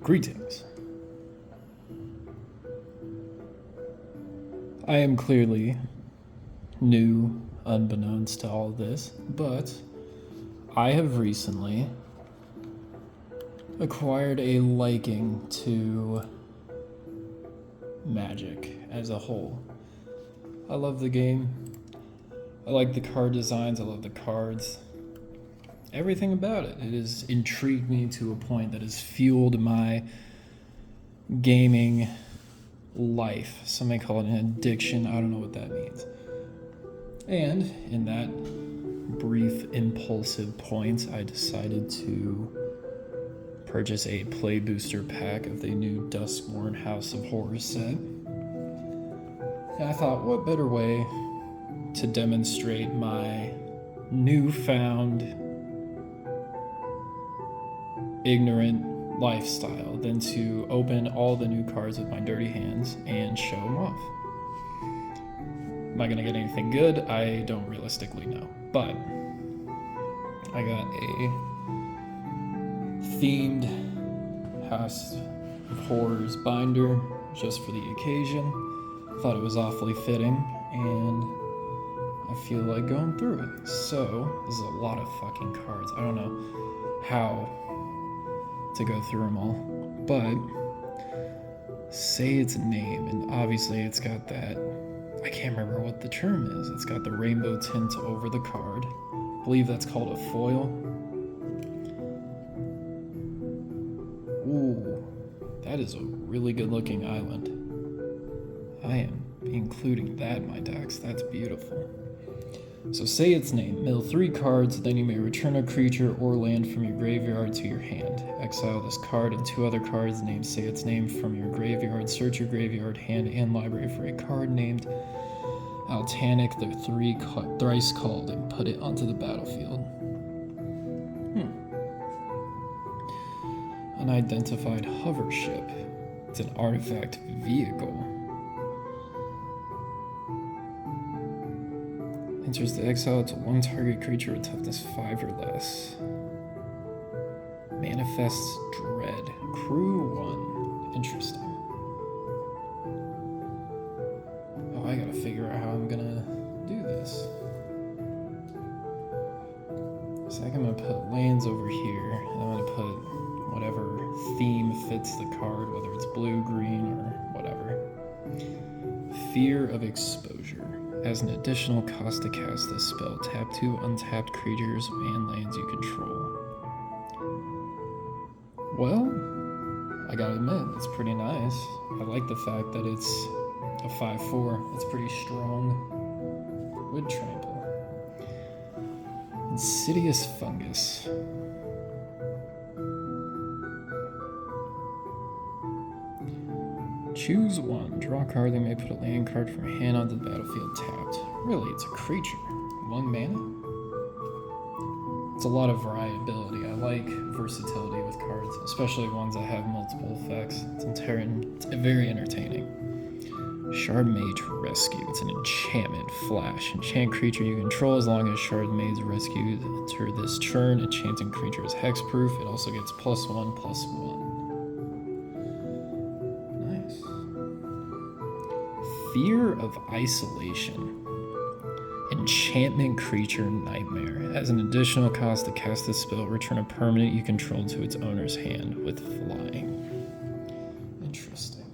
Greetings. I am clearly new, unbeknownst to all this, but I have recently acquired a liking to Magic as a whole. I love the game. I like the card designs. I love the cards. Everything about it. It has intrigued me to a point that has fueled my gaming life. Some may call it an addiction. I don't know what that means. And in that brief, impulsive point, I decided to purchase a play booster pack of the new Duskmourn House of Horrors set. And I thought, what better way to demonstrate my newfound ignorant lifestyle than to open all the new cards with my dirty hands and show them off. Am I gonna get anything good? I don't realistically know. But I got a themed House of Horrors binder just for the occasion. Thought it was awfully fitting, and I feel like going through it. So, this is a lot of fucking cards. I don't know how to go through them all, but say its name, and obviously it's got that, I can't remember what the term is, it's got the rainbow tint over the card. I believe that's called a foil. Ooh, that is a really good looking island. I am including that in my decks. That's beautiful. So say its name, mill 3 cards, then you may return a creature or land from your graveyard to your hand. Exile this card and 2 other cards named say its name from your graveyard. Search your graveyard, hand, and library for a card named Altanic the thrice called and put it onto the battlefield. Unidentified hover ship. It's an artifact vehicle. Enters the exile to 1 target creature with toughness 5 or less. Manifests Dread. Crew 1. Interesting. Oh, I gotta figure out how I'm gonna do this. So I'm gonna put lands over here, and I'm gonna put whatever theme fits the card, whether it's blue, green, or whatever. Fear of Exposure. As an additional cost to cast this spell, tap 2 untapped creatures and lands you control. Well, I gotta admit, it's pretty nice. I like the fact that it's a 5/4. It's pretty strong. Would trample. Insidious Fungus. Choose 1. Draw a card, then you may put a land card from your hand onto the battlefield tapped. Really, it's a creature. 1 mana? It's a lot of variability. I like versatility with cards, especially ones that have multiple effects. It's very entertaining. Shard Mage Rescue. It's an enchantment flash. Enchant creature you control as long as Shard Mage Rescue enter this turn. Enchanting creature is hexproof. It also gets +1/+1. Fear of Isolation. Enchantment creature Nightmare. As an additional cost to cast this spell, return a permanent you control to its owner's hand with flying. Interesting.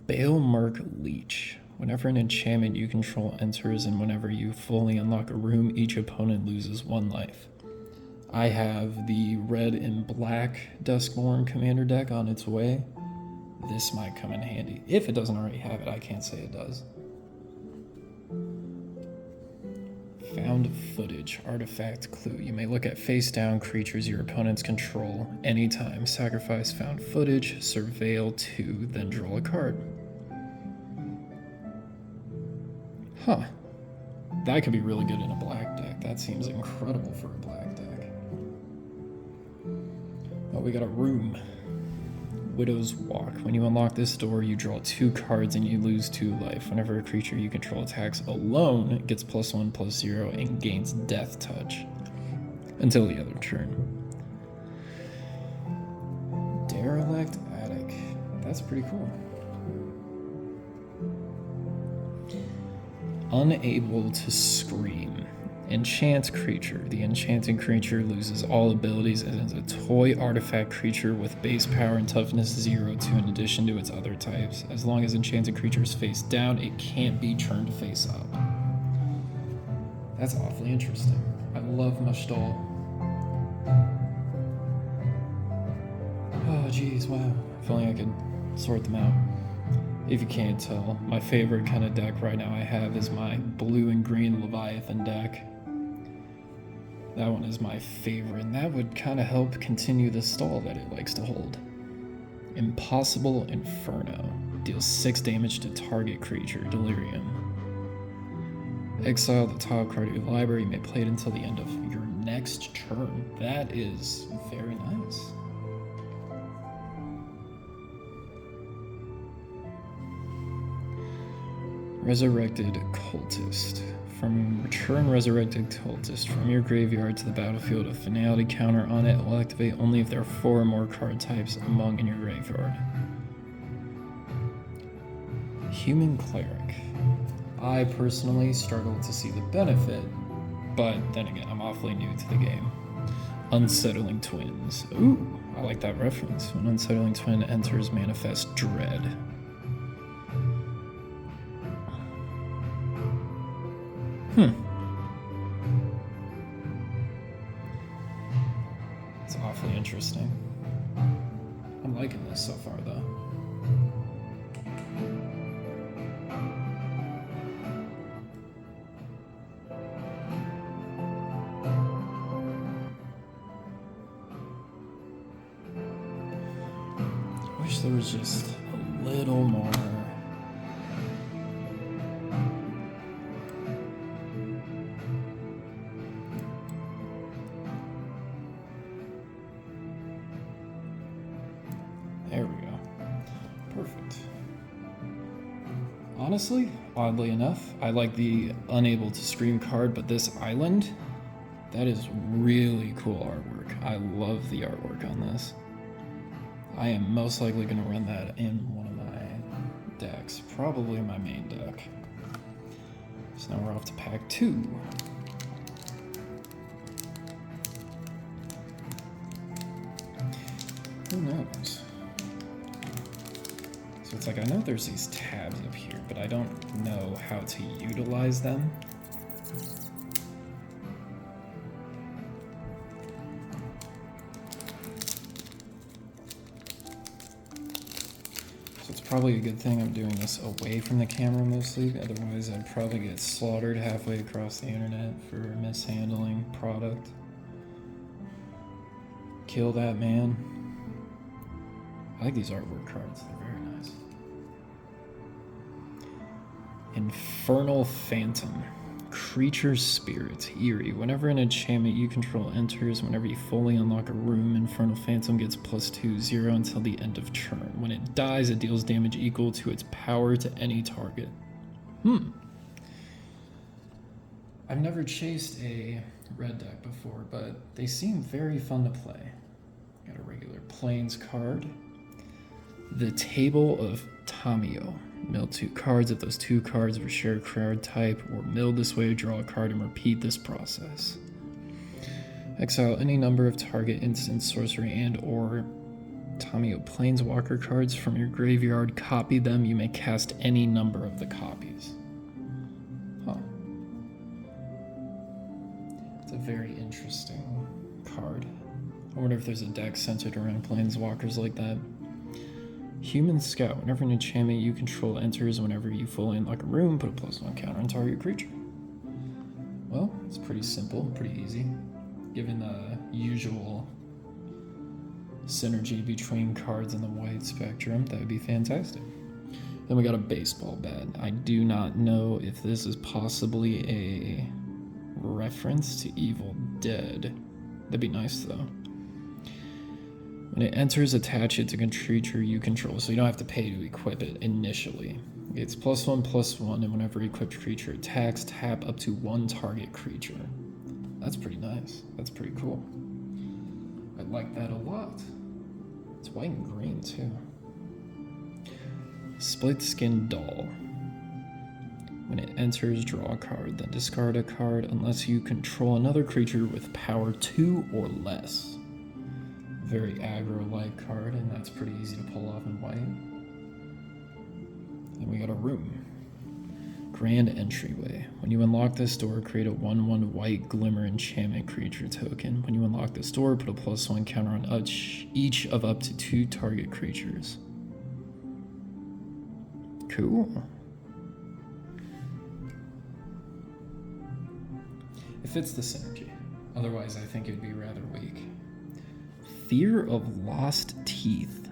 Balemerk Leech. Whenever an enchantment you control enters and whenever you fully unlock a room, each opponent loses 1 life. I have the red and black Duskmourn commander deck on its way. This might come in handy. If it doesn't already have it, I can't say it does. Found Footage, artifact clue. You may look at face down creatures your opponents control anytime. Sacrifice found footage, surveil 2, then draw a card. Huh. That could be really good in a black deck. That seems incredible for a black deck. Oh, we got a room. Widow's Walk. When you unlock this door, you draw 2 cards and you lose 2 life. Whenever a creature you control attacks alone, it gets +1/+0 and gains Death Touch until the other turn. That's pretty cool. Unable to scream. Enchant creature. The enchanted creature loses all abilities and is a toy artifact creature with base power and toughness 0/2 in addition to its other types. As long as enchanted creature is face down, it can't be turned face up. That's awfully interesting. I love Mushdoll. Oh geez, wow. If only I could sort them out. If you can't tell, my favorite kind of deck right now I have is my blue and green Leviathan deck. That one is my favorite, and that would kind of help continue the stall that it likes to hold. Impossible Inferno. Deals 6 damage to target creature, Delirium. Exile the top card of your library. You may play it until the end of your next turn. That is very nice. Resurrected Cultist. Return Resurrected Cultist from your graveyard to the battlefield. A finality counter on it will activate only if there are 4 or more card types among in your graveyard. Human Cleric. I personally struggle to see the benefit, but then again, I'm awfully new to the game. Unsettling Twins. Ooh, I like that reference. When Unsettling Twin enters, manifest Dread. It's awfully interesting. I'm liking this so far, though. I wish there was just a little more. There we go. Perfect. Honestly, oddly enough, I like the Unable to Scream card, but this island, that is really cool artwork. I love the artwork on this. I am most likely going to run that in one of my decks, probably my main deck. So now we're off to pack 2. Who knows? So it's like, I know there's these tabs up here, but I don't know how to utilize them. So it's probably a good thing I'm doing this away from the camera mostly, otherwise I'd probably get slaughtered halfway across the internet for mishandling product. Kill that man. I like these artwork cards, they're very nice. Infernal Phantom. Creature Spirit. Eerie. Whenever an enchantment you control enters, whenever you fully unlock a room, Infernal Phantom gets +2/0 until the end of turn. When it dies, it deals damage equal to its power to any target. I've never chased a red deck before, but they seem very fun to play. Got a regular Plains card. The Table of Tamio. Mill 2 cards. If those 2 cards of a shared card type were milled this way, draw a card and repeat this process. Exile any number of target instant, sorcery, and or Tamio Planeswalker cards from your graveyard. Copy them. You may cast any number of the copies. Huh. It's a very interesting card. I wonder if there's a deck centered around Planeswalkers like that. Human Scout. Whenever an enchantment you control enters, whenever you fully unlock a room, put a +1 counter on target creature. Well, it's pretty simple, pretty easy. Given the usual synergy between cards in the white spectrum, that would be fantastic. Then we got a baseball bat. I do not know if this is possibly a reference to Evil Dead. That'd be nice though. When it enters, attach it to a creature you control, so you don't have to pay to equip it initially. It's +1/+1, and whenever equipped creature attacks, tap up to 1 target creature. That's pretty nice. That's pretty cool. I like that a lot. It's white and green, too. Split Skin Doll. When it enters, draw a card, then discard a card unless you control another creature with power 2 or less. Very aggro-like card, and that's pretty easy to pull off in white. Then we got a room. Grand Entryway. When you unlock this door, create a 1/1 white Glimmer enchantment creature token. When you unlock this door, put a +1 counter on each of up to 2 target creatures. Cool. It fits the synergy. Otherwise, I think it'd be rather weak. Fear of Lost Teeth.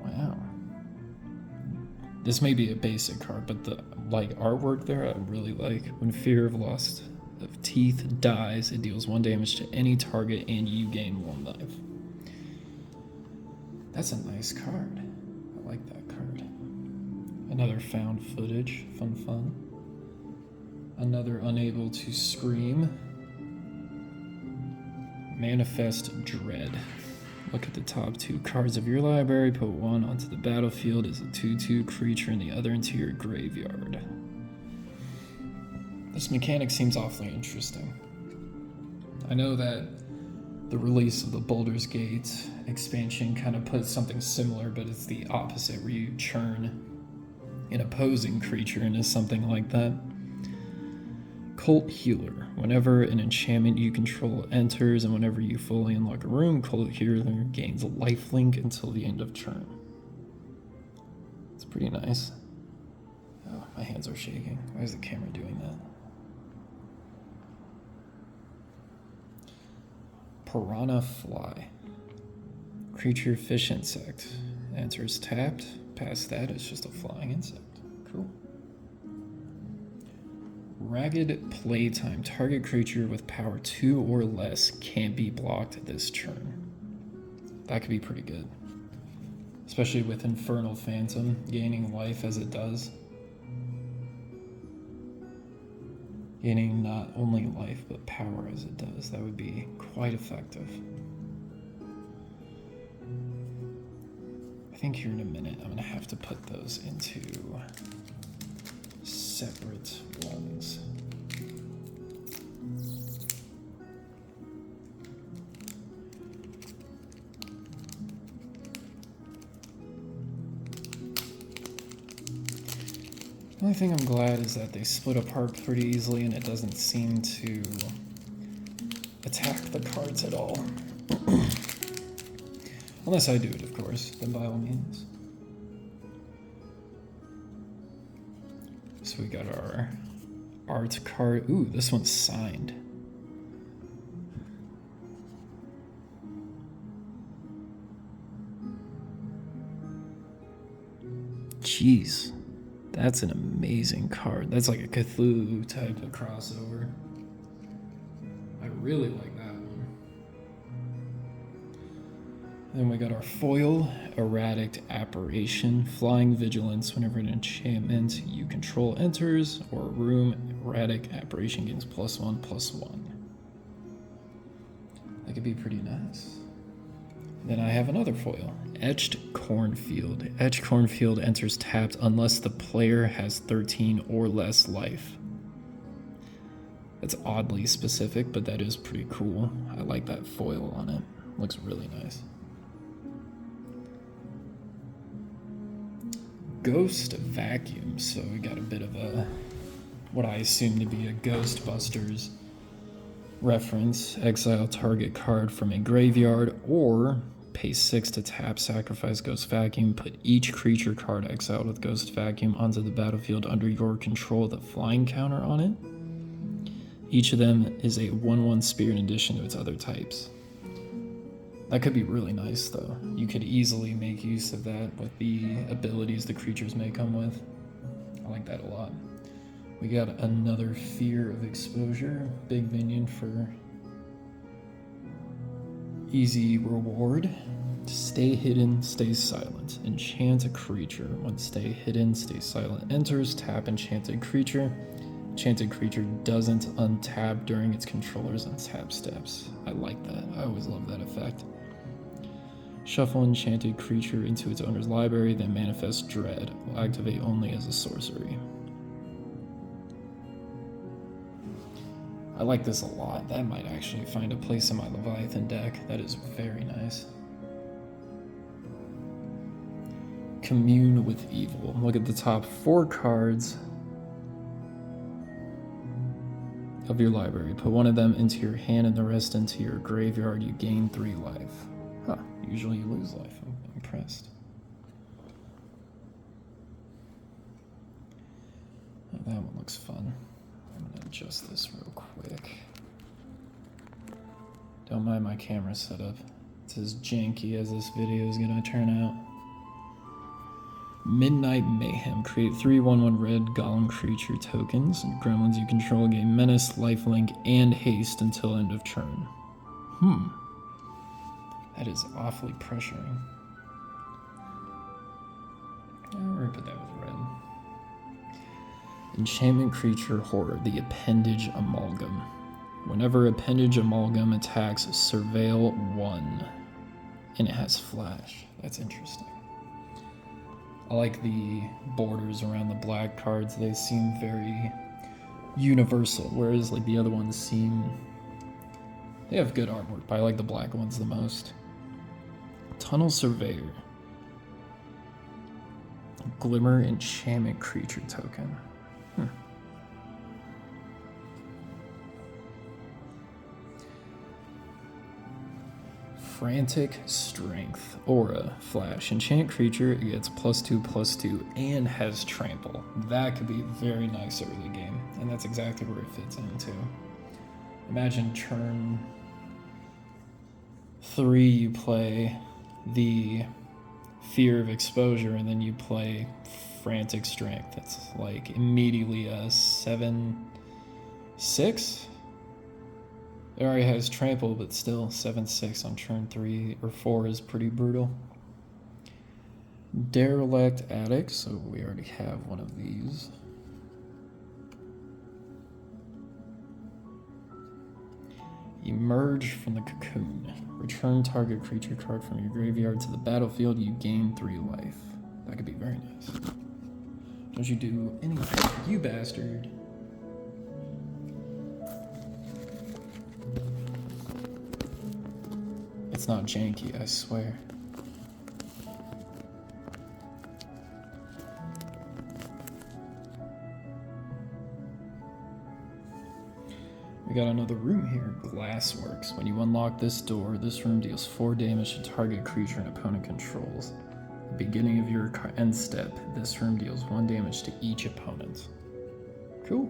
Wow. This may be a basic card, but the artwork there I really like. When Fear of Lost of Teeth dies, it deals 1 damage to any target and you gain 1 life. That's a nice card. I like that card. Another found footage. Fun. Another Unable to Scream. Manifest Dread. Look at the top 2 cards of your library, put 1 onto the battlefield as a 2/2 creature and the other into your graveyard. This mechanic seems awfully interesting. I know that the release of the Baldur's Gate expansion kind of puts something similar, but it's the opposite, where you churn an opposing creature into something like that. Cult Healer. Whenever an enchantment you control enters and whenever you fully unlock a room, Cult Healer gains a lifelink until the end of turn. It's pretty nice. Oh, my hands are shaking. Why is the camera doing that? Piranha Fly. Creature Fish Insect. Enters tapped. Past that, it's just a flying insect. Cool. Ragged Playtime. Target creature with power 2 or less can't be blocked this turn. That could be pretty good. Especially with Infernal Phantom gaining life as it does. Gaining not only life but power as it does. That would be quite effective. I think here in a minute I'm going to have to put those into separate ones. The only thing I'm glad is that they split apart pretty easily and it doesn't seem to attack the cards at all. Unless I do it, of course, then by all means. So we got our art card. Ooh, this one's signed. Jeez, that's an amazing card. That's like a Cthulhu type of crossover. I really like that one. Then we got our foil, Erratic Apparition, Flying Vigilance. Whenever an enchantment you control enters or a room, Erratic Apparition gains +1/+1. That could be pretty nice. Then I have another foil, Etched Cornfield. Etched Cornfield enters tapped unless the player has 13 or less life. That's oddly specific, but that is pretty cool. I like that foil on it. Looks really nice. Ghost Vacuum. So we got a bit of a, what I assume to be a Ghostbusters reference. Exile target card from a graveyard or pay 6 to tap, sacrifice Ghost Vacuum, put each creature card exiled with Ghost Vacuum onto the battlefield under your control with a flying counter on it. Each of them is a 1/1 spirit in addition to its other types. That could be really nice, though. You could easily make use of that with the abilities the creatures may come with. I like that a lot. We got another Fear of Exposure. Big minion for easy reward. Stay hidden, stay silent. Enchant a creature. When stay hidden, stay silent enters, tap enchanted creature. Enchanted creature doesn't untap during its controller's untap steps. I like that. I always love that effect. Shuffle enchanted creature into its owner's library, then manifest dread. Will activate only as a sorcery. I like this a lot. That might actually find a place in my Leviathan deck. That is very nice. Commune with Evil. Look at the top 4 cards of your library. Put one of them into your hand and the rest into your graveyard. You gain 3 life. Huh. Usually you lose life. I'm impressed. Oh, that one looks fun. I'm going to adjust this real quick. Don't mind my camera setup. It's as janky as this video is going to turn out. Midnight Mayhem. Create 3 1/1 red golem creature tokens. And gremlins you control gain menace, lifelink, and haste until end of turn. That is awfully pressuring. We're gonna put that with red. Enchantment creature horror. The Appendage Amalgam. Whenever Appendage Amalgam attacks, surveil 1. And it has flash. That's interesting. I like the borders around the black cards. They seem very universal, whereas like the other ones seem... They have good artwork, but I like the black ones the most. Tunnel Surveyor. Glimmer enchantment creature token. Frantic Strength. Aura. Flash. Enchant creature. It gets +2/+2 and has trample. That could be very nice early game, and that's exactly where it fits into. Imagine turn 3 you play the Fear of Exposure, and then you play Frantic Strength. That's like immediately a 7/6. It already has trample, but still 7/6 on turn 3 or 4 is pretty brutal. Derelict Attic, so we already have one of these. Emerge from the Cocoon. Return target creature card from your graveyard to the battlefield. You gain 3 life. That could be very nice. Don't you do anything, you bastard. It's not janky, I swear. We got another room here, Glassworks. When you unlock this door, this room deals 4 damage to target creature and opponent controls. At the beginning of your end step, this room deals 1 damage to each opponent. Cool.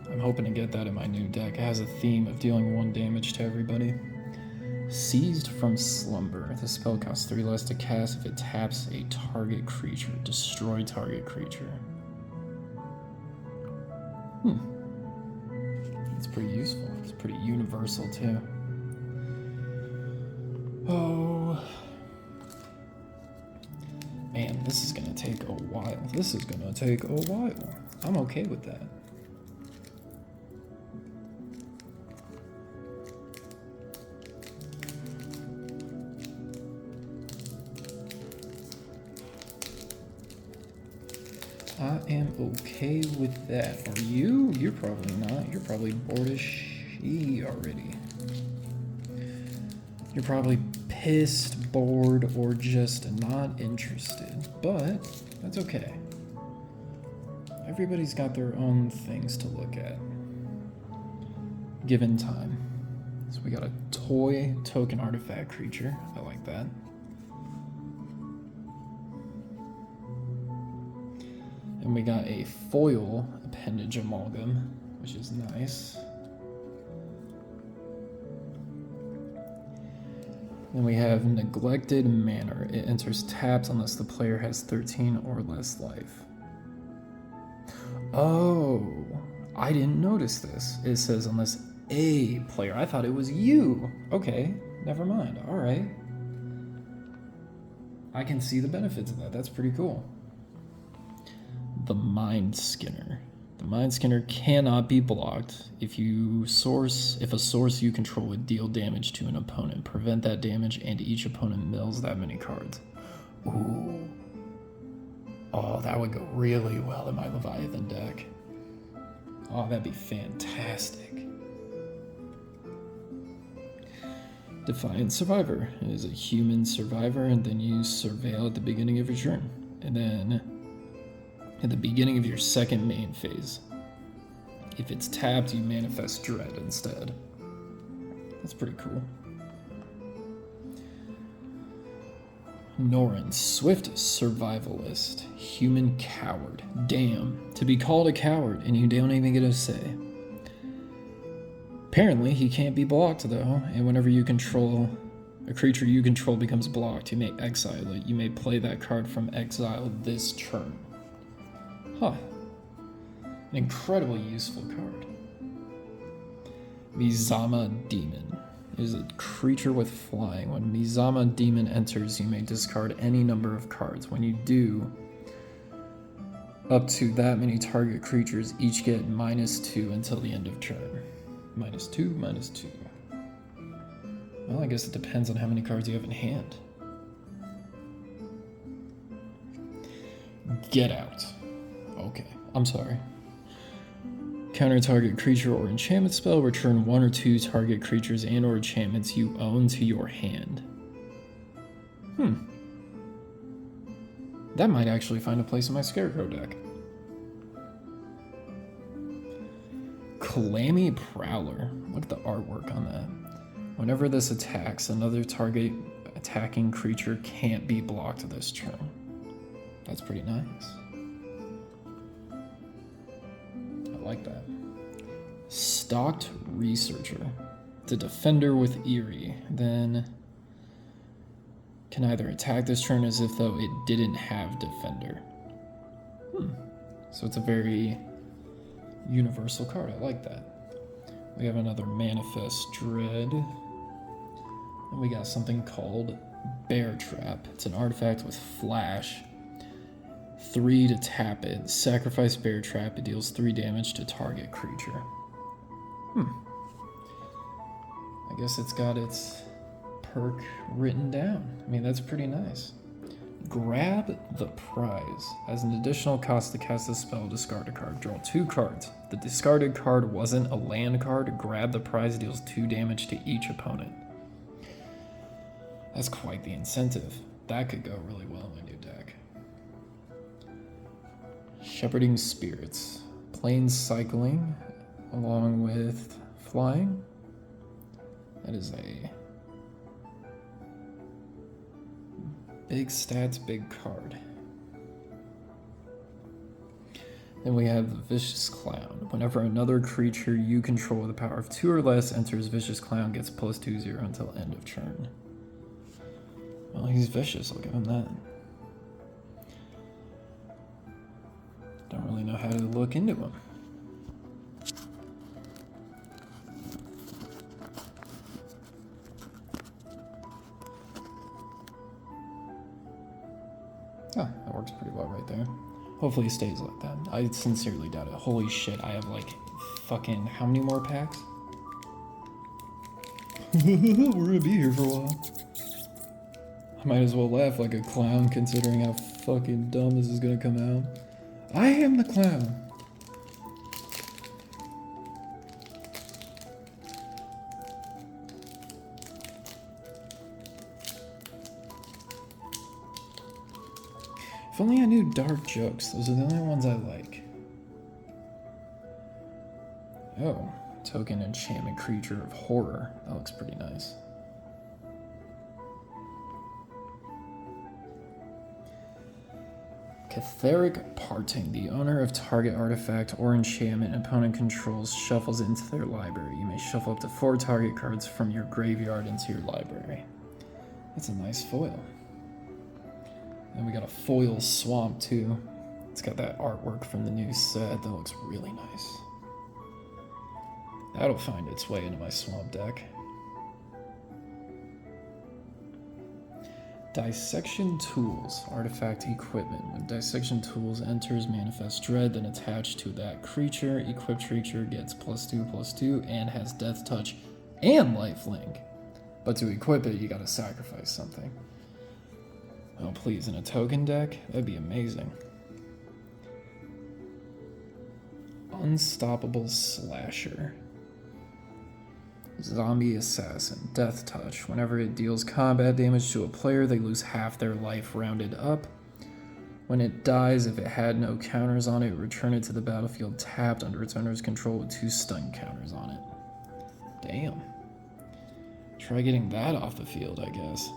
I'm hoping to get that in my new deck. It has a theme of dealing 1 damage to everybody. Seized from Slumber. The spell costs 3 less to cast if it taps a target creature. Destroy target creature. It's pretty useful. It's pretty universal too. Oh. Man, this is gonna take a while. This is gonna take a while. I'm okay with that. I am okay with that. Are you? You're probably not. You're probably bored as she already. You're probably pissed, bored, or just not interested. But that's okay. Everybody's got their own things to look at, given time. So we got a toy token artifact creature. I like that. And we got a foil appendage amalgam, which is nice. Then we have Neglected Manor. It enters tapped unless the player has 13 or less life. Oh, I didn't notice this. It says unless a player. I thought it was you. Okay, never mind. All right. I can see the benefits of that. That's pretty cool. The Mind Skinner. The Mind Scanner cannot be blocked if a source you control would deal damage to an opponent. Prevent that damage, and each opponent mills that many cards. Ooh. Oh, that would go really well in my Leviathan deck. Oh, that'd be fantastic. Defiant Survivor is a human survivor, and then you surveil at the beginning of your turn. And then at the beginning of your second main phase. If it's tapped, you manifest Dread instead. That's pretty cool. Norin, Swift Survivalist, Human Coward. Damn, to be called a coward and you don't even get a say. Apparently, he can't be blocked though, and whenever you control a creature you control becomes blocked, you may exile it. You may play that card from exile this turn. Huh. An incredibly useful card. Mizama Demon is a creature with flying. When Mizama Demon enters, you may discard any number of cards. When you do, up to that many target creatures each get -2 until the end of turn. -2, -2. Well, I guess it depends on how many cards you have in hand. Get Out. Okay, I'm sorry. Counter target creature or enchantment spell, return 1 or 2 target creatures and or enchantments you own to your hand. That might actually find a place in my Scarecrow deck. Clammy Prowler. Look at the artwork on that. Whenever this attacks, another target attacking creature can't be blocked this turn. That's pretty nice. I like that. Stalked Researcher. It's a defender with Eerie. Then can either attack this turn as if though it didn't have defender. So it's a very universal card. I like that. We have another Manifest Dread. And we got something called Bear Trap. It's an artifact with flash. 3 to tap it. Sacrifice Bear Trap. It deals 3 damage to target creature. I guess it's got its perk written down. I mean, that's pretty nice. Grab the Prize. As an additional cost to cast this spell, discard a card. Draw 2 cards. The discarded card wasn't a land card. Grab the Prize deals 2 damage to each opponent. That's quite the incentive. That could go really well in a new deck. Shepherding Spirits. Plains cycling along with flying. That is a big stats, big card. Then we have the Vicious Clown. Whenever another creature you control with a power of 2 or less enters, Vicious Clown gets +2/+0 until end of turn. Well, he's vicious, I'll give him that. Don't really know how to look into him. Oh, that works pretty well right there. Hopefully it stays like that. I sincerely doubt it. Holy shit, I have like fucking how many more packs? We're gonna be here for a while. I might as well laugh like a clown considering how fucking dumb this is gonna come out. I am the clown. If only I knew dark jokes. Those are the only ones I like. Oh, token enchantment creature of horror. That looks pretty nice. Catheric Parting. The owner of target artifact or enchantment opponent controls shuffles it into their library. You may shuffle up to 4 target cards from your graveyard into your library. That's a nice foil. And we got a foil swamp too. It's got that artwork from the new set that looks really nice. That'll find its way into my swamp deck. Dissection Tools, artifact equipment. When Dissection Tools enters Manifest Dread, then attached to that creature, equipped creature gets +2/+2 and has Death Touch and Lifelink. But to equip it, you gotta sacrifice something. Oh please, in a token deck? That'd be amazing. Unstoppable Slasher. Zombie Assassin, Death Touch. Whenever it deals combat damage to a player, they lose half their life rounded up. When it dies, if it had no counters on it, return it to the battlefield tapped under its owner's control with 2 stun counters on it. Damn. Try getting that off the field, I guess.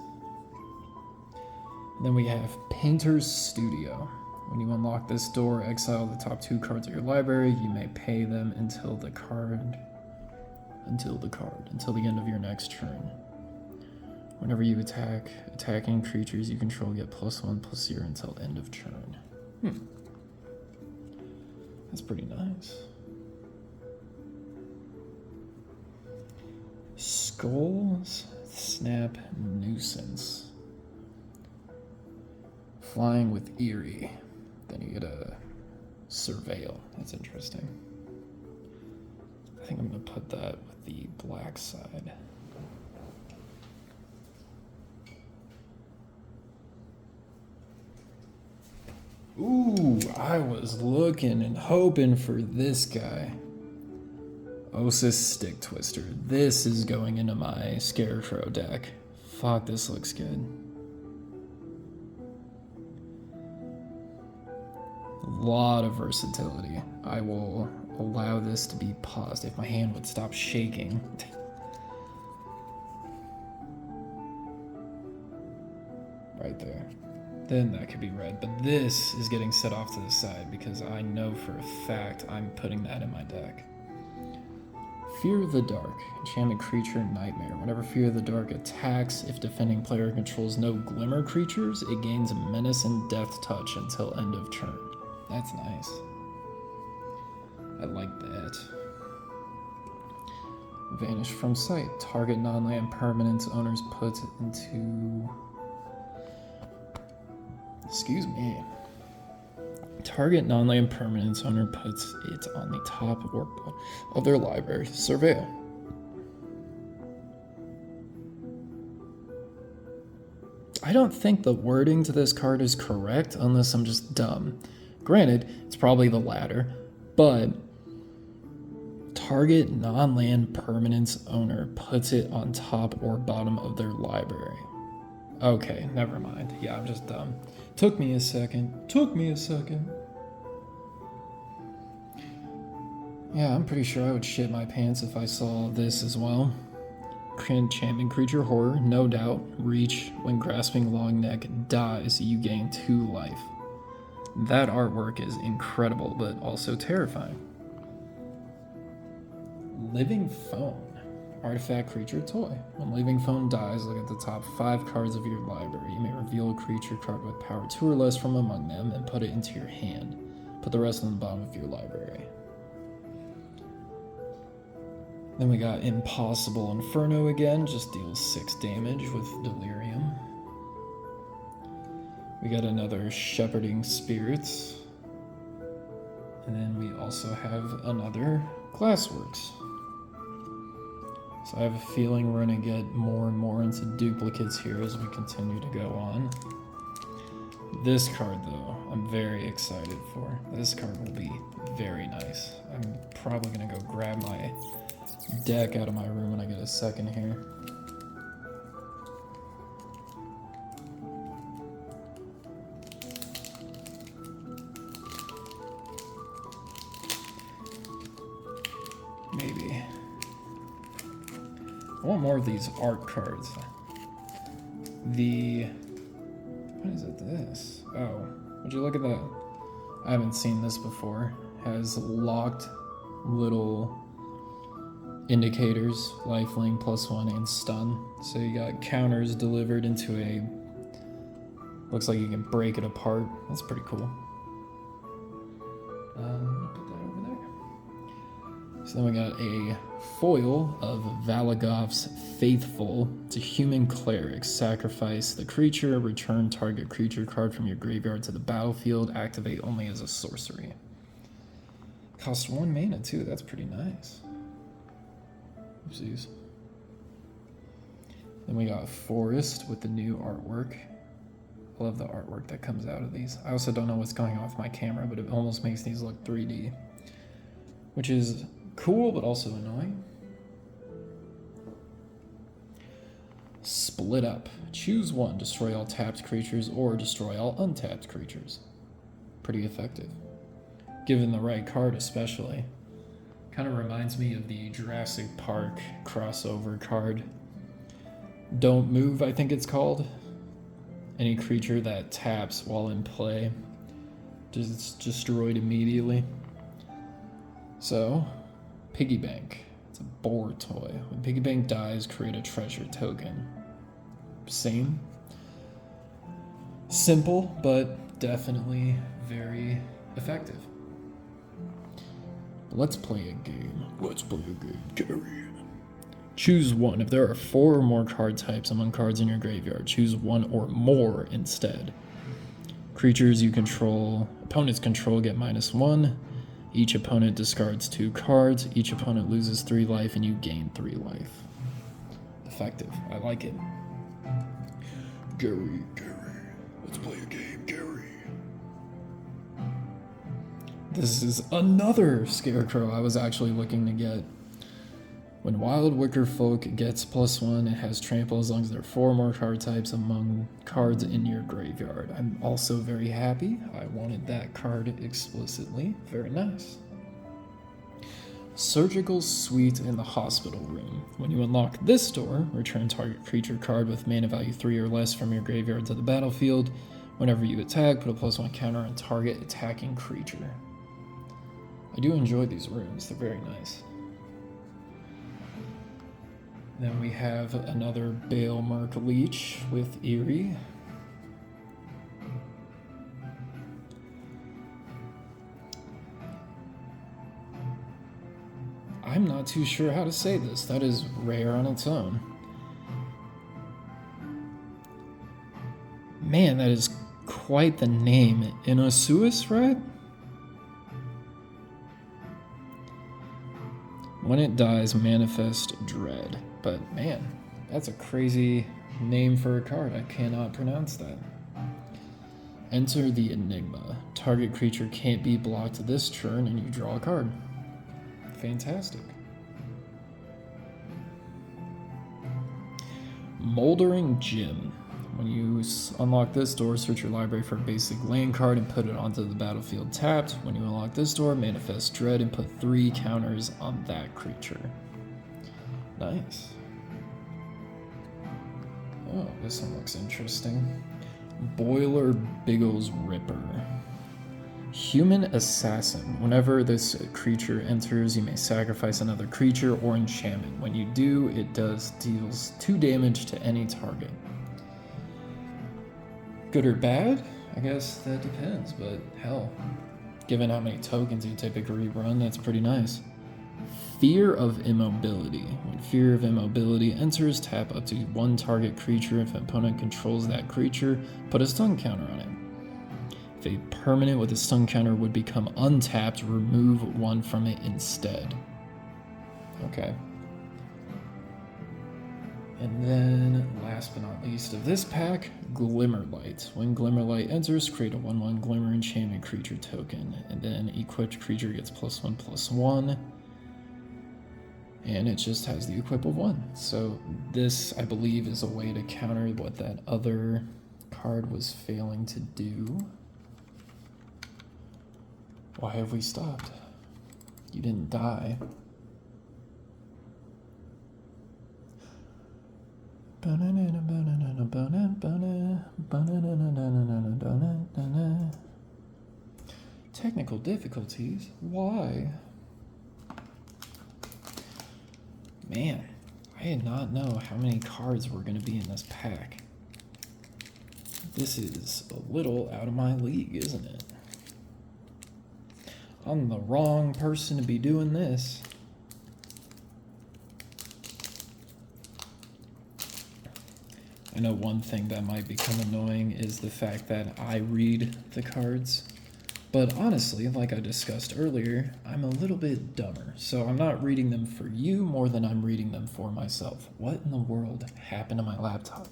And then we have Painter's Studio. When you unlock this door, exile the top 2 cards of your library. You may pay them until the end of your next turn. Whenever you attack, attacking creatures you control get +1/+0 until end of turn. That's pretty nice. Skull's Snap Nuisance. Flying with Eerie. Then you get a Surveil. That's interesting. I think I'm going to put that with the black side. Ooh, I was looking and hoping for this guy. Osis Stick Twister. This is going into my Scarecrow deck. Fuck, this looks good. A lot of versatility. I will allow this to be paused if my hand would stop shaking. Right there. Then that could be red, but this is getting set off to the side because I know for a fact I'm putting that in my deck. Fear of the Dark. Enchantment creature Nightmare. Whenever Fear of the Dark attacks, if defending player controls no Glimmer creatures, it gains Menace and Death Touch until end of turn. That's nice. I like that. Vanish from sight. Target non-land permanents owners put into... Excuse me. Target non-land permanents owner puts it on the top or of their library. Surveil. I don't think the wording to this card is correct unless I'm just dumb. Granted, it's probably the latter, but target non-land permanence owner puts it on top or bottom of their library. Okay, never mind. Yeah, I'm just dumb. Took me a second. Yeah, I'm pretty sure I would shit my pants if I saw this as well. Enchantment creature horror, no doubt. Reach, when grasping long neck dies, you gain 2 life. That artwork is incredible, but also terrifying. Living Phone. Artifact creature toy. When Living Phone dies, look at the top 5 cards of your library. You may reveal a creature card with power 2 or less from among them and put it into your hand. Put the rest on the bottom of your library. Then we got Impossible Inferno again, just deals 6 damage with Delirium. We got another Shepherding Spirits. And then we also have another Glassworks. So I have a feeling we're going to get more and more into duplicates here as we continue to go on. This card, though, I'm very excited for. This card will be very nice. I'm probably going to go grab my deck out of my room when I get a second here. Maybe. I want more of these art cards. What is it, this? Oh, would you look at that? I haven't seen this before. Has locked little indicators, lifelink, +1, and stun. So you got counters delivered into a... Looks like you can break it apart. That's pretty cool. Let me put that over there. So then we got a foil of Valagoth's Faithful. It's a human cleric. Sacrifice the creature, return target creature card from your graveyard to the battlefield, activate only as a sorcery. Cost 1 mana too, that's pretty nice. Oopsies. Then we got Forest with the new artwork. I love the artwork that comes out of these. I also don't know what's going on with my camera, but it almost makes these look 3D, which is cool, but also annoying. Split Up. Choose one. Destroy all tapped creatures or destroy all untapped creatures. Pretty effective. Given the right card especially. Kind of reminds me of the Jurassic Park crossover card. Don't Move, I think it's called. Any creature that taps while in play is destroyed immediately. So, Piggy Bank. It's a board toy. When Piggy Bank dies, create a treasure token. Same. Simple, but definitely very effective. Let's play a game. Let's play a game, Gary. Choose one. If there are 4 or more card types among cards in your graveyard, choose one or more instead. Creatures you control, opponents control, get -1. Each opponent discards 2 cards. Each opponent loses 3 life and you gain 3 life. Effective. I like it. Gary. Let's play a game, Gary. This is another Scarecrow I was actually looking to get. When Wild Wicker Folk gets +1, it has trample as long as there are 4 more card types among cards in your graveyard. I'm also very happy. I wanted that card explicitly. Very nice. Surgical Suite in the Hospital Room. When you unlock this door, return target creature card with mana value 3 or less from your graveyard to the battlefield. Whenever you attack, put a +1 counter on target attacking creature. I do enjoy these rooms. They're very nice. Then we have another Bale Mark Leech with Eerie. I'm not too sure how to say this. That is rare on its own. Man, that is quite the name. Inosuus, right? When it dies, manifest Dread. But man, that's a crazy name for a card. I cannot pronounce that. Enter the Enigma. Target creature can't be blocked this turn and you draw a card. Fantastic. Moldering Gym. When you unlock this door, search your library for a basic land card and put it onto the battlefield tapped. When you unlock this door, manifest Dread and put 3 counters on that creature. Nice. Oh, this one looks interesting. Boiler Biggles Ripper. Human Assassin. Whenever this creature enters, you may sacrifice another creature or enchantment. When you do, it deals 2 damage to any target. Good or bad? I guess that depends, but hell, given how many tokens you typically run, that's pretty nice. Fear of Immobility. When Fear of Immobility enters, tap up to 1 target creature. If an opponent controls that creature, put a stun counter on it. If a permanent with a stun counter would become untapped, remove 1 from it instead. Okay. And then, last but not least of this pack, Glimmerlight. When Glimmerlight enters, create a 1/1 Glimmer enchantment creature token. And then equipped creature gets +1/+1. And it just has the equip of 1. So this, I believe, is a way to counter what that other card was failing to do. Why have we stopped? You didn't die. Technical difficulties? Why? Man, I did not know how many cards were going to be in this pack. This is a little out of my league, isn't it? I'm the wrong person to be doing this. I know one thing that might become annoying is the fact that I read the cards. But honestly, like I discussed earlier, I'm a little bit dumber, so I'm not reading them for you more than I'm reading them for myself. What in the world happened to my laptop?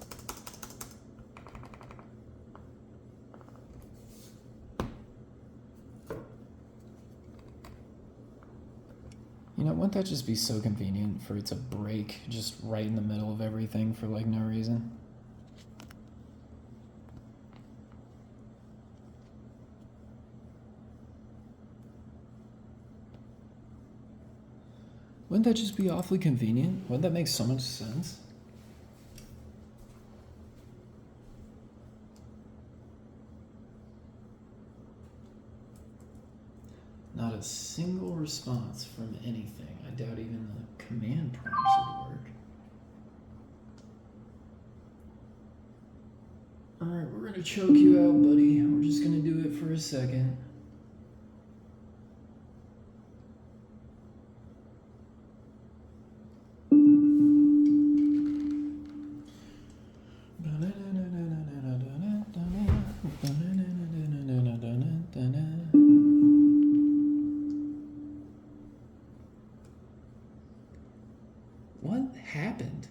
You know, wouldn't that just be so convenient for it to break just right in the middle of everything for like no reason? Wouldn't that just be awfully convenient? Wouldn't that make so much sense? Not a single response from anything. I doubt even the command prompts would work. Alright, we're gonna choke you out, buddy. We're just gonna do it for a second. What happened?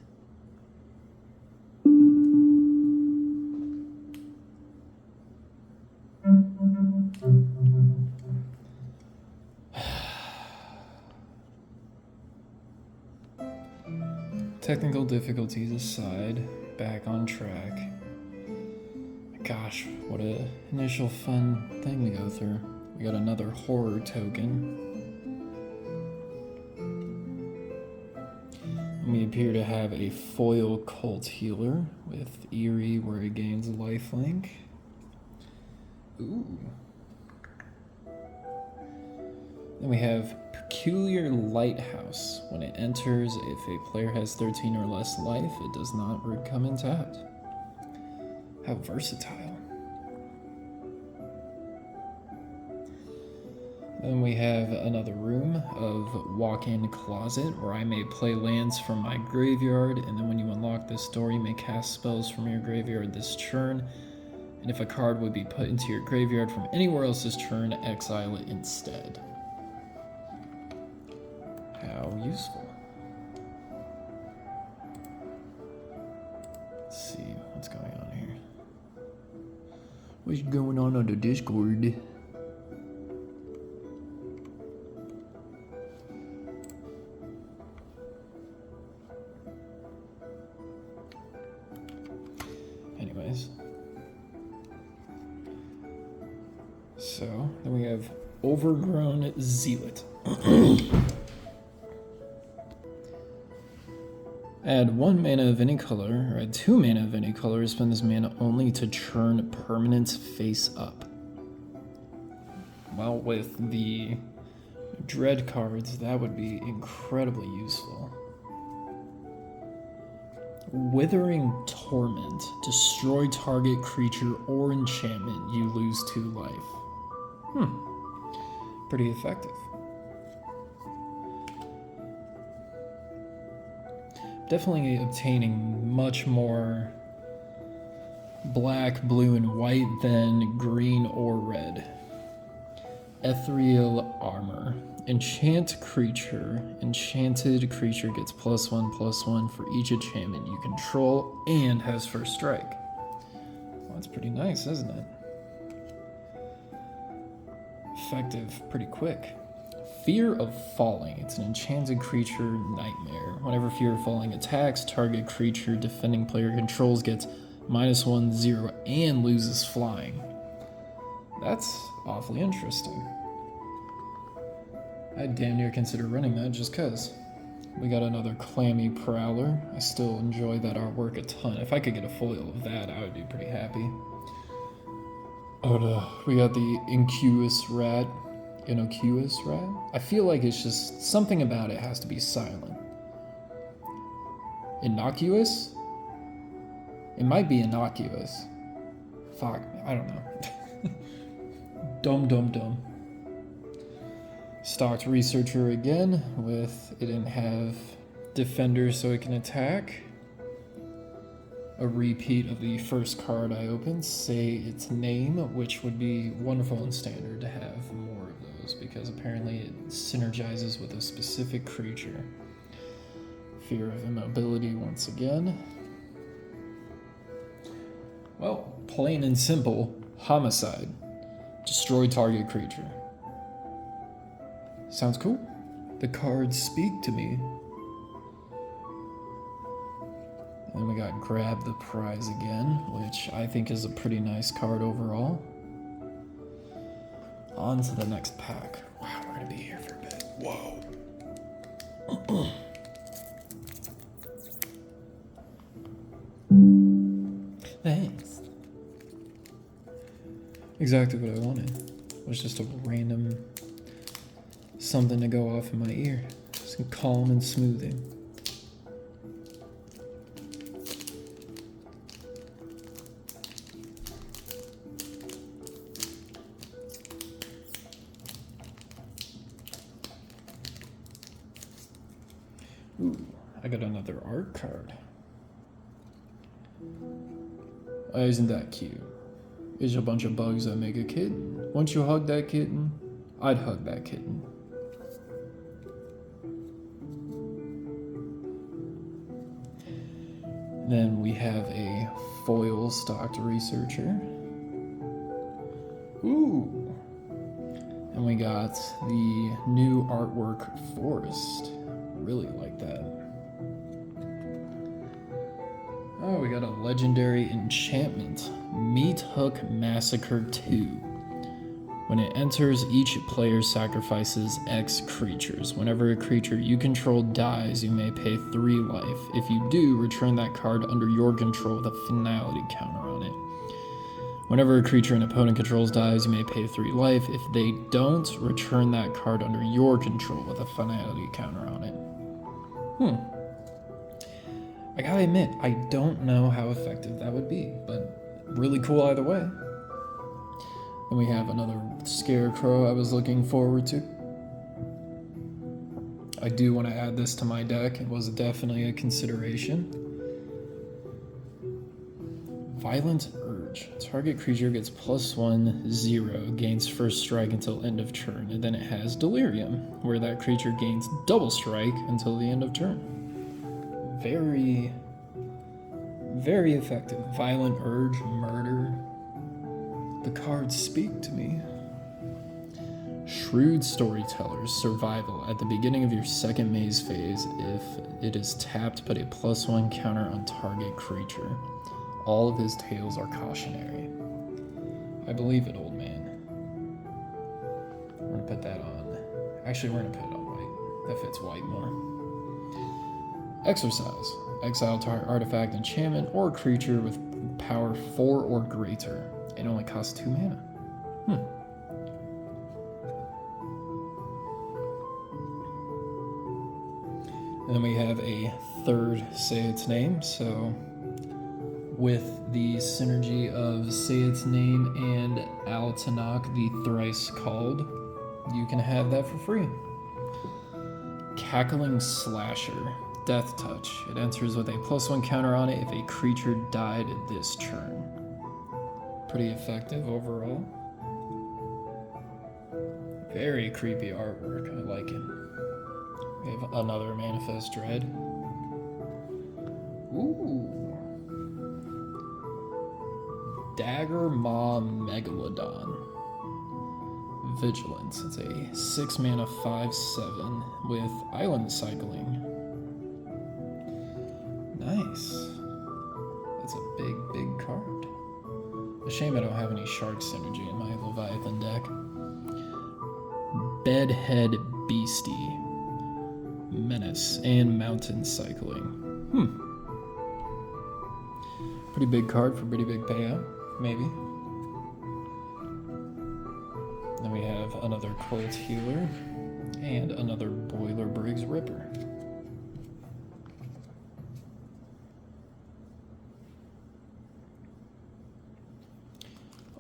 Technical difficulties aside, back on track. Gosh, what a initial fun thing to go through. We got another horror token. We appear to have a foil cult healer with Eerie where it gains lifelink. Ooh. Then we have Peculiar Lighthouse. When it enters, if a player has 13 or less life, it does not become untapped. How versatile. Then we have another room of walk-in closet where I may play lands from my graveyard, and then when you unlock this door, you may cast spells from your graveyard this turn. And if a card would be put into your graveyard from anywhere else this turn, exile it instead. How useful. Let's see what's going on here. What's going on the Discord? Anyways. So, then we have Overgrown Zealot. Add 1 mana of any color, or add 2 mana of any color, spend this mana only to churn permanents face up. Well, with the Dread cards, that would be incredibly useful. Withering Torment. Destroy target creature or enchantment. You lose 2 life. Pretty effective. Definitely obtaining much more black, blue, and white than green or red. Ethereal Armor. Enchant creature. Enchanted creature gets +1/+1 for each enchantment you control and has first strike. Well, that's pretty nice, isn't it? Effective pretty quick. Fear of Falling. It's an enchanted creature nightmare. Whenever Fear of Falling attacks, target creature defending player controls gets -1/0 and loses flying. That's awfully interesting. I'd damn near consider running that just cause. We got another Clammy Prowler. I still enjoy that artwork a ton. If I could get a foil of that, I would be pretty happy. We got the Innocuous Rat. I feel like it's just something about it has to be silent. Innocuous? It might be innocuous. Fuck, I don't know. Dumb. Stocked Researcher again, with it didn't have Defender so it can attack. a repeat of the first card I opened, Say Its Name, which would be wonderful and standard to have more of those because apparently it synergizes with a specific creature. Fear of Immobility once again. Well, plain and simple, Homicide. Destroy target creature. Sounds cool. The cards speak to me. And we got Grab the Prize again, which I think is a pretty nice card overall. On to the next pack. Wow, we're gonna be here for a bit. Whoa. Thanks. Exactly what I wanted. It was just a random something to go off in my ear. Some calm and smoothing. Ooh, I got another art card. Isn't that cute? It's a bunch of bugs that make a kitten. Once you hug that kitten, I'd hug that kitten. Then we have a foil stocked researcher. Ooh. And we got the new artwork Forest. Really like that. Oh, we got a legendary enchantment, Meat Hook Massacre 2. When it enters, each player sacrifices X creatures. Whenever a creature you control dies, you may pay 3 life. If you do, return that card under your control with a finality counter on it. Whenever a creature an opponent controls dies, you may pay 3 life. If they don't, return that card under your control with a finality counter on it. I gotta admit, I don't know how effective that would be, but really cool either way. Then we have another Scarecrow I was looking forward to. I do want to add this to my deck. It was definitely a consideration. Violent Urge. Target creature gets +1/0, gains first strike until end of turn, and then it has Delirium, where that creature gains double strike until the end of turn. Very, very effective. Violent Urge, Murder. The cards speak to me. Shrewd Storyteller's Survival. At the beginning of your second maze phase, if it is tapped, put a +1 counter on target creature. All of his tales are cautionary. I believe it, old man. We're gonna put that on. Actually, we're gonna put it on white. That fits white more. Exercise. Exile target artifact, enchantment, or creature with power 4 or greater. It only costs 2 mana. And then we have a third Say Its Name. So with the synergy of Say Its Name and Altanach, the Thrice Called, you can have that for free. Cackling Slasher. Death Touch. It enters with a +1 counter on it if a creature died this turn. Pretty effective overall. Very creepy artwork. I like it. We have another Manifest Dread. Ooh. Dagger Maw Megalodon. Vigilance. It's a 6 mana 5/7 with island cycling. Nice. That's a big, big card. A shame I don't have any shark synergy in my Leviathan deck. Bedhead Beastie. Menace and mountain cycling. Pretty big card for pretty big payout, maybe. Then we have another Cult Healer and another Boiler Briggs Ripper.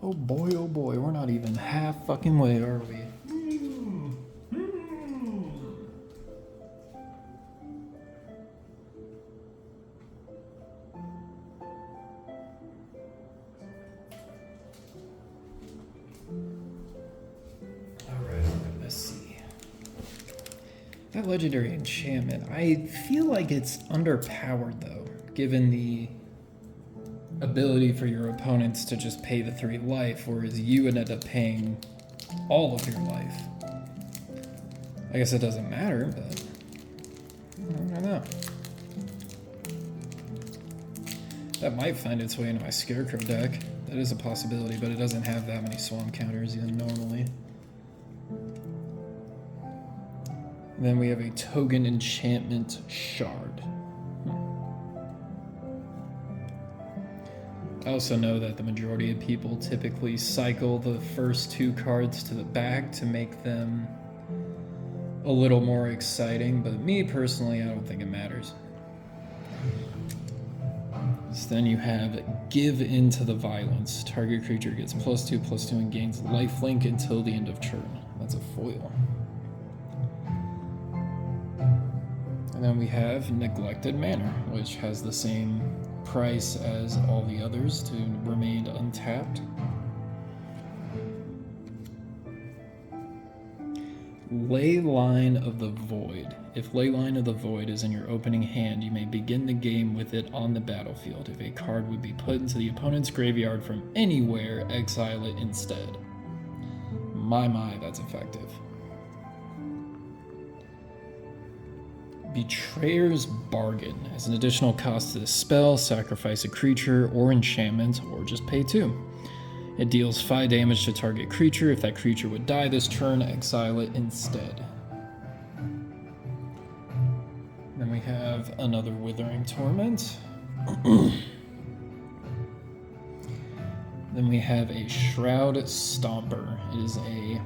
Oh boy, we're not even half fucking way, are we? That legendary enchantment, I feel like it's underpowered though, given the ability for your opponents to just pay the 3 life, whereas you would end up paying all of your life. I guess it doesn't matter, but I don't know. That might find its way into my Scarecrow deck. That is a possibility, but it doesn't have that many swamp counters even normally. And then we have a Token Enchantment Shard. I also know that the majority of people typically cycle the first 2 cards to the back to make them a little more exciting, but me personally, I don't think it matters. So then you have Give Into the Violence. Target creature gets +2/+2 and gains lifelink until the end of turn. That's a foil. And then we have Neglected Manor, which has the same price as all the others to remain untapped. Leyline of the Void. If Leyline of the Void is in your opening hand, you may begin the game with it on the battlefield. If a card would be put into the opponent's graveyard from anywhere, exile it instead. My, that's effective. Betrayer's Bargain. As an additional cost to this spell, sacrifice a creature or enchantment, or just pay 2. It deals 5 damage to target creature. If that creature would die this turn, exile it instead. Then we have another Withering Torment. Then we have a Shroud Stomper. It is a...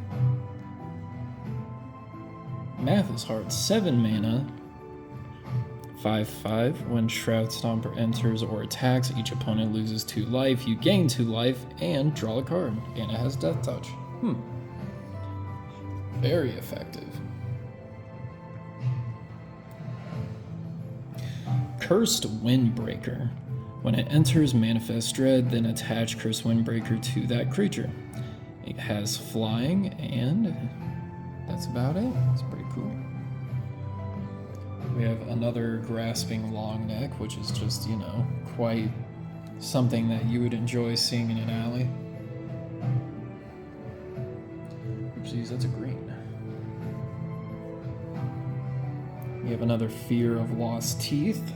Math is hard. 7 mana. 5/5. When Shroud Stomper enters or attacks, each opponent loses 2 life. You gain 2 life and draw a card. And it has Death Touch. Very effective. Cursed Windbreaker. When it enters Manifest Dread, then attach Cursed Windbreaker to that creature. It has flying, and that's about it. It's pretty cool. We have another Grasping Longneck, which is just, you know, quite something that you would enjoy seeing in an alley. Oopsies, that's a green. We have another Fear of Lost Teeth.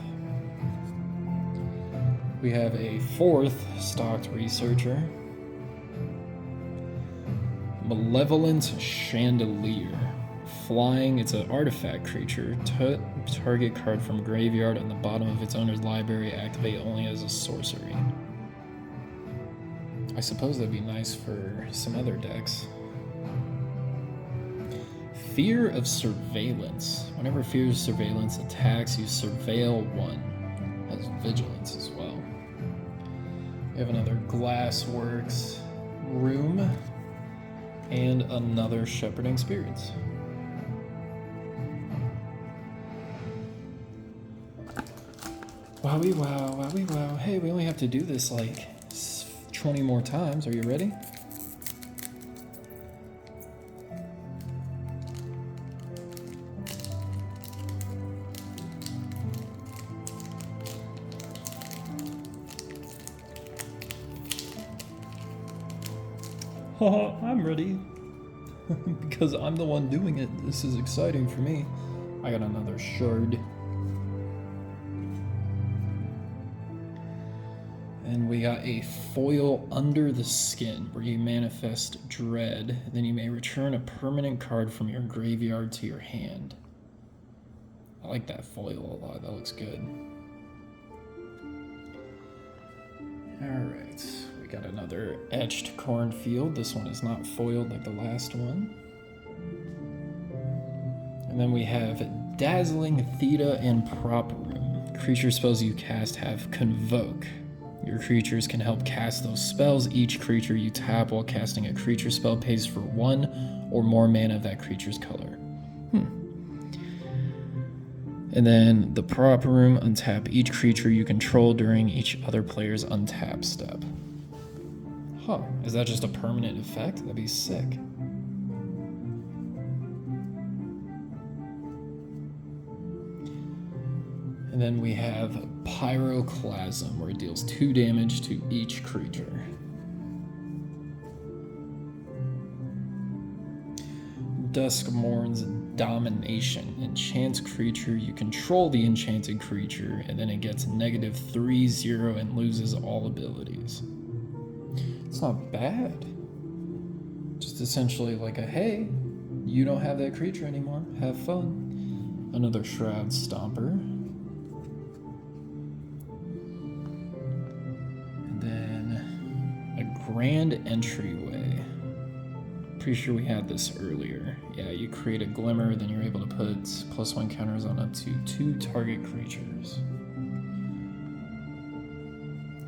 We have a 4th Stocked Researcher. Malevolent Chandelier. Flying, it's an artifact creature. Target card from graveyard on the bottom of its owner's library, activate only as a sorcery. I suppose that'd be nice for some other decks. Fear of Surveillance. Whenever Fear of Surveillance attacks, you surveil 1. Has vigilance as well. We have another Glassworks Room and another Shepherding Spirits. Wowie wow, wowie wow. Hey, we only have to do this like 20 more times. Are you ready? Haha, I'm ready. Because I'm the one doing it. This is exciting for me. I got another shard. And we got a foil Under the Skin, where you manifest Dread. Then you may return a permanent card from your graveyard to your hand. I like that foil a lot. That looks good. Alright, we got another Etched Cornfield. This one is not foiled like the last one. And then we have Dazzling Theta and Prop Room. Creature spells you cast have Convoke. Your creatures can help cast those spells. Each creature you tap while casting a creature spell pays for 1 or more mana of that creature's color. And then the Prop Room, untap each creature you control during each other player's untap step. Huh, is that just a permanent effect? That'd be sick. then we have Pyroclasm, where it deals 2 damage to each creature. Duskmourn's Domination. Enchants creature, you control the enchanted creature, and then it gets -3/0 and loses all abilities. It's not bad. Just essentially like a, hey, you don't have that creature anymore, have fun. Another Shroud Stomper. And then a Grand Entryway. Pretty sure we had this earlier. Yeah, you create a Glimmer, then you're able to put +1 counters on up to 2 target creatures.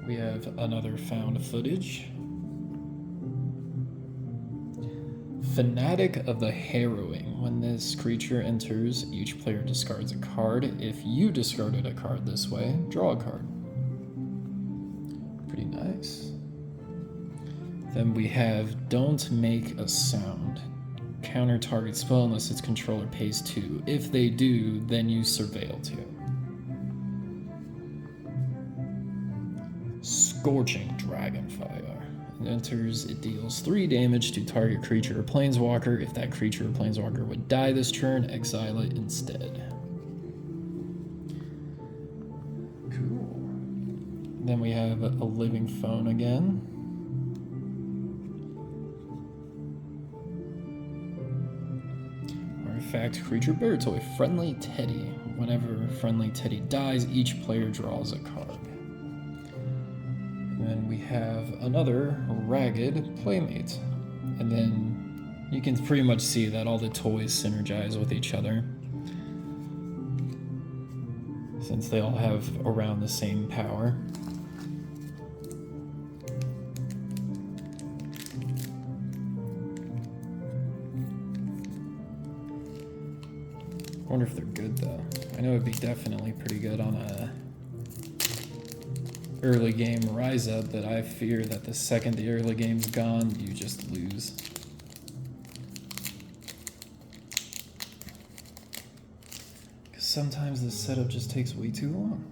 We have another found footage. Fanatic of the Harrowing. When this creature enters, each player discards a card. If you discarded a card this way, draw a card. Pretty nice. Then we have Don't Make a Sound. Counter target spell unless its controller pays 2. If they do, then you surveil 2. Scorching Dragonfire. It enters, it deals 3 damage to target creature or planeswalker. If that creature or planeswalker would die this turn, exile it instead. Cool. Then we have a Living Phone again. Artifact creature bear toy, Friendly Teddy. Whenever Friendly Teddy dies, each player draws a card. And then we have another Ragged Playmate. And then you can pretty much see that all the toys synergize with each other, since they all have around the same power. I wonder if they're good though. I know it'd be definitely pretty good on a early game rise up, but I fear that the second the early game's gone, you just lose. Because sometimes the setup just takes way too long.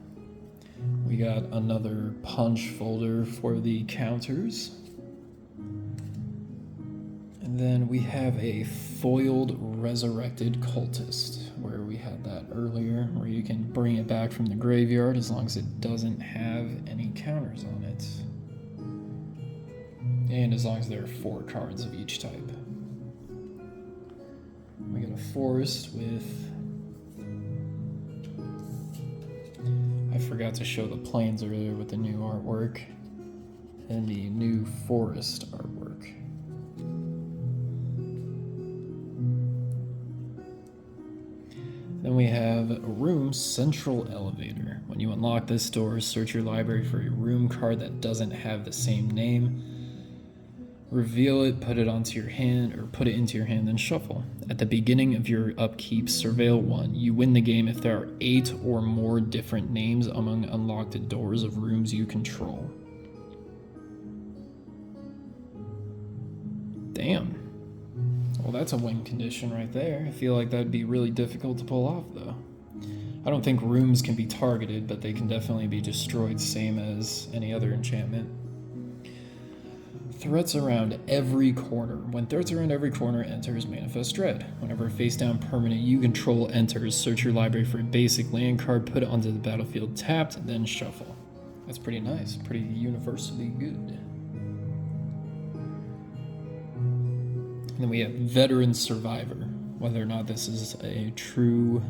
We got another punch folder for the counters. And then we have a foiled Resurrected Cultist, where we had that earlier, where you can bring it back from the graveyard as long as it doesn't have any counters on it. And as long as there are 4 cards of each type. We got a forest with... I forgot to show the planes earlier with the new artwork. And the new forest artwork. Then we have a Room Central Elevator. When you unlock this door, search your library for a room card that doesn't have the same name. Reveal it, put it onto your hand, or put it into your hand, then shuffle. At the beginning of your upkeep, surveil 1. You win the game if there are 8 or more different names among unlocked doors of rooms you control. Damn. Well, that's a win condition right there. I feel like that'd be really difficult to pull off, though. I don't think rooms can be targeted, but they can definitely be destroyed, same as any other enchantment. Threats around every corner. When threats around every corner enters Manifest Dread. Whenever a face-down permanent you control enters, search your library for a basic land card, put it onto the battlefield tapped, then shuffle. That's pretty nice. Pretty universally good. And then we have Veteran Survivor. Whether or not this is a true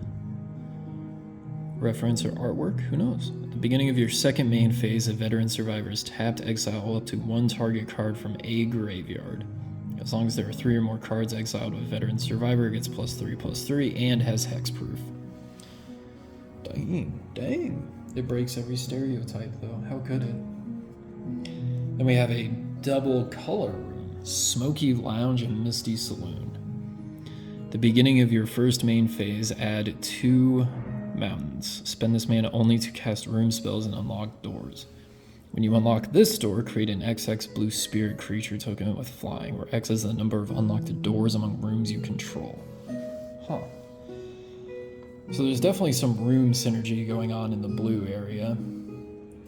reference or artwork, who knows? At the beginning of your second main phase, a Veteran Survivor is tapped, exile up to 1 target card from a graveyard. As long as there are 3 or more cards exiled with Veteran Survivor, it gets +3/+3 and has hexproof. Dang. It breaks every stereotype though. How could it? Then we have a double color room. Smoky Lounge and Misty Saloon. The beginning of your first main phase, add 2 mountains. Spend this mana only to cast room spells and unlock doors. When you unlock this door, create an XX blue spirit creature token with flying, where X is the number of unlocked doors among rooms you control. Huh. So there's definitely some room synergy going on in the blue area,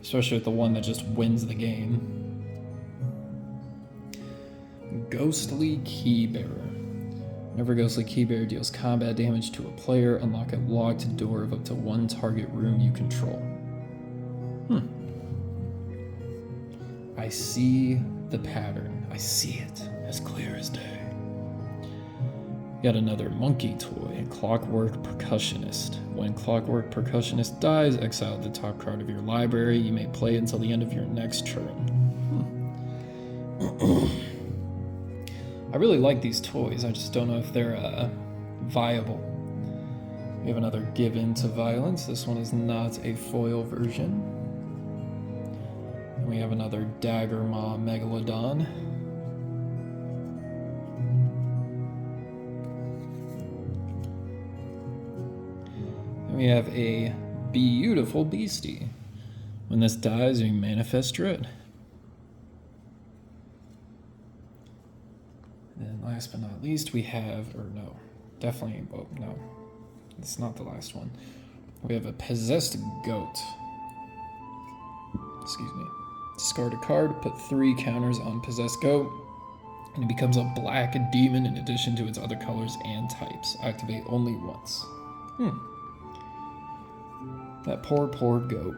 especially with the one that just wins the game. Ghostly Keybearer. Whenever Ghostly Keybearer deals combat damage to a player, unlock a locked door of up to one target room you control. I see the pattern. I see it as clear as day. Got another monkey toy, Clockwork Percussionist. When Clockwork Percussionist dies, exile the top card of your library. You may play until the end of your next turn. I really like these toys, I just don't know if they're viable. We have another Give In to Violence. This one is not a foil version. And we have another Dagger Maw Megalodon. And we have a beautiful beastie. When this dies, you manifest Dread. And last but not least, we have, or no, definitely, well, no, it's not the last one. We have a Possessed Goat. Excuse me. Discard a card, put 3 counters on Possessed Goat, and it becomes a black demon in addition to its other colors and types. Activate only once. That poor goat.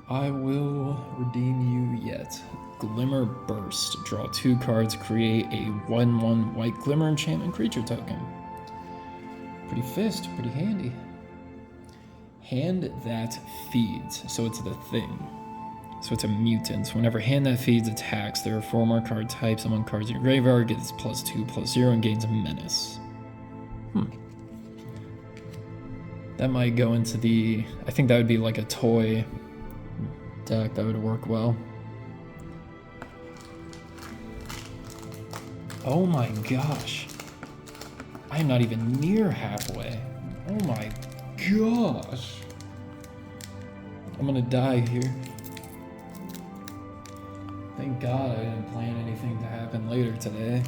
I will redeem you yet. Glimmer Burst. Draw 2 cards, create a 1/1 white Glimmer enchantment creature token. Pretty fist, pretty handy. Hand That Feeds. So it's the thing. So it's a mutant. Whenever Hand That Feeds attacks, there are 4 more card types among cards in your graveyard, gets +2/+0 and gains a menace. That might go into the... I think that would be like a toy deck that would work well. Oh my gosh. I am not even near halfway. Oh my gosh. I'm gonna die here. Thank God I didn't plan anything to happen later today.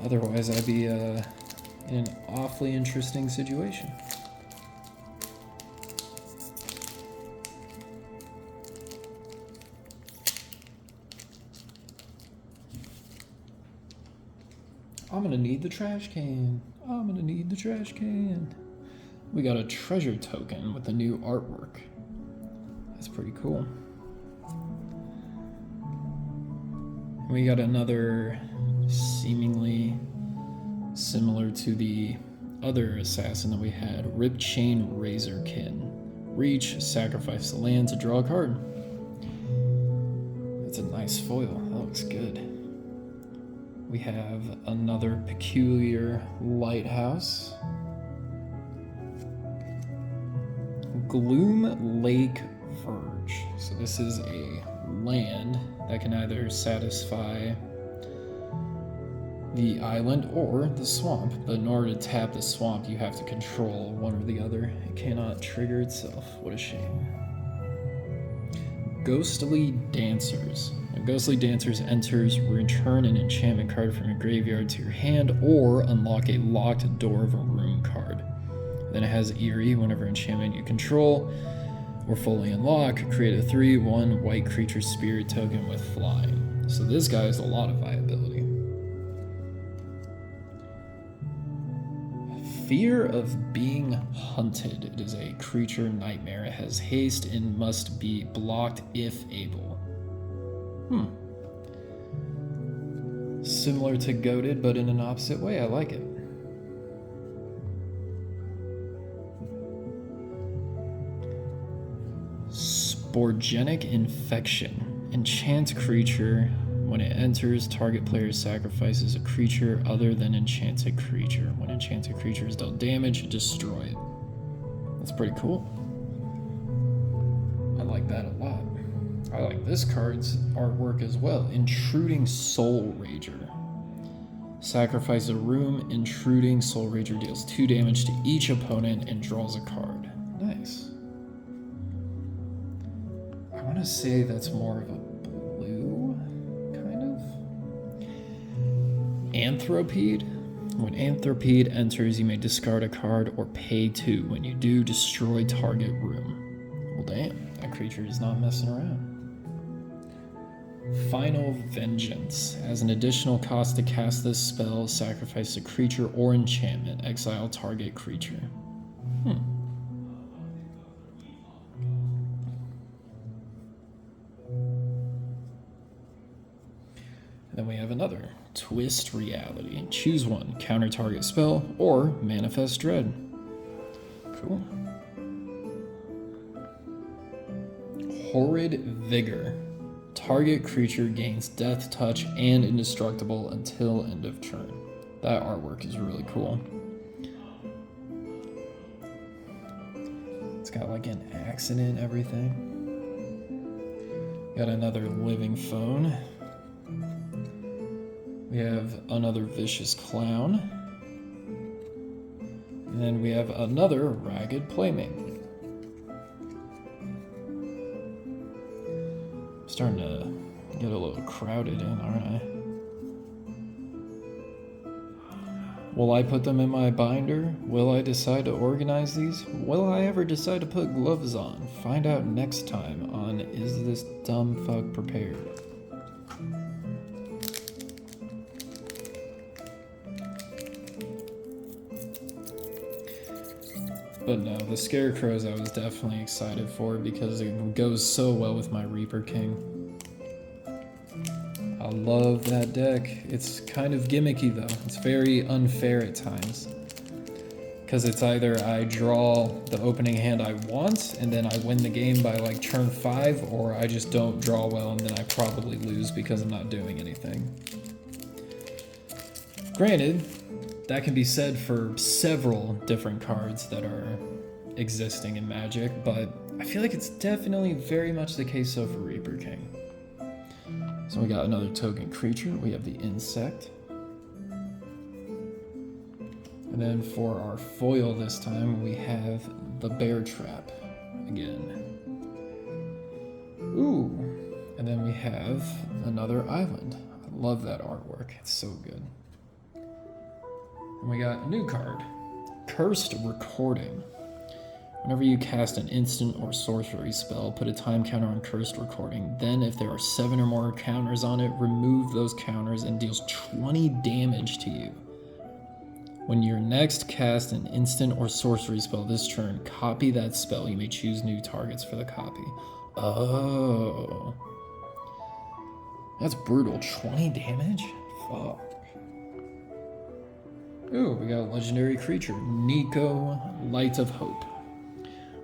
Otherwise, I'd be in an awfully interesting situation. I'm gonna need the trash can. I'm gonna need the trash can. We got a treasure token with the new artwork. That's pretty cool. We got another seemingly similar to the other assassin that we had, Ripchain Razorkin. Reach, sacrifice the land to draw a card. That's a nice foil. That looks good. We have another Peculiar Lighthouse. Gloom Lake Verge. So this is a land that can either satisfy the island or the swamp, but in order to tap the swamp, you have to control one or the other. It cannot trigger itself. What a shame. Ghostly Dancers. When Ghostly Dancers enters, return an enchantment card from your graveyard to your hand or unlock a locked door of a room card. Then it has Eerie. Whenever enchantment you control or fully unlock, create a 3/1 white creature spirit token with flying. So this guy has a lot of viability. Fear of Being Hunted. It is a creature nightmare. It has haste and must be blocked if able. Similar to Goated, but in an opposite way. I like it. Sporgenic Infection. Enchant creature. When it enters, target player sacrifices a creature other than enchanted creature. When enchanted creature is dealt damage, destroy it. That's pretty cool. I like that a lot. I like this card's artwork as well. Intruding Soul Rager. Sacrifice a room. Intruding Soul Rager deals 2 damage to each opponent and draws a card. Nice. I want to say that's more of a blue. Anthropede. When Anthropede enters, you may discard a card or pay 2. When you do, destroy target room. Well, damn, that creature is not messing around. Final Vengeance. As an additional cost to cast this spell, sacrifice a creature or enchantment. Exile target creature. Then we have another. Twist Reality. Choose one. Counter target spell or Manifest Dread. Cool. Horrid Vigor. Target creature gains Death Touch and Indestructible until end of turn. That artwork is really cool. It's got like an axe in it and everything. Got another Living Phone. We have another Vicious Clown. And then we have another Ragged Playmate. Starting to get a little crowded in, aren't I? Will I put them in my binder? Will I decide to organize these? Will I ever decide to put gloves on? Find out next time on Is This Dumb Fuck Prepared? But no, the Scarecrows I was definitely excited for because it goes so well with my Reaper King. I love that deck. It's kind of gimmicky though. It's very unfair at times. Because it's either I draw the opening hand I want and then I win the game by like turn 5, or I just don't draw well and then I probably lose because I'm not doing anything. Granted, that can be said for several different cards that are existing in Magic, but I feel like it's definitely very much the case so for Reaper King. So we got another token creature. We have the Insect. And then for our foil this time, we have the Bear Trap again. Ooh. And then we have another island. I love that artwork. It's so good. And we got a new card, Cursed Recording. Whenever you cast an instant or sorcery spell, put a time counter on Cursed Recording. Then, if there are 7 or more counters on it, remove those counters and deals 20 damage to you. When you next cast an instant or sorcery spell this turn, copy that spell. You may choose new targets for the copy. Oh. That's brutal. 20 damage? Fuck. Ooh, we got a legendary creature, Nico, Light of Hope.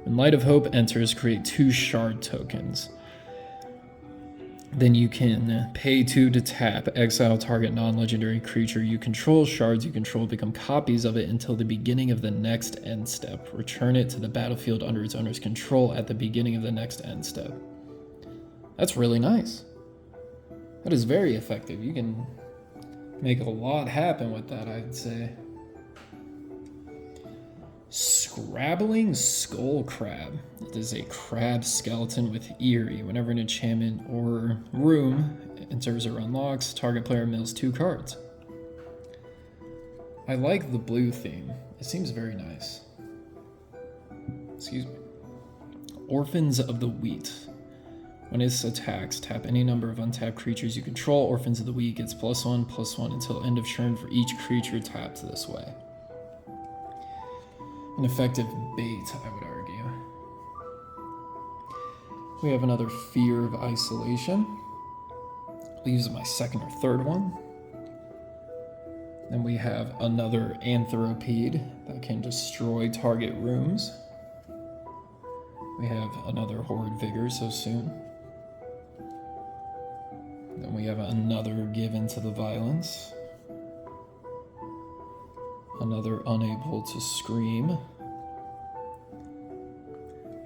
When Light of Hope enters, create 2 shard tokens. Then you can pay 2 to tap, exile target non-legendary creature you control. Shards you control become copies of it until the beginning of the next end step. Return it to the battlefield under its owner's control at the beginning of the next end step. That's really nice. That is very effective. You can make a lot happen with that, I'd say. Scrabbling Skull Crab. It is a crab skeleton with Eerie. Whenever an enchantment or room enters or unlocks, target player mills 2 cards. I like the blue theme. It seems very nice. Excuse me. Orphans of the Wheat. When it attacks, tap any number of untapped creatures you control. Orphans of the Wheat gets +1/+1 until end of turn for each creature tapped this way. An effective bait, I would argue. We have another Fear of Isolation. Leaves my second or third one. Then we have another Anthropede that can destroy target rooms. We have another Horrid Vigor so soon. Then we have another Given to the Violence. Another Unable to Scream.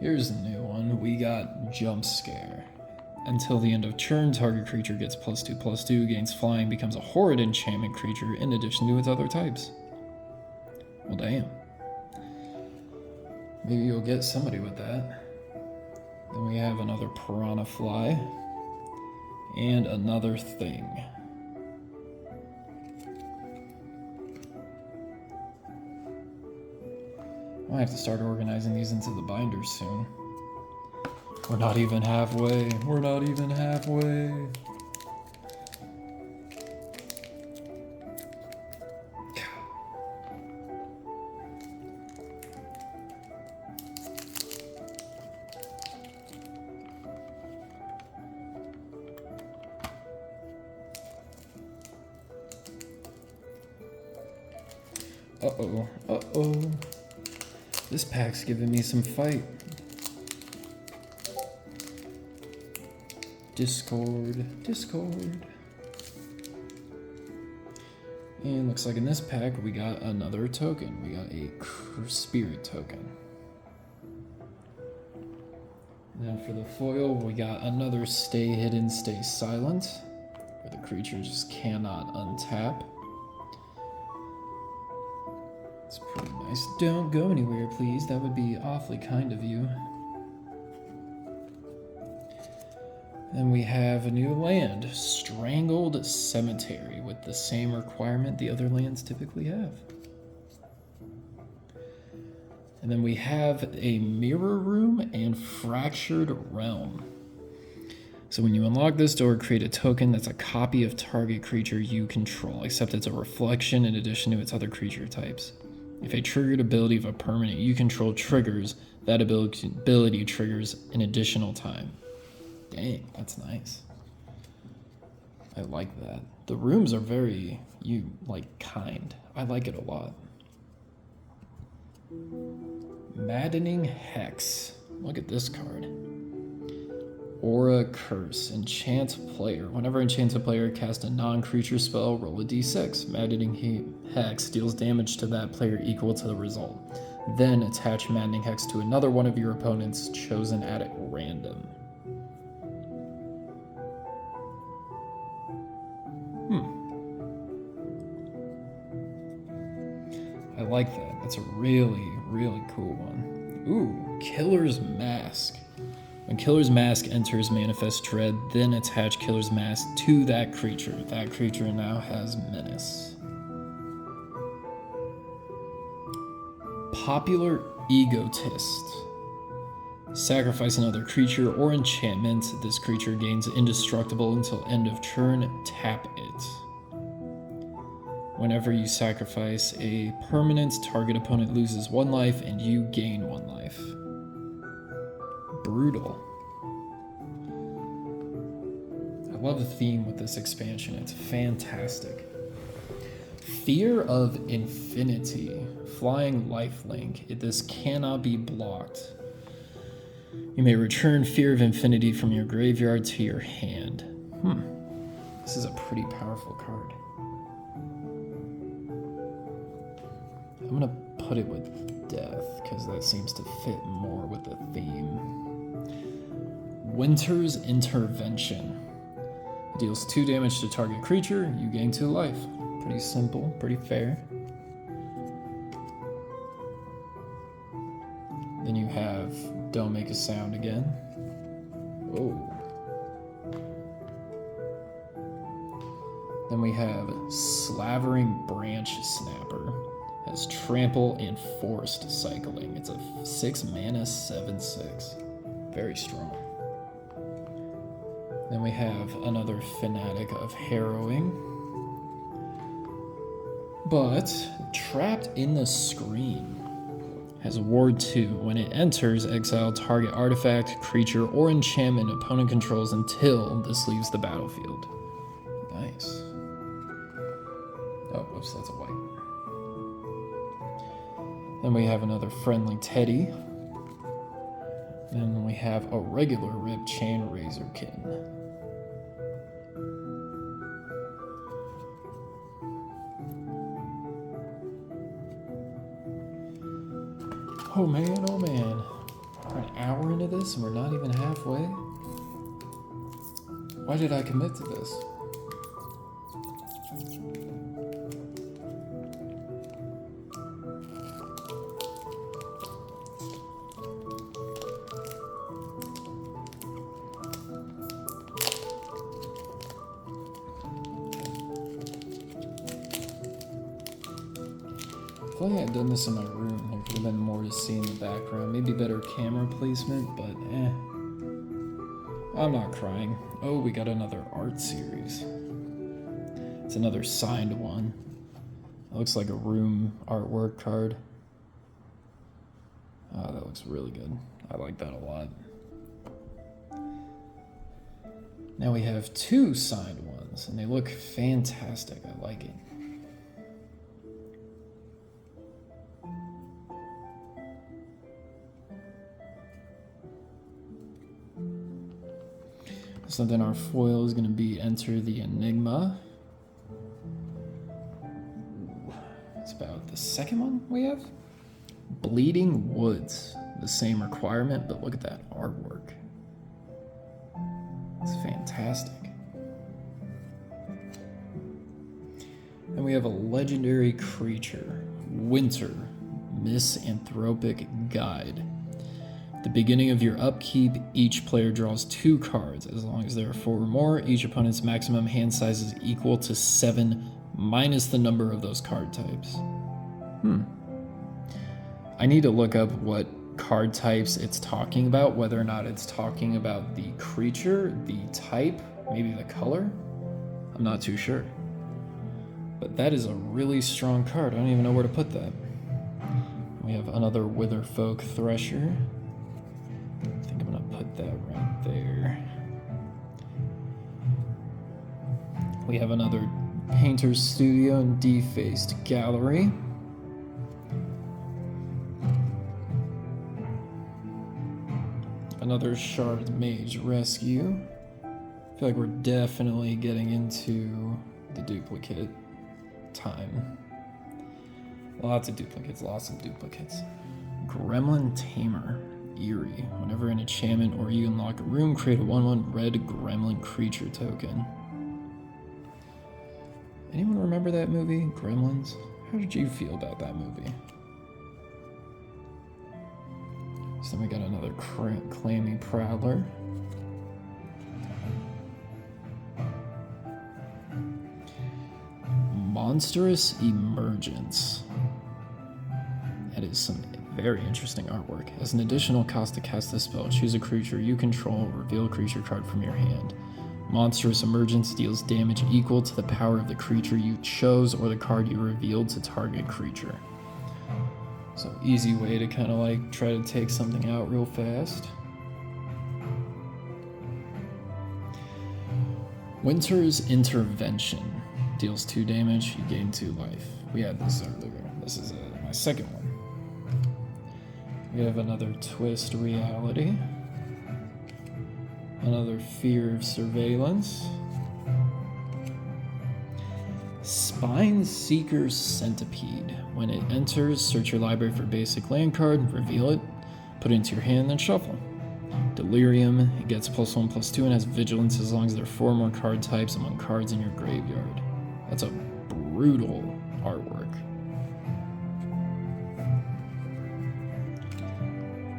Here's a new one. We got Jump Scare. Until the end of turn, target creature gets +2/+2, gains flying, becomes a horrid enchantment creature in addition to its other types. Well, damn. Maybe you'll get somebody with that. Then we have another Piranha Fly. And another Thing. I have to start organizing these into the binders soon. We're not even halfway. We're not even halfway. Uh-oh, uh-oh. This pack's giving me some fight. Discord, Discord. And looks like in this pack we got another token. We got a spirit token. And then for the foil, we got another stay hidden, stay silent, where the creature just cannot untap. It's pretty nice. Don't go anywhere, please. That would be awfully kind of you. Then we have a new land, Strangled Cemetery, with the same requirement the other lands typically have. And then we have a Mirror Room and Fractured Realm. So when you unlock this door, create a token that's a copy of target creature you control, except it's a reflection in addition to its other creature types. If a triggered ability of a permanent you control triggers, that ability triggers an additional time. Dang, that's nice. I like that. The rooms are very, kind. I like it a lot. Maddening Hex. Look at this card. Aura Curse. Enchant player. Whenever enchanted player casts a non-creature spell, roll a d6. Maddening Hex deals damage to that player equal to the result. Then attach Maddening Hex to another one of your opponents chosen at random. I like that. That's a really, really cool one. Ooh, Killer's Mask. When Killer's Mask enters Manifest Dread, then attach Killer's Mask to that creature. That creature now has Menace. Popular Egotist. Sacrifice another creature or enchantment. This creature gains indestructible until end of turn. Tap it. Whenever you sacrifice a permanent, target opponent loses 1 life and you gain 1 life. Brutal. I love the theme with this expansion. It's fantastic. Fear of Infinity. Flying lifelink. This cannot be blocked. You may return Fear of Infinity from your graveyard to your hand. This is a pretty powerful card. I'm gonna put it with Death, because that seems to fit more with the theme. Winter's Intervention. Deals 2 damage to target creature, you gain 2 life. Pretty simple, pretty fair. Then you have Don't Make a Sound again. Oh. Then we have Slavering Branch Snapper. Has Trample and Forced Cycling. It's a 6 mana 7/6. Very strong. Then we have another Fanatic of Harrowing. But Trapped in the Screen has Ward 2. When it enters, exile target artifact, creature, or enchantment opponent controls until this leaves the battlefield. Nice. Oh, whoops, that's a white. Then we have another Friendly Teddy. Then we have a regular Rip Chain Razorkin. Oh man, oh man. We're an hour into this and we're not even halfway? Why did I commit to this? If only I had done this in my room, there could have been more to see in the background. Maybe better camera placement, but eh. I'm not crying. Oh, we got another art series. It's another signed one. It looks like a room artwork card. Oh, that looks really good. I like that a lot. Now we have 2 signed ones, and they look fantastic. I like it. So then our foil is going to be Enter the Enigma. It's about the second one we have. Bleeding Woods. The same requirement, but look at that artwork. It's fantastic. And we have a legendary creature, Winter, Misanthropic Guide. At the beginning of your upkeep, each player draws 2 cards. As long as there are 4 or more, each opponent's maximum hand size is equal to 7 minus the number of those card types. I need to look up what card types it's talking about, whether or not it's talking about the creature, the type, maybe the color. I'm not too sure. But that is a really strong card. I don't even know where to put that. We have another Witherfolk Thresher. I think I'm gonna put that right there. We have another Painter's Studio and Defaced Gallery. Another Shard Mage Rescue. I feel like we're definitely getting into the duplicate time. Lots of duplicates, lots of duplicates. Gremlin Tamer. Eerie. Whenever an enchantment or you unlock a room, create a 1/1 red gremlin creature token. Anyone remember that movie, Gremlins? How did you feel about that movie? So then we got another Clammy Prowler. Monstrous Emergence. That is some very interesting artwork. As an additional cost to cast this spell, choose a creature you control, reveal a creature card from your hand. Monstrous Emergence deals damage equal to the power of the creature you chose or the card you revealed to target creature. So easy way to kind of like try to take something out real fast. Winter's Intervention deals 2 damage, you gain 2 life. We had this earlier. This is my second one. We have another Twist Reality. Another Fear of Surveillance. Spine Seeker's Centipede. When it enters, search your library for a basic land card, reveal it, put it into your hand, then shuffle. Delirium, it gets +1/+2 and has vigilance as long as there are 4 more card types among cards in your graveyard. That's a brutal artwork.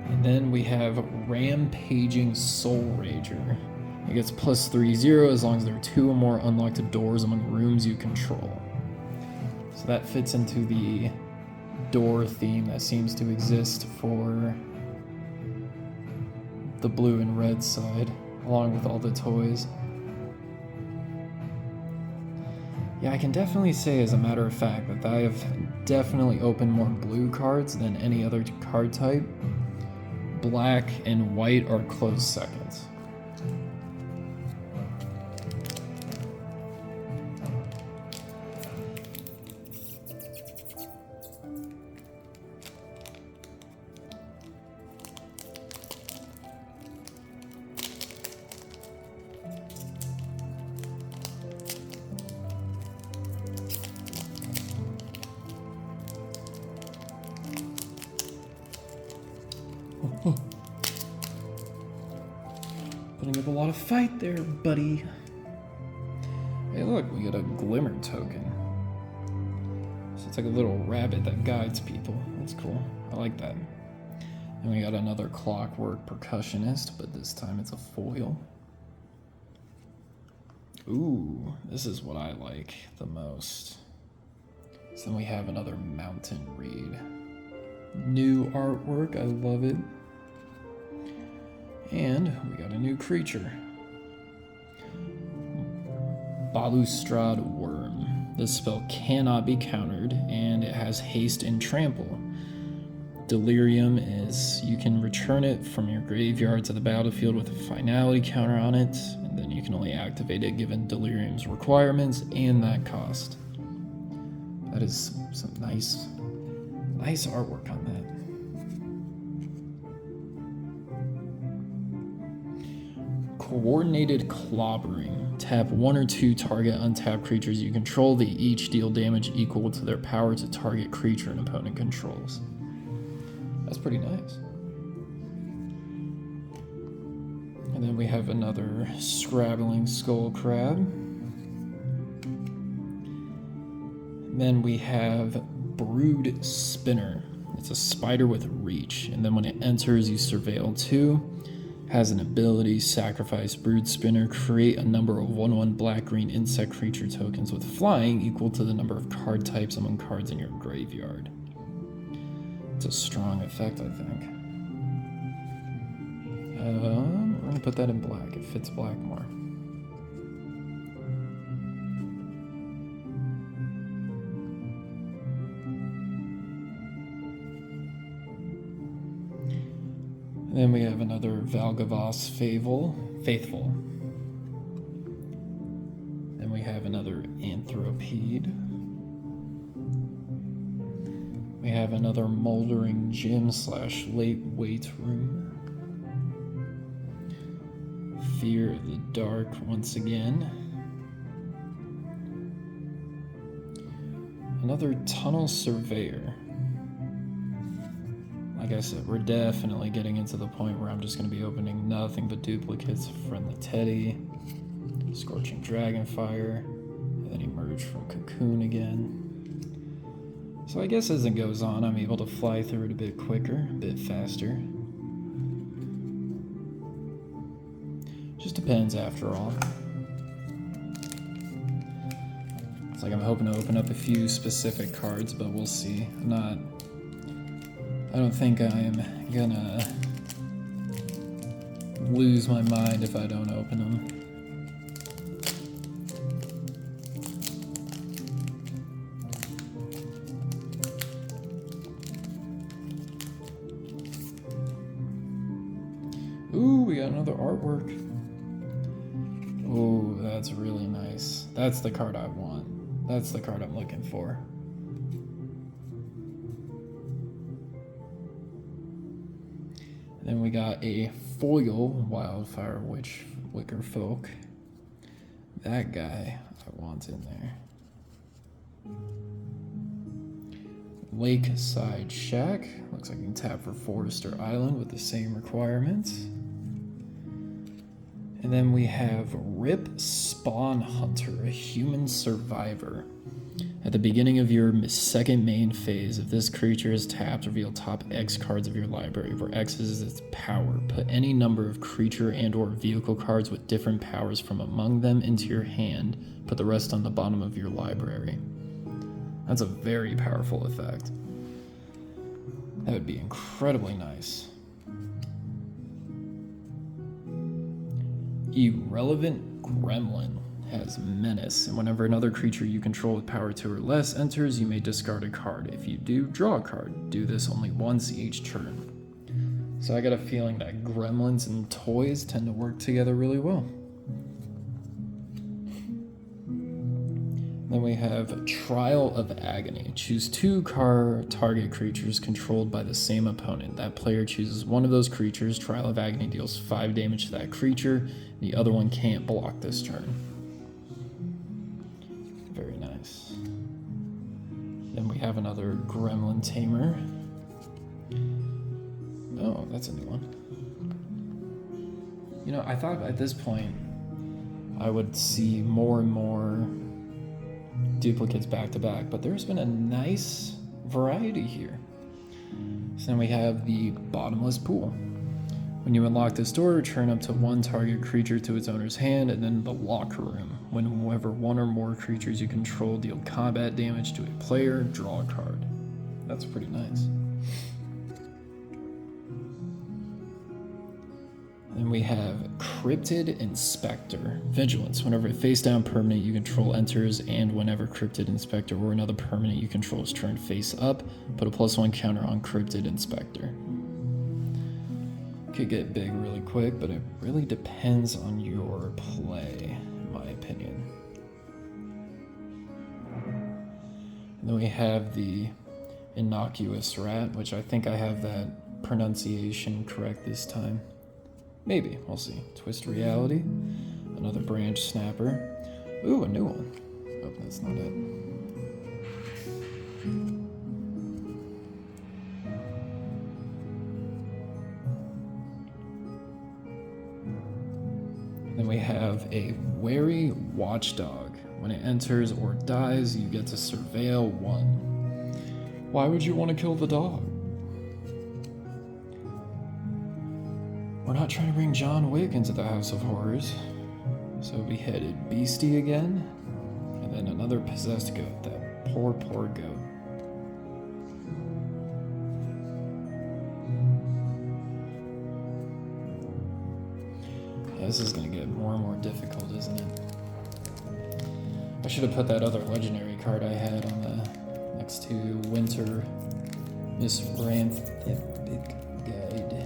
And then we have Rampaging Soul Rager. It gets +3/0 as long as there are 2 or more unlocked doors among rooms you control. So that fits into the door theme that seems to exist for the blue and red side, along with all the toys. Yeah, I can definitely say as a matter of fact that I have definitely opened more blue cards than any other card type. Black and white are close seconds. Putting up a lot of fight there, buddy. Hey look, we got a Glimmer token. So it's like a little rabbit that guides people. That's cool. I like that. And we got another Clockwork Percussionist, but this time it's a foil. Ooh, this is what I like the most. So then we have another Mountain Reed. New artwork, I love it. And we got a new creature. Balustrade Worm. This spell cannot be countered, and it has haste and trample. Delirium is you can return it from your graveyard to the battlefield with a finality counter on it, and then you can only activate it given Delirium's requirements and that cost. That is some nice artwork on that. Coordinated Clobbering. Tap 1 or 2 target untapped creatures you control. They each deal damage equal to their power to target creature an opponent controls. That's pretty nice. And then we have another Scrabbling Skull Crab. And then we have Brood Spinner. It's a spider with reach, and then when it enters, you surveil 2. Has an ability, sacrifice Brood Spinner, create a number of 1/1 black-green insect creature tokens with flying equal to the number of card types among cards in your graveyard. It's a strong effect, I think. We're gonna put that in black. It fits black more. And then we have another Valgavas Faithful. Then we have another Anthropede. We have another Moldering Gym / Late Weight Room. Fear of the Dark once again. Another Tunnel Surveyor. Like I said, we're definitely getting into the point where I'm just going to be opening nothing but duplicates. Friendly Teddy, Scorching Dragonfire, and then Emerge from Cocoon again. So I guess as it goes on, I'm able to fly through it a bit quicker, a bit faster. Just depends after all. It's like I'm hoping to open up a few specific cards, but we'll see. I don't think I'm gonna lose my mind if I don't open them. Ooh, we got another artwork. Ooh, that's really nice. That's the card I want. That's the card I'm looking for. Then we got a foil Wildfire Witch Wicker Folk. That guy I want in there. Lakeside Shack. Looks like you can tap for Forester Island with the same requirements. And then we have Rip Spawn Hunter, a human survivor. At the beginning of your second main phase, if this creature is tapped, reveal top X cards of your library, where X is its power. Put any number of creature and or vehicle cards with different powers from among them into your hand. Put the rest on the bottom of your library. That's a very powerful effect. That would be incredibly nice. Irrelevant Gremlin has Menace, and whenever another creature you control with power 2 or less enters, you may discard a card. If you do, draw a card. Do this only once each turn. So I got a feeling that gremlins and toys tend to work together really well. Then we have Trial of Agony. Choose 2 target creatures controlled by the same opponent. That player chooses one of those creatures. Trial of Agony deals 5 damage to that creature. The other one can't block this turn. Very nice. Then we have another Gremlin Tamer. Oh, that's a new one. You know, I thought at this point I would see more and more duplicates back to back, but there's been a nice variety here. So then we have the Bottomless Pool. When you unlock this door, return up to 1 target creature to its owner's hand, and then the Locker Room. Whenever one or more creatures you control deal combat damage to a player, draw a card. That's pretty nice. Then we have Cryptid Inspector. Vigilance. Whenever a face-down permanent you control enters, and whenever Cryptid Inspector or another permanent you control is turned face up, put a +1 counter on Cryptid Inspector. Could get big really quick, but it really depends on your play, in my opinion. And then we have the Innocuous Rat, which I think I have that pronunciation correct this time. Maybe, we'll see. Twist Reality, another Branch Snapper. Ooh, a new one. Oh, that's not it. Then we have a Wary Watchdog. When it enters or dies, you get to surveil 1. Why would you want to kill the dog? We're not trying to bring John Wick into the House of Horrors. So we headed Beastie again, and then another possessed goat. That poor goat. Yeah, this is gonna get more and more difficult, isn't it? I should have put that other legendary card I had on the next to Winter Misranthropic Guide.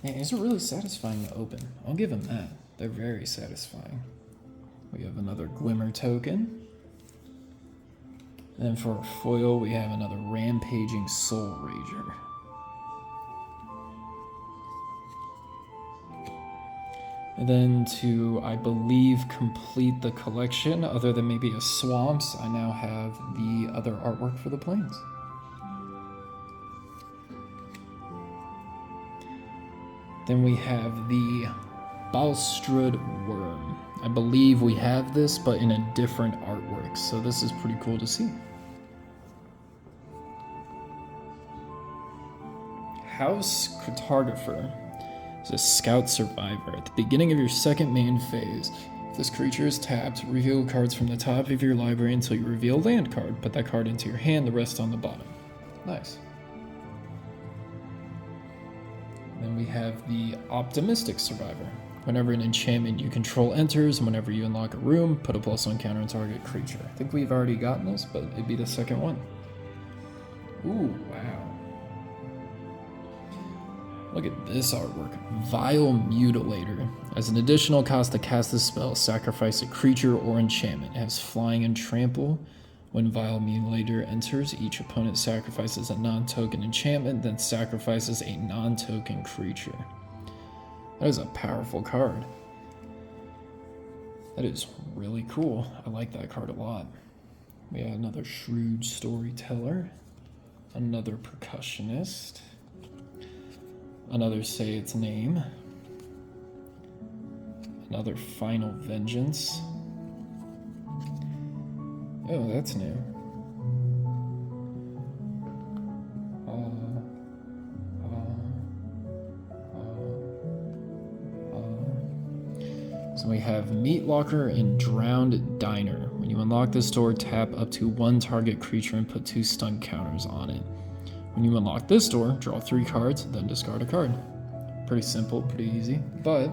Man, these are really satisfying to open. I'll give them that. They're very satisfying. We have another Glimmer token. And then for our foil, we have another Rampaging Soul Rager. And then to, I believe, complete the collection, other than maybe a Swamps, I now have the other artwork for the Plains. Then we have the Balstrud Worm. I believe we have this, but in a different artwork, so this is pretty cool to see. House Cartographer is a scout survivor. At the beginning of your second main phase, if this creature is tapped, reveal cards from the top of your library until you reveal a land card. Put that card into your hand, the rest on the bottom. Nice. Then we have the Optimistic Survivor. Whenever an enchantment you control enters, and whenever you unlock a room, put a +1 counter on target creature. I think we've already gotten this, but it'd be the second one. Ooh, wow. Look at this artwork. Vile Mutilator. As an additional cost to cast this spell, sacrifice a creature or enchantment. It has flying and trample. When Vile Mutilator enters, each opponent sacrifices a non-token enchantment, then sacrifices a non-token creature. That is a powerful card. That is really cool. I like that card a lot. We have another Shrewd Storyteller, another Percussionist, another Say Its Name, another Final Vengeance. Oh, that's new. So we have Meat Locker and Drowned Diner. When you unlock this door, tap up to 1 target creature and put 2 stun counters on it. When you unlock this door, draw 3 cards, then discard a card. Pretty simple, pretty easy, but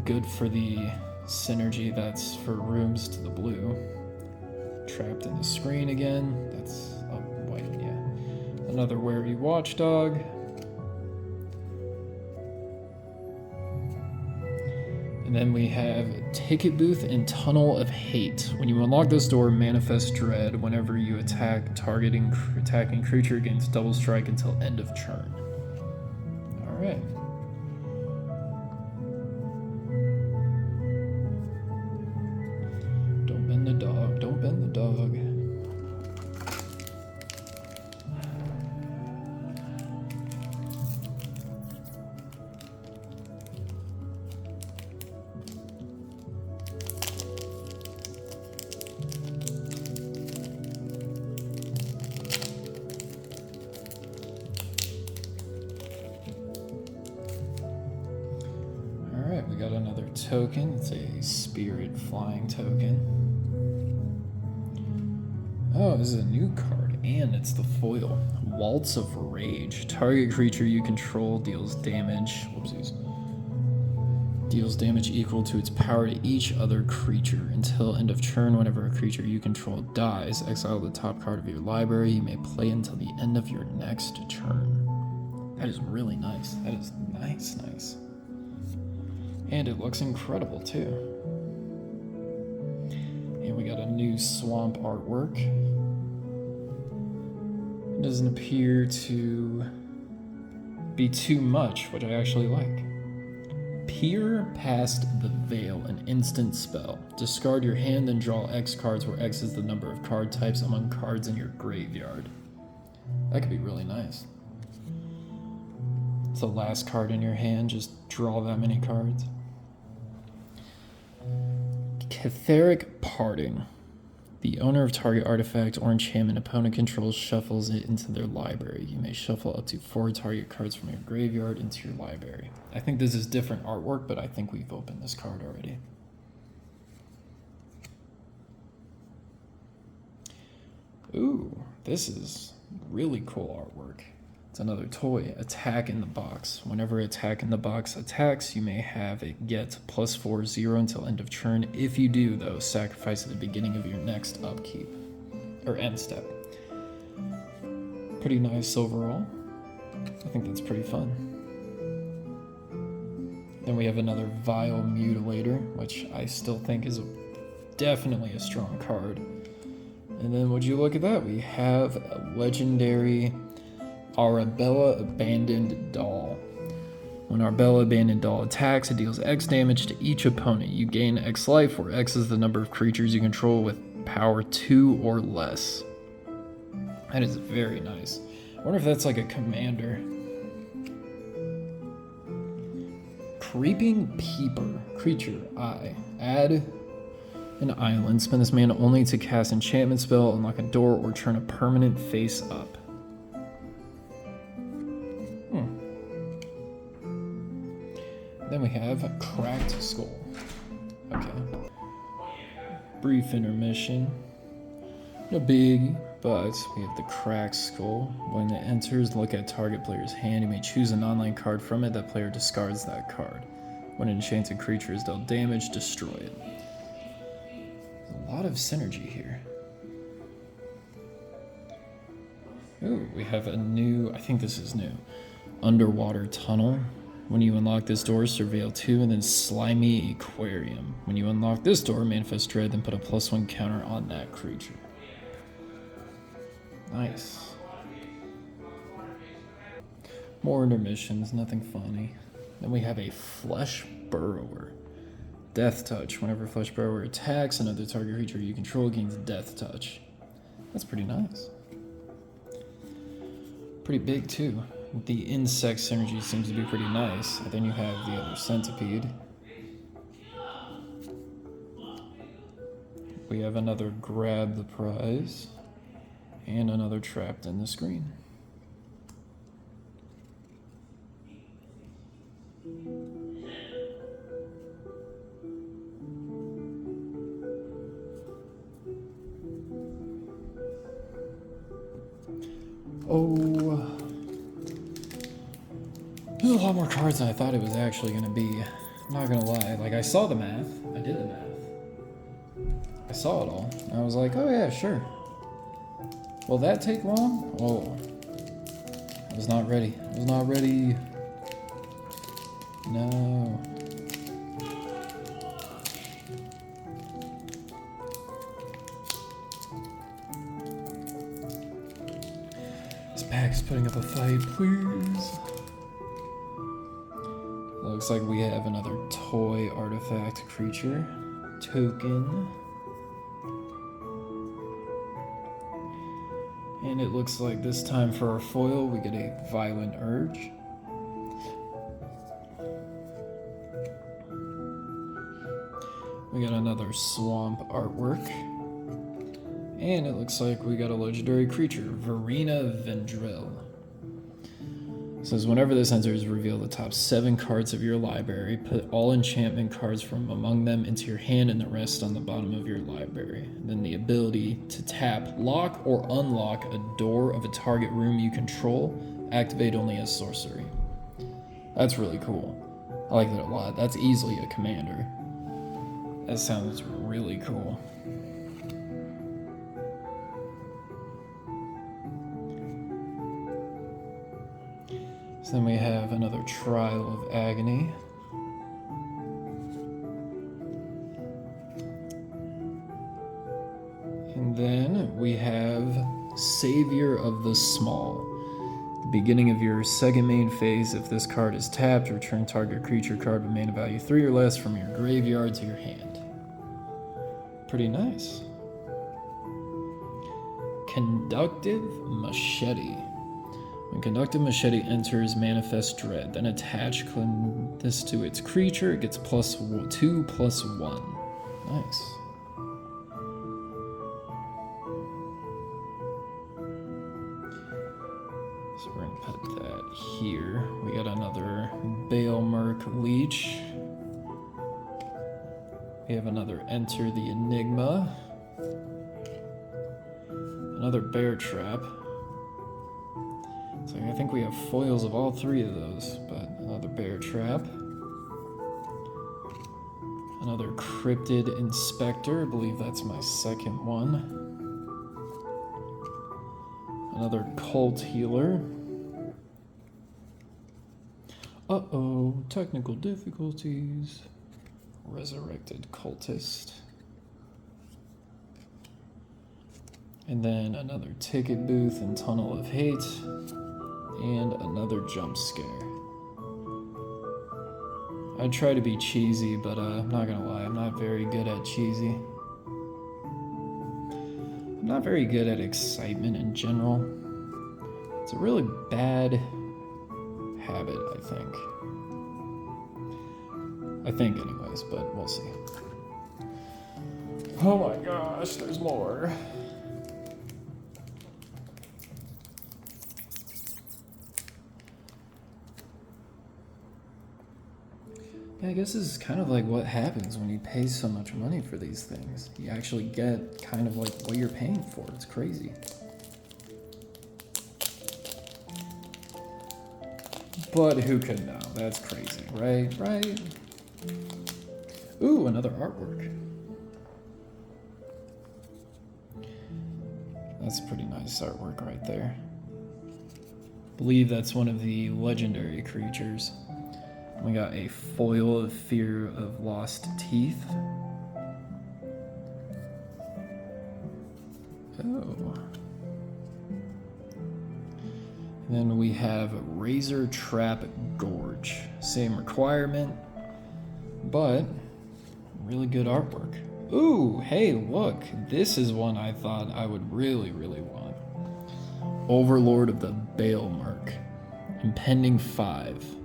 good for the synergy that's for rooms to the blue. Trapped in the screen again. That's white, yeah. Another Wary Watchdog. And then we have Ticket Booth and Tunnel of Hate. When you unlock this door, manifest Dread. Whenever you attack, attacking creature gains double strike until end of turn. Alright. Don't bend the dog, don't bend the dog. token. It's a spirit flying token. Oh, this is a new card, and it's the foil. Waltz of Rage. Target creature you control deals damage. Whoopsies. Deals damage equal to its power to each other creature until end of turn. Whenever a creature you control dies, exile the top card of your library. You may play until the end of your next turn. That is really nice. That is nice. And it looks incredible too. And we got a new swamp artwork. It doesn't appear to be too much, which I actually like. Peer past the veil, an instant spell. Discard your hand and draw X cards, where X is the number of card types among cards in your graveyard. That could be really nice. It's the last card in your hand, just draw that many cards. Catheric Parting. The owner of target artifact or enchantment opponent controls shuffles it into their library. You may shuffle up to 4 target cards from your graveyard into your library. I think this is different artwork, but I think we've opened this card already. Ooh, this is really cool artwork. It's another toy, Attack in the Box. Whenever Attack in the Box attacks, you may have it get +4/0 until end of turn. If you do, though, sacrifice at the beginning of your next upkeep, or end step. Pretty nice overall. I think that's pretty fun. Then we have another Vile Mutilator, which I still think is definitely a strong card. And then would you look at that, we have a legendary Arabella Abandoned Doll. When Arabella Abandoned Doll attacks, it deals X damage to each opponent. You gain X life, where X is the number of creatures you control with power 2 or less. That is very nice. I wonder if that's like a commander. Creeping Peeper. Creature, I. Add an island. Spend this mana only to cast enchantment spell, unlock a door, or turn a permanent face up. Then we have a Cracked Skull. Okay. Brief intermission. No big, but we have the Cracked Skull. When it enters, look at target player's hand. You may choose a non-land card from it. That player discards that card. When an enchanted creature is dealt damage, destroy it. There's a lot of synergy here. Ooh, we have a new, I think this is new, Underwater Tunnel. When you unlock this door, surveil 2, and then Slimy Aquarium. When you unlock this door, manifest dread, then put a +1 counter on that creature. Nice. More intermissions, nothing funny. Then we have a Flesh Burrower. Death Touch. Whenever Flesh Burrower attacks another target creature you control, gains Death Touch. That's pretty nice. Pretty big too. The insect synergy seems to be pretty nice. And then you have the other centipede. We have another Grab the Prize. And another Trapped in the Screen. Oh, there's a lot more cards than I thought it was actually going to be. I'm not going to lie. Like, I saw the math. I did the math. I saw it all. And I was like, oh yeah, sure. Will that take long? Oh. I was not ready. I was not ready. No. This pack is putting up a fight, please. Looks like we have another toy artifact creature. Token. And it looks like this time for our foil, we get a Violent Urge. We got another swamp artwork. And it looks like we got a legendary creature, Verena Vendrell. It says, whenever this enters, reveal the top 7 cards of your library. Put all enchantment cards from among them into your hand and the rest on the bottom of your library. And then the ability to tap, lock, or unlock a door of a target room you control. Activate only as sorcery. That's really cool. I like that a lot. That's easily a commander. That sounds really cool. So then we have another Trial of Agony. And then we have Savior of the Small. At the beginning of your second main phase, if this card is tapped, return target creature card with mana value 3 or less from your graveyard to your hand. Pretty nice. Conductive Machete. When Conductive Machete enters Manifest Dread, then attach this to its creature. It gets +2/+1. Nice. So we're going to put that here. We got another Baelmerk Leech. We have another Enter the Enigma. Another Bear Trap. So I think we have foils of all 3 of those, but another Bear Trap. Another Cryptid Inspector, I believe that's my second one. Another Cult Healer. Uh-oh, technical difficulties. Resurrected Cultist. And then another Ticket Booth and Tunnel of Hate. And another Jump Scare. I try to be cheesy, but I'm not gonna lie, I'm not very good at cheesy. I'm not very good at excitement in general. It's a really bad habit, I think. I think anyways, but we'll see. Oh my gosh, there's more. Yeah, I guess this is kind of like what happens when you pay so much money for these things. You actually get kind of like what you're paying for. It's crazy. But who could know? That's crazy, right? Right? Ooh, another artwork. That's pretty nice artwork right there. I believe that's one of the legendary creatures. We got a foil of Fear of Lost Teeth. Oh. And then we have Razor Trap Gorge. Same requirement, but really good artwork. Ooh, hey, look. This is one I thought I would really, really want. Overlord of the Baelmerk. Impending 5.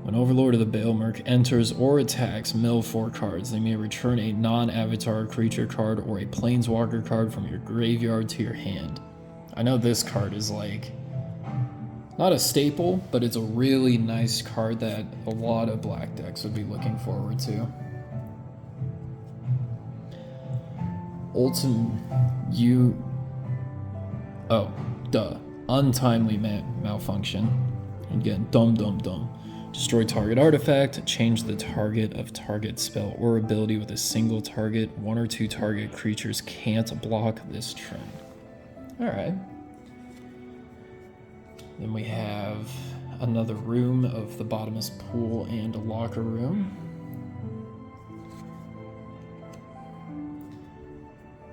When Overlord of the Baelmerk enters or attacks, mill 4 cards. They may return a non-avatar creature card or a planeswalker card from your graveyard to your hand. I know this card is like, not a staple, but it's a really nice card that a lot of black decks would be looking forward to. Untimely malfunction. Again, dumb. Destroy target artifact, change the target of target spell or ability with a single target. 1 or 2 target creatures can't block this turn. Alright. Then we have another room of the bottomless pool and a locker room.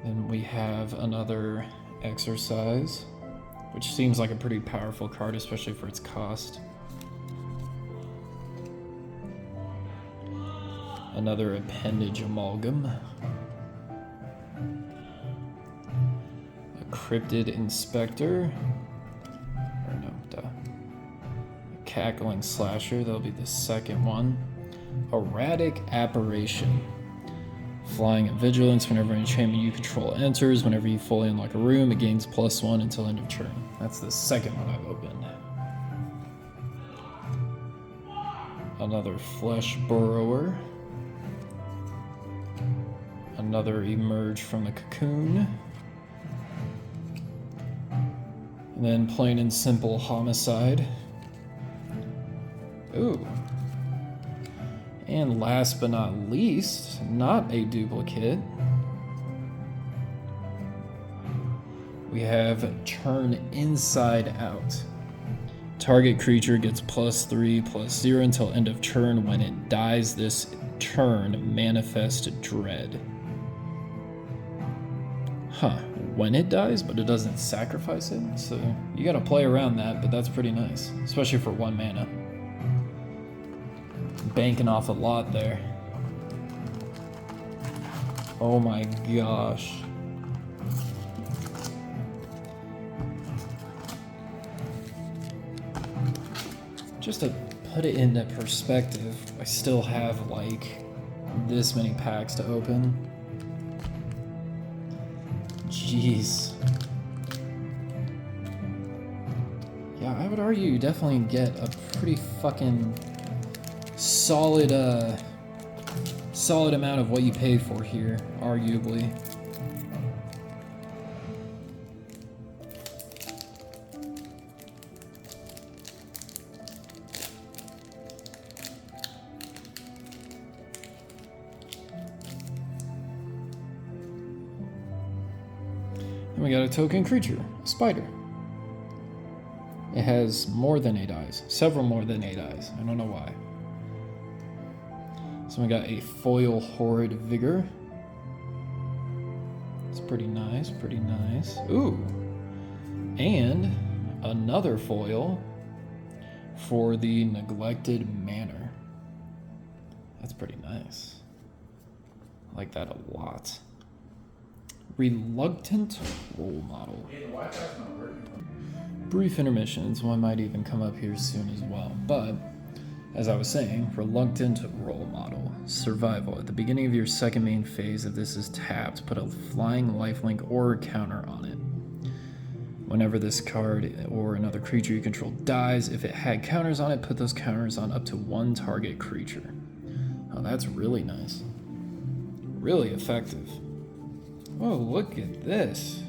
Then we have another exercise, which seems like a pretty powerful card, especially for its cost. Another Appendage Amalgam. A Cryptid Inspector. A Cackling Slasher, that'll be the second one. Erratic Apparition. Flying and Vigilance, whenever an enchantment you control enters, whenever you fully unlock a room, it gains +1 until end of turn. That's the second one I've opened. Another Flesh Burrower. Another Emerge from the Cocoon. And then plain and simple Homicide. Ooh. And last but not least, not a duplicate, we have Turn Inside Out. Target creature gets +3/+0 until end of turn. When it dies this turn, manifest Dread. Huh, when it dies, but it doesn't sacrifice it? So you gotta play around that, but that's pretty nice, especially for 1 mana. Banking off a lot there. Oh my gosh. Just to put it into perspective, I still have like this many packs to open. Jeez. Yeah, I would argue you definitely get a pretty fucking solid amount of what you pay for here, arguably. And we got a token creature, a spider. It has more than 8 eyes, several more than 8 eyes. I don't know why. So we got a foil Horrid Vigor. It's pretty nice, pretty nice. Ooh. And another foil for the Neglected Manor. That's pretty nice. I like that a lot. Reluctant Role Model. Hey, the Wi-Fi's not working. Brief intermissions, one might even come up here soon as well. But, as I was saying, Reluctant Role Model. Survival. At the beginning of your second main phase, if this is tapped, put a flying lifelink or counter on it. Whenever this card or another creature you control dies, if it had counters on it, put those counters on up to 1 target creature. Oh, that's really nice. Really effective. Oh, look at this.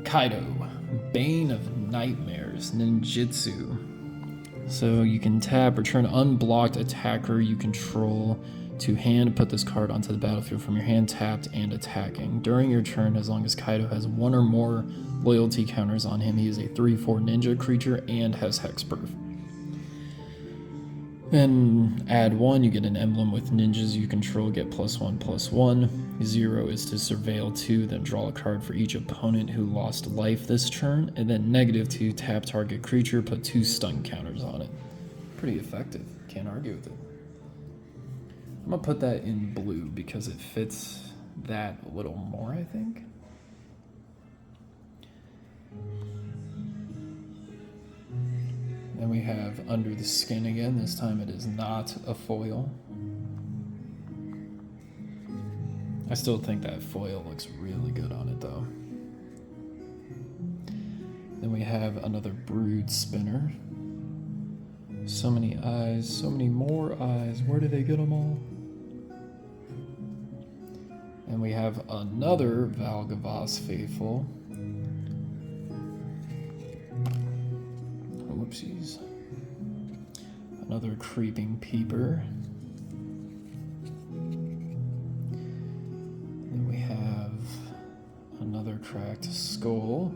Kaido, Bane of Nightmares, Ninjutsu. So you can tap, return unblocked attacker you control to hand, put this card onto the battlefield from your hand tapped and attacking. During your turn, as long as Kaido has 1 or more loyalty counters on him, he is a 3/4 ninja creature and has hexproof. Then add 1, you get an emblem with ninjas you control, get +1/+1. 0 is to surveil 2, then draw a card for each opponent who lost life this turn. And then -2, tap target creature, put 2 stun counters on it. Pretty effective, can't argue with it. I'm gonna put that in blue because it fits that a little more, I think. Then we have Under the Skin again. This time it is not a foil. I still think that foil looks really good on it though. Then we have another Brood Spinner. So many eyes, so many more eyes. Where do they get them all? And we have another Valgavas Faithful. Whoopsies. Another Creeping Peeper. Then we have another Cracked Skull.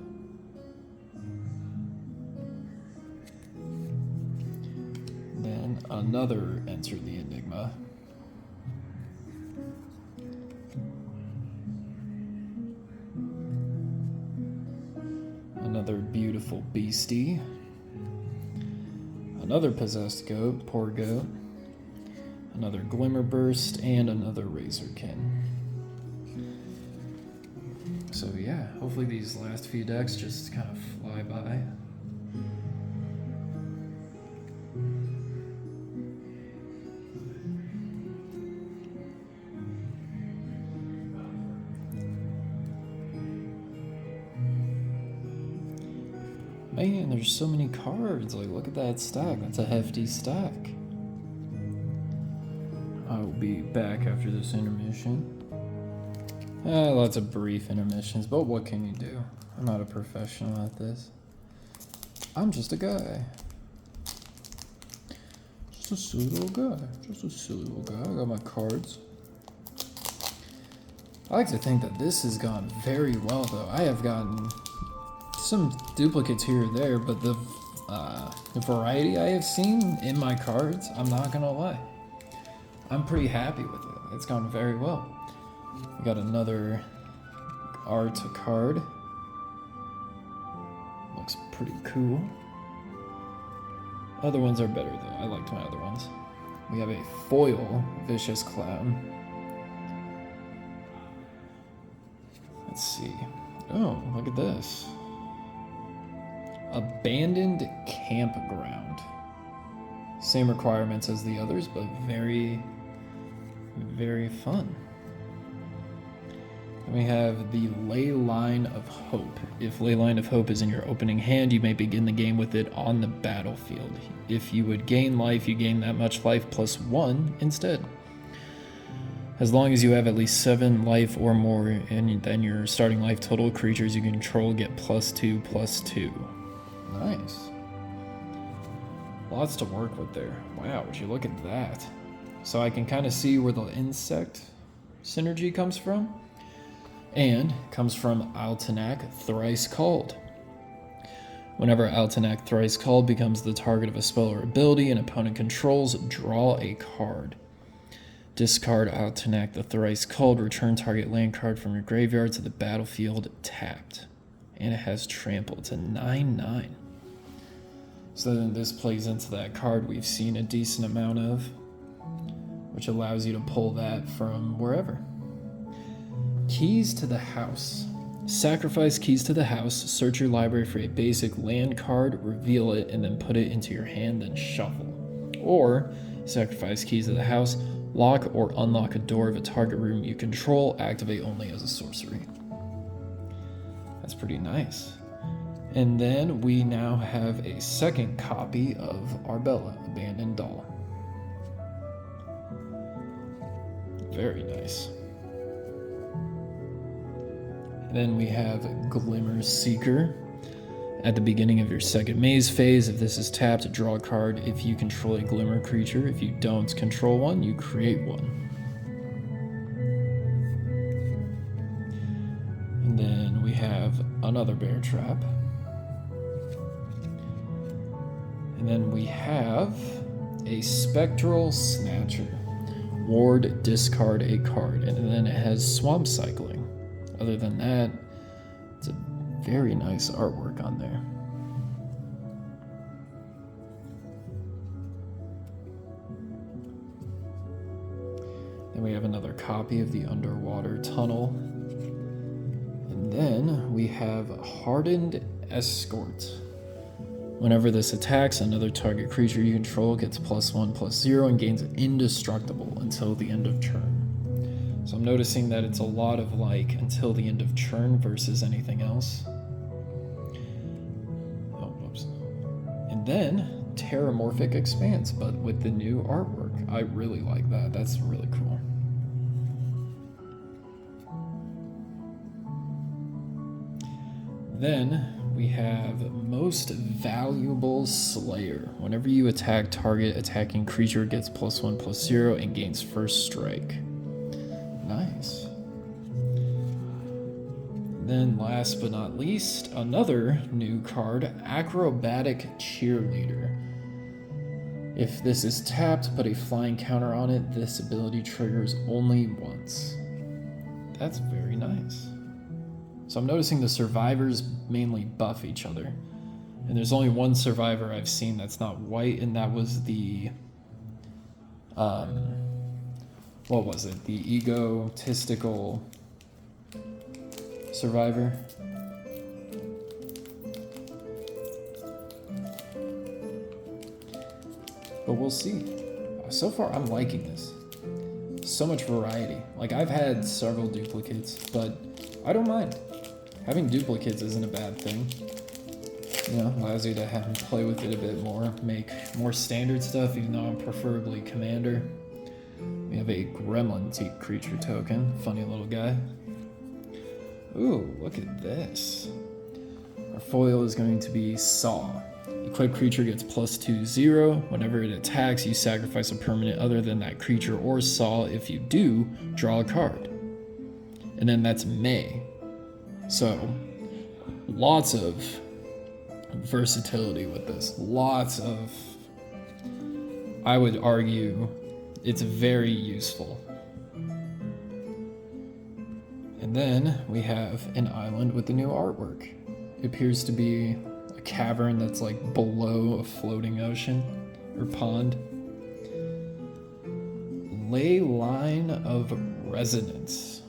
Then another Enter the Enigma. Another Beautiful Beastie. Another Possessed Goat, poor goat. Another Glimmer Burst, and another Razorkin. So yeah, hopefully these last few decks just kind of fly by. Man, there's so many cards. Like, look at that stack. That's a hefty stack. I will be back after this intermission. Lots of brief intermissions, but what can you do? I'm not a professional at this. I'm just a guy. Just a silly little guy. Just a silly little guy. I got my cards. I like to think that this has gone very well, though. I have gotten some duplicates here or there, but the variety I have seen in my cards, I'm not gonna lie, I'm pretty happy with it. It's gone very well. We got another art card. Looks pretty cool. Other ones are better though. I liked my other ones. We have a foil Vicious Clown. Let's see. Oh, look at this. Abandoned Campground. Same requirements as the others, but very, very fun. Then we have the Ley Line of Hope. If Ley Line of Hope is in your opening hand, you may begin the game with it on the battlefield. If you would gain life, you gain that much life plus 1 instead. As long as you have at least 7 life or more, and then your starting life total, creatures you control get +2/+2. Nice. Lots to work with there. Wow, would you look at that? So I can kind of see where the insect synergy comes from. And comes from Altenac Thrice Called. Whenever Altenac Thrice Called becomes the target of a spell or ability an opponent controls, draw a card. Discard Altenac the Thrice Called, return target land card from your graveyard to the battlefield tapped. And it has trample. It's a 9/9. So then this plays into that card we've seen a decent amount of, which allows you to pull that from wherever. Keys to the House. Sacrifice Keys to the House, search your library for a basic land card, reveal it, and then put it into your hand, then shuffle. Or, sacrifice Keys to the House, lock or unlock a door of a target room you control, activate only as a sorcery. That's pretty nice. And then we now have a second copy of Arbella, Abandoned Doll. Very nice. Then we have Glimmer Seeker. At the beginning of your second maze phase, if this is tapped, draw a card if you control a Glimmer creature. If you don't control one, you create one. And then we have another Bear Trap. And then we have a Spectral Snatcher. Ward, discard a card. And then it has Swamp Cycling. Other than that, it's a very nice artwork on there. Then we have another copy of the Underwater Tunnel. And then we have Hardened Escort. Whenever this attacks, another target creature you control gets +1/+0 and gains indestructible until the end of turn. So I'm noticing that it's a lot of like until the end of turn versus anything else. Oh, whoops. And then Terramorphic Expanse, but with the new artwork. I really like that. That's really cool. Then we have Most Valuable Slayer. Whenever you attack, target attacking creature gets +1/+0 and gains first strike. Nice. Then last but not least, another new card, Acrobatic Cheerleader. If this is tapped, put a flying counter on it. This ability triggers only once. That's very nice. So I'm noticing the survivors mainly buff each other. And there's only one survivor I've seen that's not white, and that was the what was it? The egotistical survivor. But we'll see. So far, I'm liking this. So much variety. Like, I've had several duplicates, but I don't mind. Having duplicates isn't a bad thing. You know, allows you to have him play with it a bit more, make more standard stuff, even though I'm preferably commander. We have a gremlin creature token, funny little guy. Ooh, look at this. Our foil is going to be Saw. Equipped creature gets +2/0. Whenever it attacks, you sacrifice a permanent other than that creature or Saw. If you do, draw a card. And then that's May. So, lots of versatility with this. Lots of, I would argue, it's very useful. And then we have an island with the new artwork. It appears to be a cavern that's like below a floating ocean or pond. Ley Line of Resonance.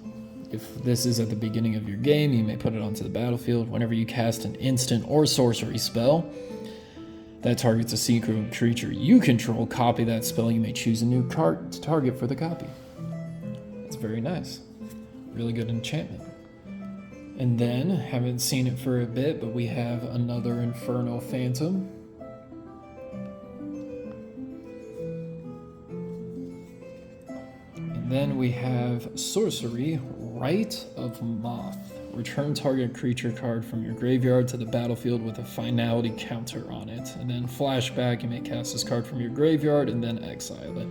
If this is at the beginning of your game, you may put it onto the battlefield. Whenever you cast an instant or sorcery spell that targets a secret creature you control, copy that spell. You may choose a new card to target for the copy. That's very nice. Really good enchantment. And then, haven't seen it for a bit, but we have another Infernal Phantom. And then we have Sorcery, Rite of Moth. Return target creature card from your graveyard to the battlefield with a finality counter on it. And then flashback, you may cast this card from your graveyard and then exile it.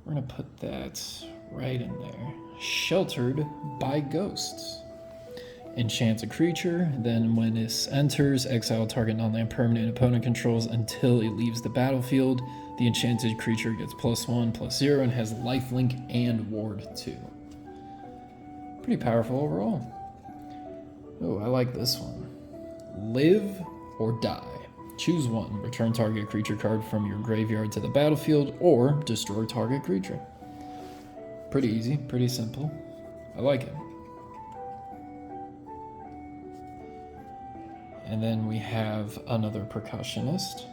We're gonna put that right in there. Sheltered by Ghosts. Enchants a creature, then when this enters, exile target non-land permanent opponent controls until it leaves the battlefield. The enchanted creature gets +1/+0 and has lifelink and ward 2. Pretty powerful overall. Oh, I like this one. Live or Die. Choose one. Return target creature card from your graveyard to the battlefield or destroy target creature. Pretty easy, pretty simple. I like it. And then we have another Percussionist.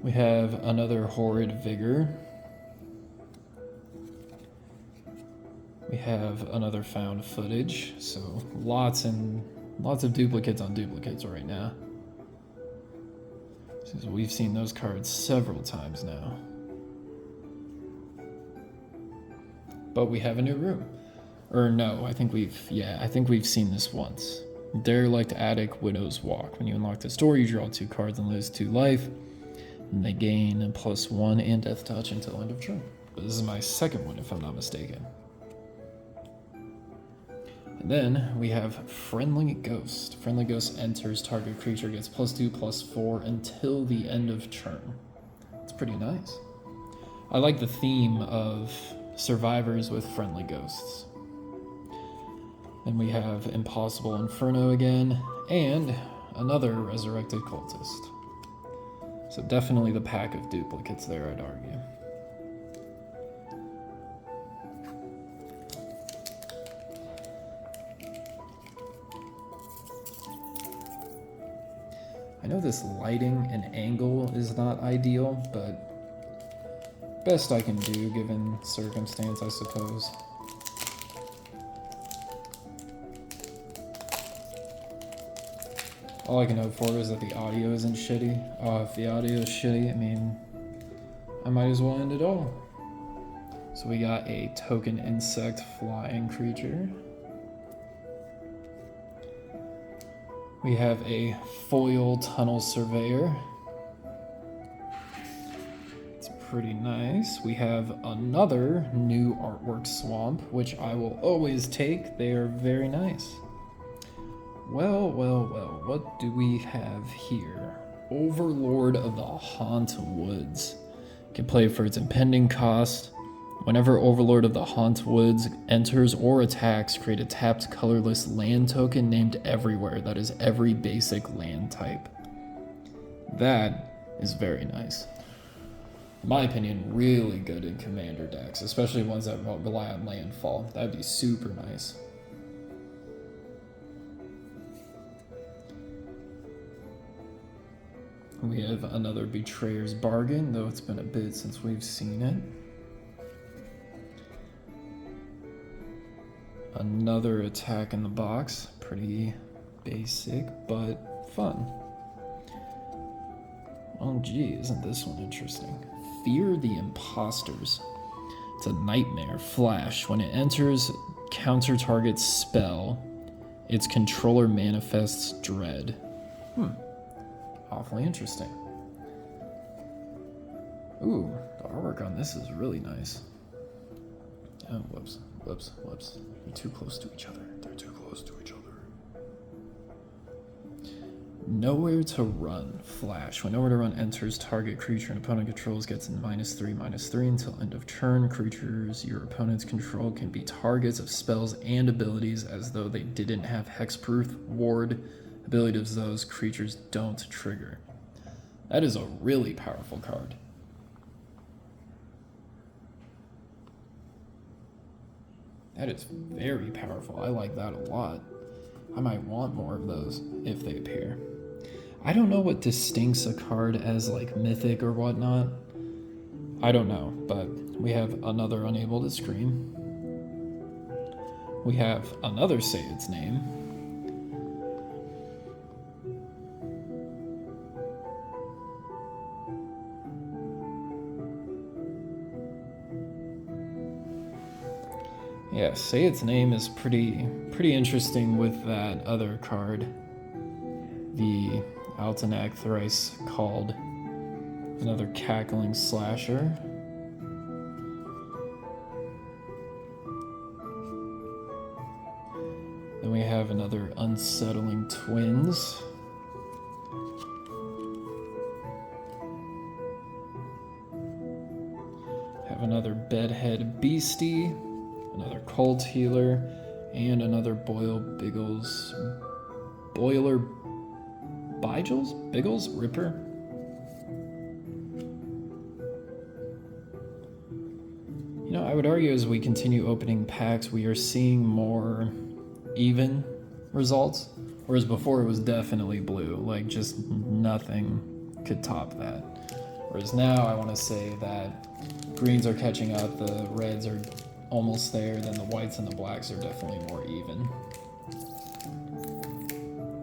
We have another Horrid Vigor. We have another Found Footage. So lots of duplicates on duplicates right now. Since we've seen those cards several times now. But we have a new room. Or no, I think we've seen this once. Derelict Attic Widow's Walk. When you unlock the store, you draw 2 cards and lose 2 life. And they gain a +1 and Death Touch until end of turn. But this is my second one, if I'm not mistaken. And then we have Friendly Ghost. Friendly Ghost enters, target creature gets +2/+4 until the end of turn. It's pretty nice. I like the theme of survivors with friendly ghosts. Then we have Impossible Inferno again, and another Resurrected Cultist. So definitely the pack of duplicates there, I'd argue. I know this lighting and angle is not ideal, but best I can do given circumstance, I suppose. All I can hope for is that the audio isn't shitty. Oh, if the audio is shitty, I mean, I might as well end it all. So we got a token insect flying creature. We have a foil tunnel surveyor. It's pretty nice. We have another new artwork swamp, which I will always take. They are very nice. Well, what do we have here? Overlord of the Haunt Woods. You can play for its impending cost. Whenever Overlord of the Haunt Woods enters or attacks, create a tapped colorless land token named Everywhere. That is every basic land type. That is very nice. In my opinion, really good in commander decks, especially ones that rely on landfall. That'd be super nice. We have another Betrayer's Bargain, though it's been a bit since we've seen it. Another attack in the box. Pretty basic, but fun. Oh gee, isn't this one interesting? Fear the Imposters. It's a nightmare flash. When it enters counter target's spell, its controller manifests dread. Awfully interesting. Ooh, the artwork on this is really nice. Oh, whoops. They're too close to each other. Nowhere to Run. Flash. When Nowhere to Run enters target creature and opponent controls gets -3/-3 until end of turn. Creatures your opponents control can be targets of spells and abilities as though they didn't have hexproof, ward. Abilities of those creatures don't trigger. That is a really powerful card. That is very powerful. I like that a lot. I might want more of those if they appear. I don't know what distincts a card as like mythic or whatnot. I don't know, but we have another Unable to Scream. We have another Say Its Name. Yeah, Say Its Name is pretty interesting with that other card. The Altenac Thrice Called. Another Cackling Slasher. Then we have another Unsettling Twins. Have another Bedhead Beastie. Another Cult Healer, and another Boiler Biggles Ripper. You know, I would argue as we continue opening packs, we are seeing more even results, whereas before it was definitely blue, like just nothing could top that. Whereas now I want to say that greens are catching up, the reds are almost there, then the whites and the blacks are definitely more even.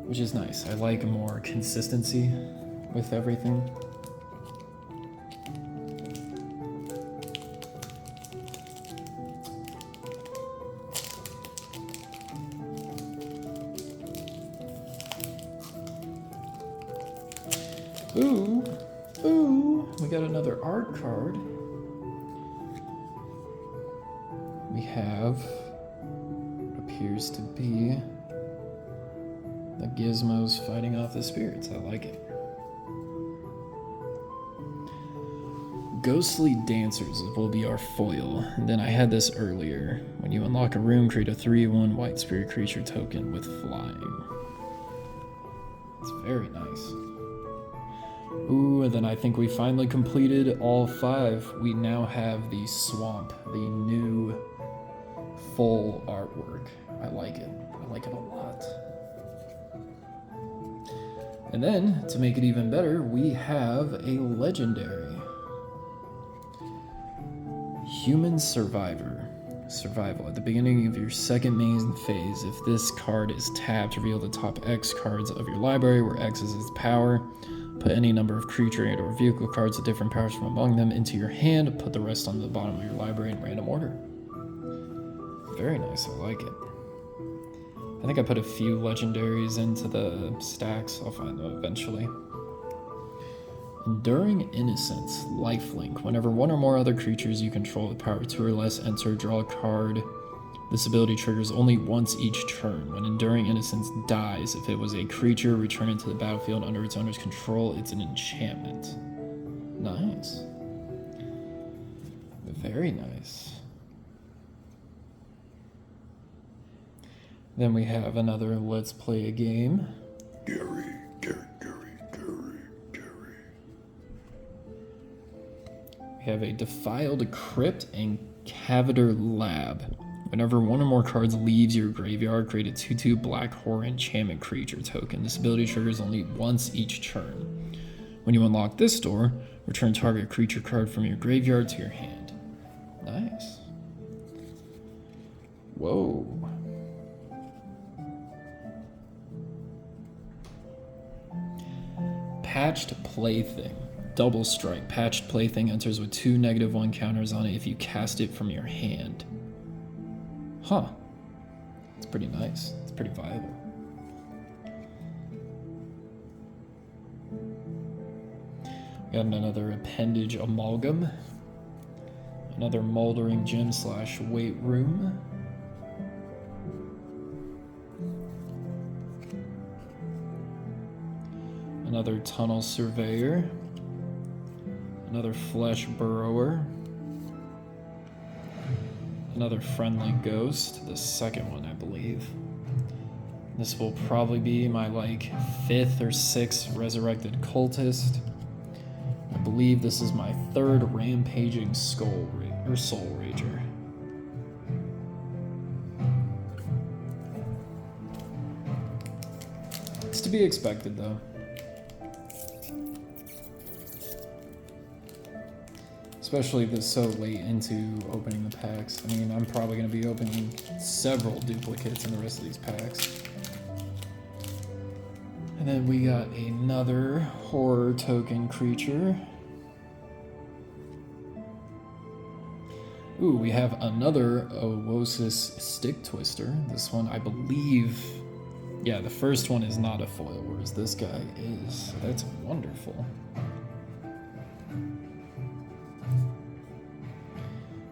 Which is nice. I like more consistency with everything. Ooh, we got another art card. We have what appears to be the gizmos fighting off the spirits. I like it. Ghostly Dancers will be our foil. And then I had this earlier. When you unlock a room, create a 3/1 white spirit creature token with flying. It's very nice. Ooh, and then I think we finally completed all 5. We now have the Swamp, the new full artwork. I like it. I like it a lot. And then, to make it even better, we have a legendary. Human Survivor. Survival. At the beginning of your second main phase, if this card is tapped, reveal the top X cards of your library, where X is its power. Put any number of creature and or vehicle cards with different powers from among them into your hand. Put the rest on the bottom of your library in random order. Very nice, I like it. I think I put a few legendaries into the stacks. I'll find them eventually. Enduring Innocence, lifelink. Whenever one or more other creatures you control with power 2 or less enter, draw a card. This ability triggers only once each turn. When Enduring Innocence dies, if it was a creature, return it to the battlefield under its owner's control. It's an enchantment. Nice. Very nice. Then we have another Let's Play a Game. Gary. We have a Defiled Crypt and Cavator Lab. Whenever one or more cards leaves your graveyard, create a 2/2 black horror enchantment creature token. This ability triggers only once each turn. When you unlock this door, return target creature card from your graveyard to your hand. Nice. Whoa. Patched Plaything. Double strike. Patched Plaything enters with 2 -1 counters on it if you cast it from your hand. Huh. It's pretty nice. It's pretty viable. We got another Appendage Amalgam. Another Moldering Gym / Weight Room. Another Tunnel Surveyor. Another Flesh Burrower. Another Friendly Ghost, the second one, I believe. This will probably be my, 5th or 6th Resurrected Cultist. I believe this is my 3rd Rampaging Soul Rager. It's to be expected, though. Especially this so late into opening the packs. I mean, I'm probably going to be opening several duplicates in the rest of these packs. And then we got another Horror Token creature. Ooh, we have another Owosis Stick Twister. This one, I believe... Yeah, the first one is not a foil, whereas this guy is. So that's wonderful.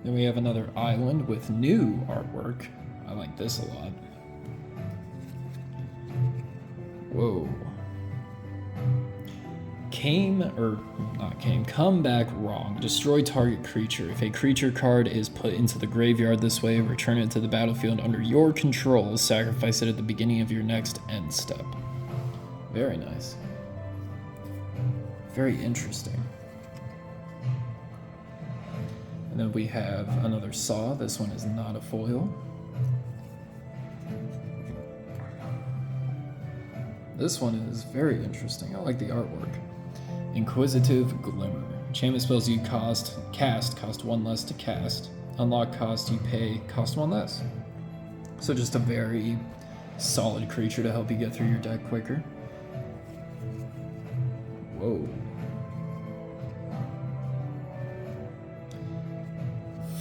Then we have another island with new artwork. I like this a lot. Whoa. Come back wrong. Destroy target creature. If a creature card is put into the graveyard this way, return it to the battlefield under your control. Sacrifice it at the beginning of your next end step. Very nice. Very interesting. And then we have another Saw. This one is not a foil. This one is very interesting. I like the artwork. Inquisitive Glimmer. Enchantment spells you cast cost 1 less to cast. Unlock cost you pay, cost 1 less. So just a very solid creature to help you get through your deck quicker. Whoa.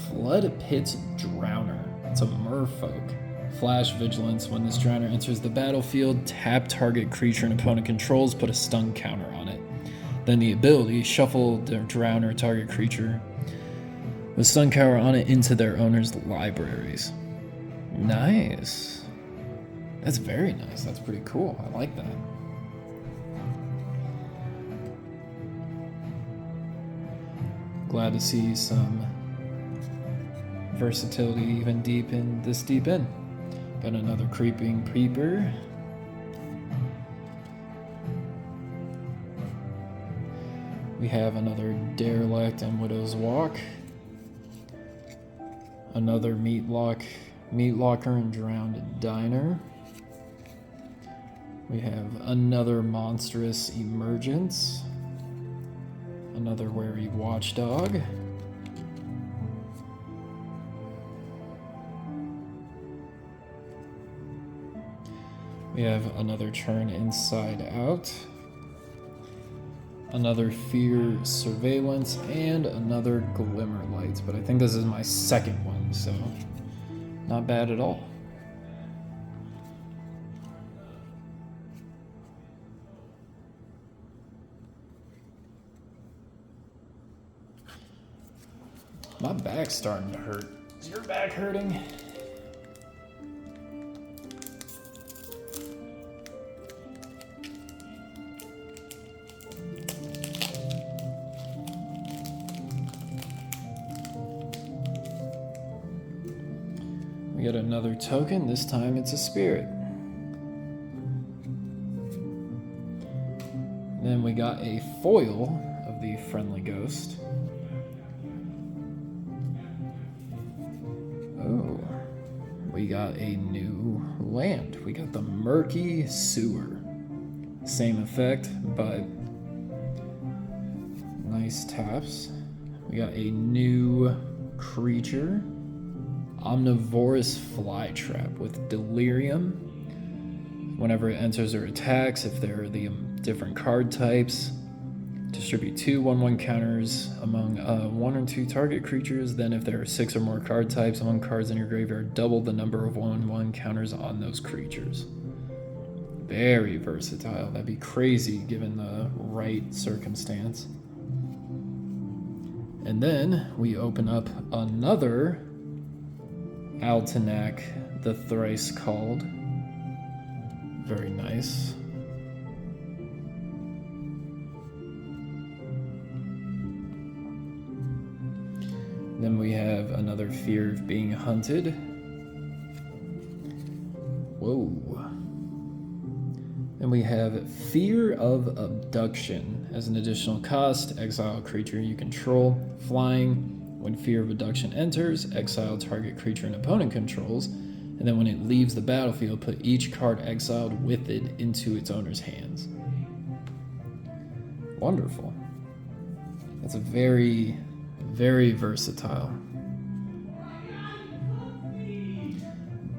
Flood Pit Drowner. It's a merfolk. Flash Vigilance. When this Drowner enters the battlefield, tap target creature an opponent controls, put a stun counter on it. Then the ability, shuffle the Drowner target creature with stun counter on it into their owner's libraries. Nice. That's very nice. That's pretty cool. I like that. Glad to see some versatility even this deep in. Got another Creeping Creeper. We have another Derelict and Widow's Walk. Another Meatlocker and Drowned Diner. We have another Monstrous Emergence. Another Wary Watchdog. We have another Turn Inside Out, another Fear Surveillance, and another Glimmer Lights. But I think this is my second one, so not bad at all. My back's starting to hurt. Is your back hurting? We get another token. This time it's a spirit. Then we got a foil of the Friendly Ghost. Oh, we got a new land. We got the Murky Sewer. Same effect, but nice taps. We got a new creature. Omnivorous Flytrap with Delirium. Whenever it enters or attacks, if there are the different card types, Distribute 2 1/1 counters among 1 or 2 target creatures. Then if there are 6 or more card types among cards in your graveyard, double the number of 1/1 counters on those creatures. Very versatile. That'd be crazy given the right circumstance. And then we open up another Altanak, the Thrice Called. Very nice. Then we have another Fear of Being Hunted. Whoa. Then we have Fear of Abduction. As an additional cost, exile a creature you control. Flying. When Fear of Abduction enters, exile target creature an opponent controls. And then when it leaves the battlefield, put each card exiled with it into its owner's hands. Wonderful. That's a very, very versatile.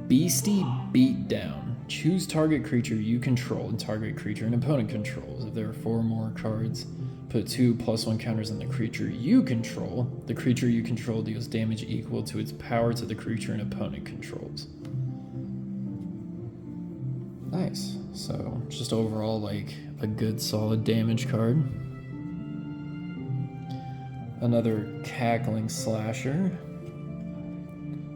Beastie Beatdown. Choose target creature you control and target creature an opponent controls. If there are 4 more cards, put 2 +1 counters on the creature you control. The creature you control deals damage equal to its power to the creature an opponent controls. Nice. So just overall like a good solid damage card. Another Cackling Slasher.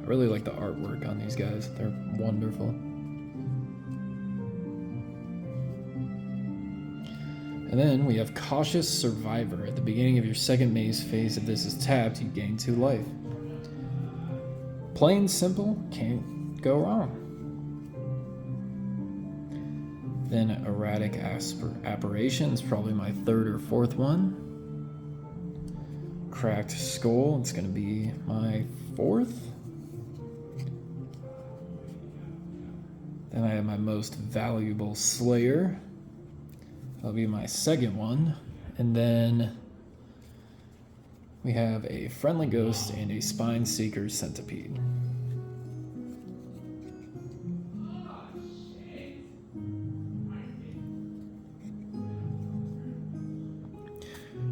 I really like the artwork on these guys. They're wonderful. And then we have Cautious Survivor. At the beginning of your second maze phase, if this is tapped, you gain 2 life. Plain simple, can't go wrong. Then Erratic Apparition is probably my 3rd or 4th one. Cracked Skull, it's going to be my 4th. Then I have my Most Valuable Slayer. That'll be my 2nd one. And then we have a Friendly Ghost and a Spine Seeker Centipede.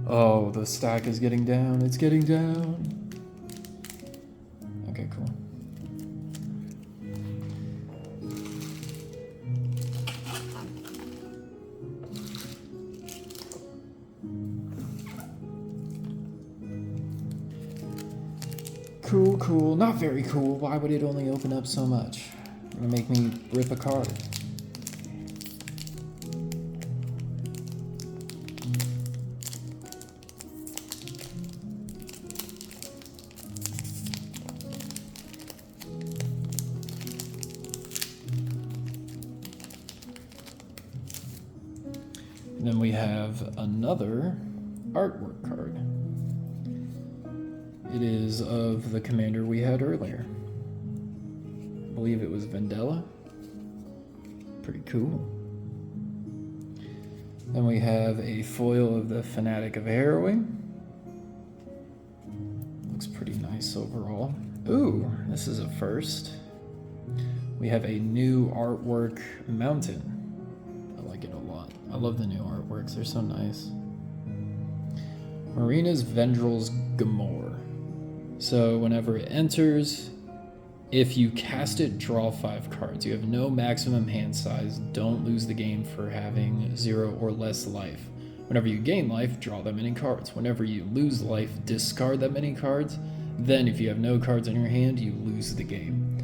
Oh, the stack is getting down. It's getting down. Okay, cool. Cool, cool. Not very cool. Why would it only open up so much? Gonna make me rip a card. And then we have another artwork card. It is of the commander we had earlier. I believe it was Vendella. Pretty cool. Then we have a foil of the Fanatic of Harrowing. Looks pretty nice overall. Ooh, this is a first. We have a new artwork mountain. I like it a lot. I love the new artworks, they're so nice. Marina's Vendrel's Gamor. So whenever it enters, if you cast it, draw 5 cards. You have no maximum hand size. Don't lose the game for having 0 or less life. Whenever you gain life, draw that many cards. Whenever you lose life, discard that many cards. Then if you have no cards in your hand, you lose the game.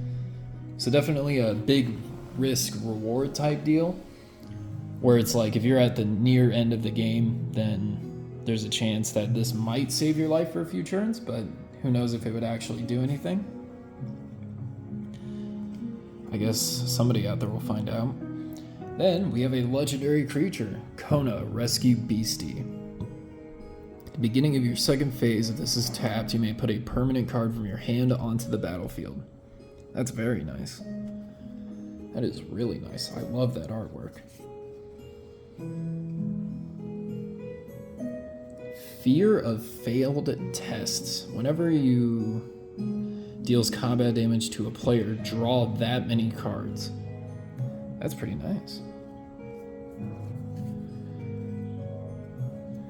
So definitely a big risk reward type deal, where it's like if you're at the near end of the game, then there's a chance that this might save your life for a few turns, but who knows if it would actually do anything. I guess somebody out there will find out. Then we have a legendary creature, Kona, Rescue Beastie. At the beginning of your second phase, if this is tapped, you may put a permanent card from your hand onto the battlefield. That's very nice. That is really nice. I love that artwork. Fear of Failed Tests. Whenever you deals combat damage to a player, draw that many cards. That's pretty nice.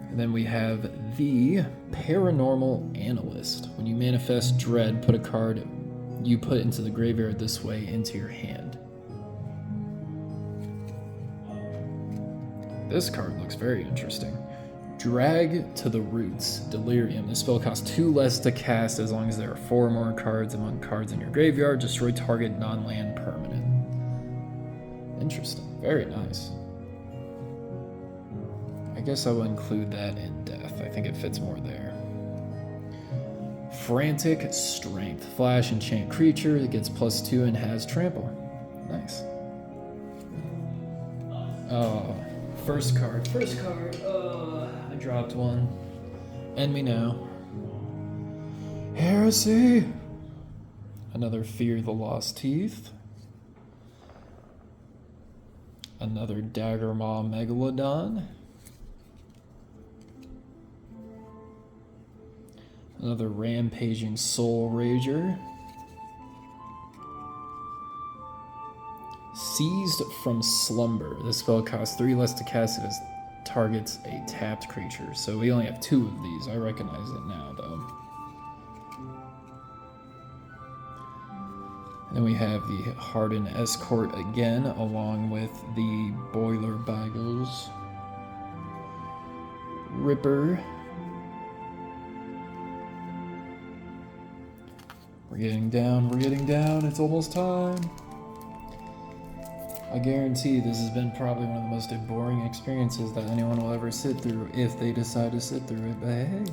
And And then we have the Paranormal Analyst. When you manifest dread, put a card you put into the graveyard this way into your hand. This card looks very interesting. Drag to the Roots, Delirium. This spell costs 2 less to cast as long as there are 4 or more cards among cards in your graveyard. Destroy target non-land permanent. Interesting. Very nice. I guess I will include that in Death. I think it fits more there. Frantic Strength. Flash enchant creature. It gets +2 and has trample. Nice. Oh, first card. I dropped one. End me now. Heresy. Another Fear the Lost Teeth. Another Daggermaw Megalodon. Another Rampaging Soul Rager. Seized from Slumber. This spell costs 3 less to cast it as targets a tapped creature. So we only have 2 of these. I recognize it now, though. And then we have the Hardened Escort again, along with the Boiler Bagels. Ripper. We're getting down, it's almost time. I guarantee this has been probably one of the most boring experiences that anyone will ever sit through if they decide to sit through it, but hey.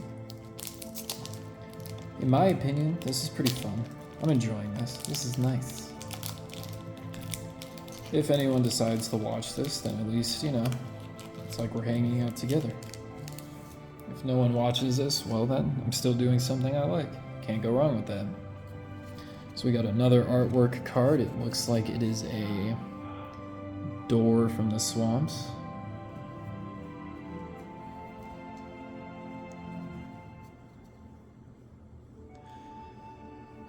In my opinion, this is pretty fun. I'm enjoying this. This is nice. If anyone decides to watch this, then at least, you know, it's like we're hanging out together. If no one watches this, well then, I'm still doing something I like. Can't go wrong with that. So we got another artwork card. It looks like it is a door from the swamps.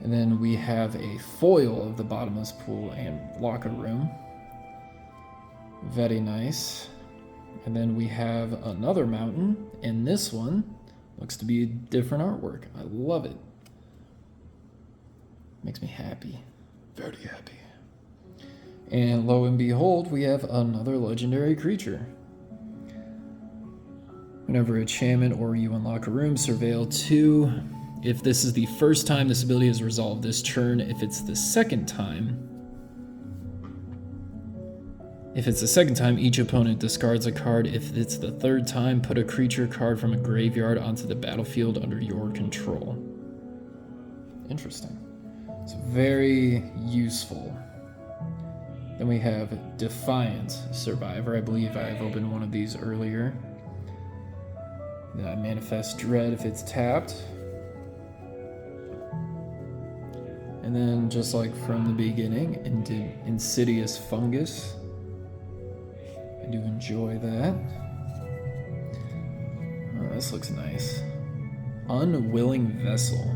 And then we have a foil of the Bottomless Pool and Locker Room. Very nice. And then we have another mountain, and this one looks to be a different artwork. I love it. Makes me happy. Very happy. And lo and behold, we have another legendary creature. Whenever a enchantment or you unlock a room, surveil 2. If this is the first time this ability is resolved this turn, if it's the second time, each opponent discards a card. If it's the third time, put a creature card from a graveyard onto the battlefield under your control. Interesting. It's very useful. Then we have Defiant Survivor. I believe I've opened one of these earlier. Then I Manifest Dread if it's tapped. And then, just like from the beginning, Insidious Fungus. I do enjoy that. Oh, this looks nice. Unwilling Vessel.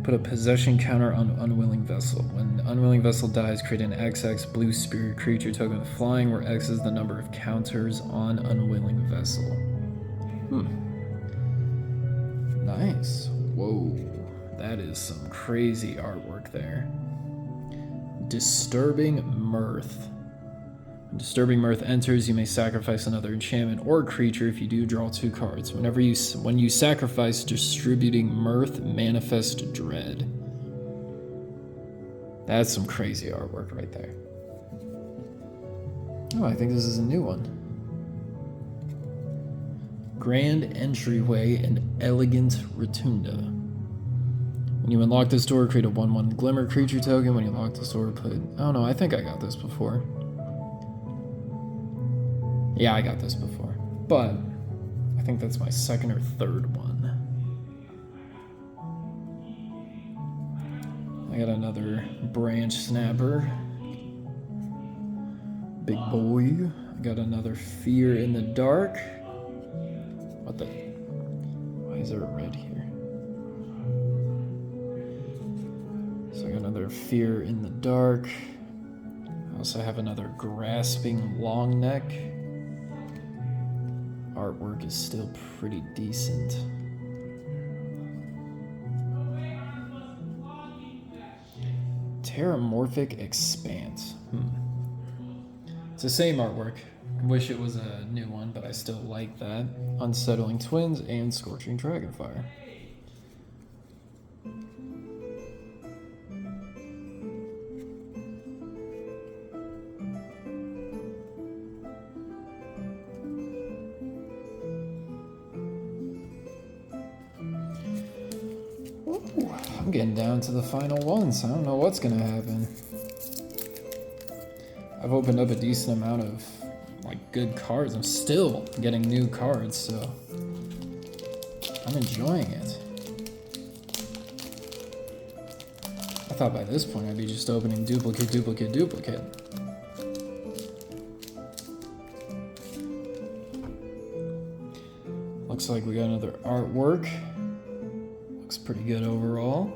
Put a possession counter on Unwilling Vessel. When Unwilling Vessel dies, create an XX blue spirit creature token with flying, where X is the number of counters on Unwilling Vessel. Nice. Whoa. That is some crazy artwork there. Disturbing Mirth. When Disturbing Mirth enters, you may sacrifice another enchantment or creature. If you do, draw 2 cards. When you sacrifice Distributing Mirth, Manifest Dread. That's some crazy artwork right there. Oh, I think this is a new one. Grand Entryway and Elegant Rotunda. When you unlock this door, create a 1/1 Glimmer creature token. When you unlock this door, oh no, I think I got this before. Yeah, I got this before. But I think that's my second or third one. I got another Branch Snapper. Big boy. I got another Fear in the Dark. What the? Why is there a red here? So I got another Fear in the Dark. I also have another Grasping Longneck. artwork is still pretty decent. Terramorphic Expanse. It's the same artwork. I wish it was a new one, but I still like that. Unsettling Twins and Scorching Dragonfire. Ooh, I'm getting down to the final ones. I don't know what's gonna happen. I've opened up a decent amount of good cards. I'm still getting new cards, so I'm enjoying it. I thought by this point I'd be just opening duplicate. Looks like we got another artwork. Looks pretty good overall.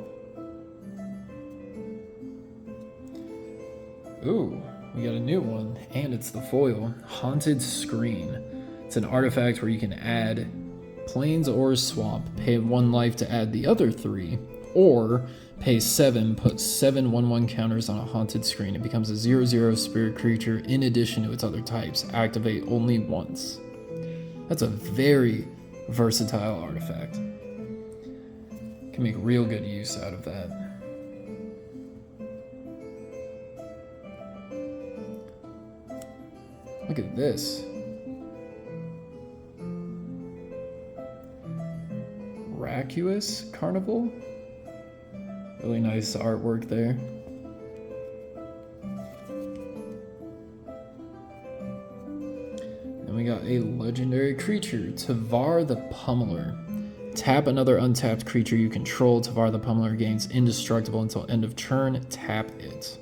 Ooh. We got a new one, and it's the foil, Haunted Screen. It's an artifact where you can add plains or swamp, pay 1 life to add the other 3, or pay 7, put 7 1/1 counters on a haunted screen. It becomes a 0/0 spirit creature in addition to its other types. Activate only once. That's a very versatile artifact. Can make real good use out of that. Look at this. Racuous Carnival? Really nice artwork there. And we got a legendary creature, Tavar the Pummeler. Tap another untapped creature you control. Tavar the Pummeler gains indestructible until end of turn. Tap it.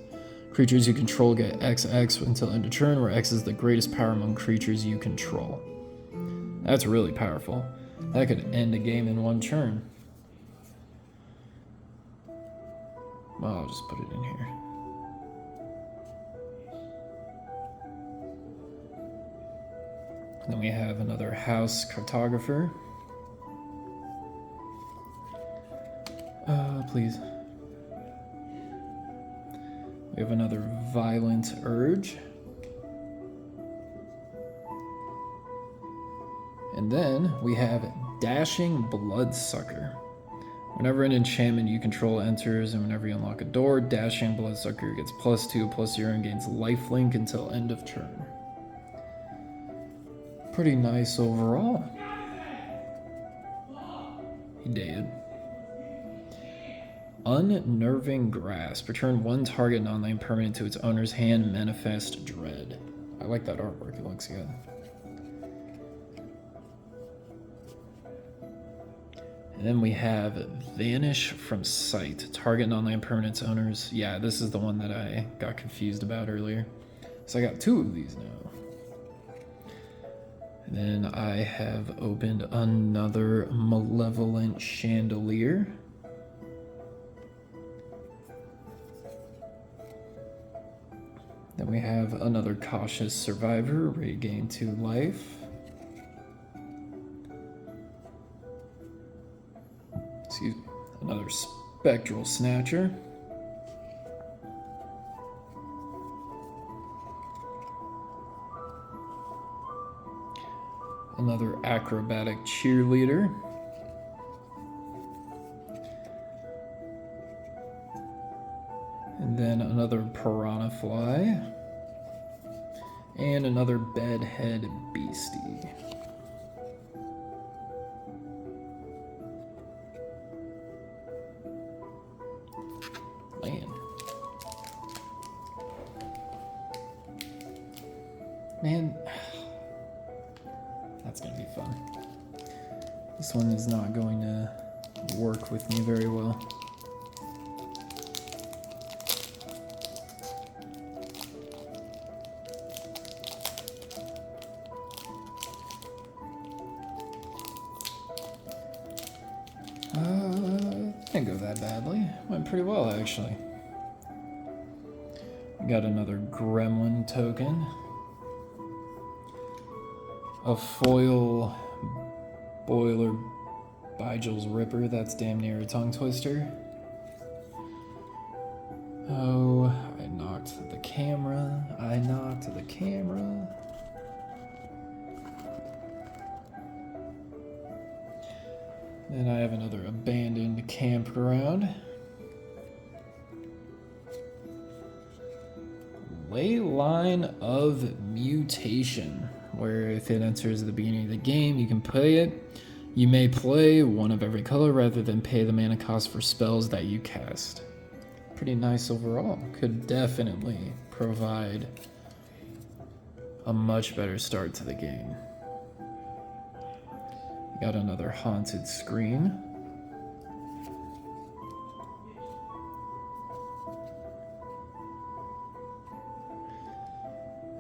Creatures you control get XX until end of turn, where X is the greatest power among creatures you control. That's really powerful. That could end a game in 1 turn. Well, I'll just put it in here. Then we have another House Cartographer. Please. We have another Violent Urge. And then we have Dashing Bloodsucker. Whenever an enchantment you control enters and whenever you unlock a door, Dashing Bloodsucker gets +2/+0 and gains lifelink until end of turn. Pretty nice overall. He did. Unnerving Grasp. Return 1 target non-land permanent to its owner's hand. Manifest Dread. I like that artwork. It looks good. And then we have Vanish from Sight. Target non-land permanent's owners. Yeah, this is the one that I got confused about earlier. So I got 2 of these now. And then I have opened another Malevolent Chandelier. Then we have another Cautious Survivor, regain 2 life. Excuse me. Another Spectral Snatcher. Another Acrobatic Cheerleader. And then another Piranha Fly. And another Bedhead Beastie. Man, that's gonna be fun. This one is not going to work with me very well. Didn't go that badly. Went pretty well, actually. We got another Gremlin token. A foil boiler Bigel's Ripper. That's damn near a tongue twister. Oh, I knocked the camera. Then I have another abandoned campground. Ley Line of Mutation, where if it enters the beginning of the game, you can play it. You may play one of every color rather than pay the mana cost for spells that you cast. Pretty nice overall. Could definitely provide a much better start to the game. Got another haunted screen.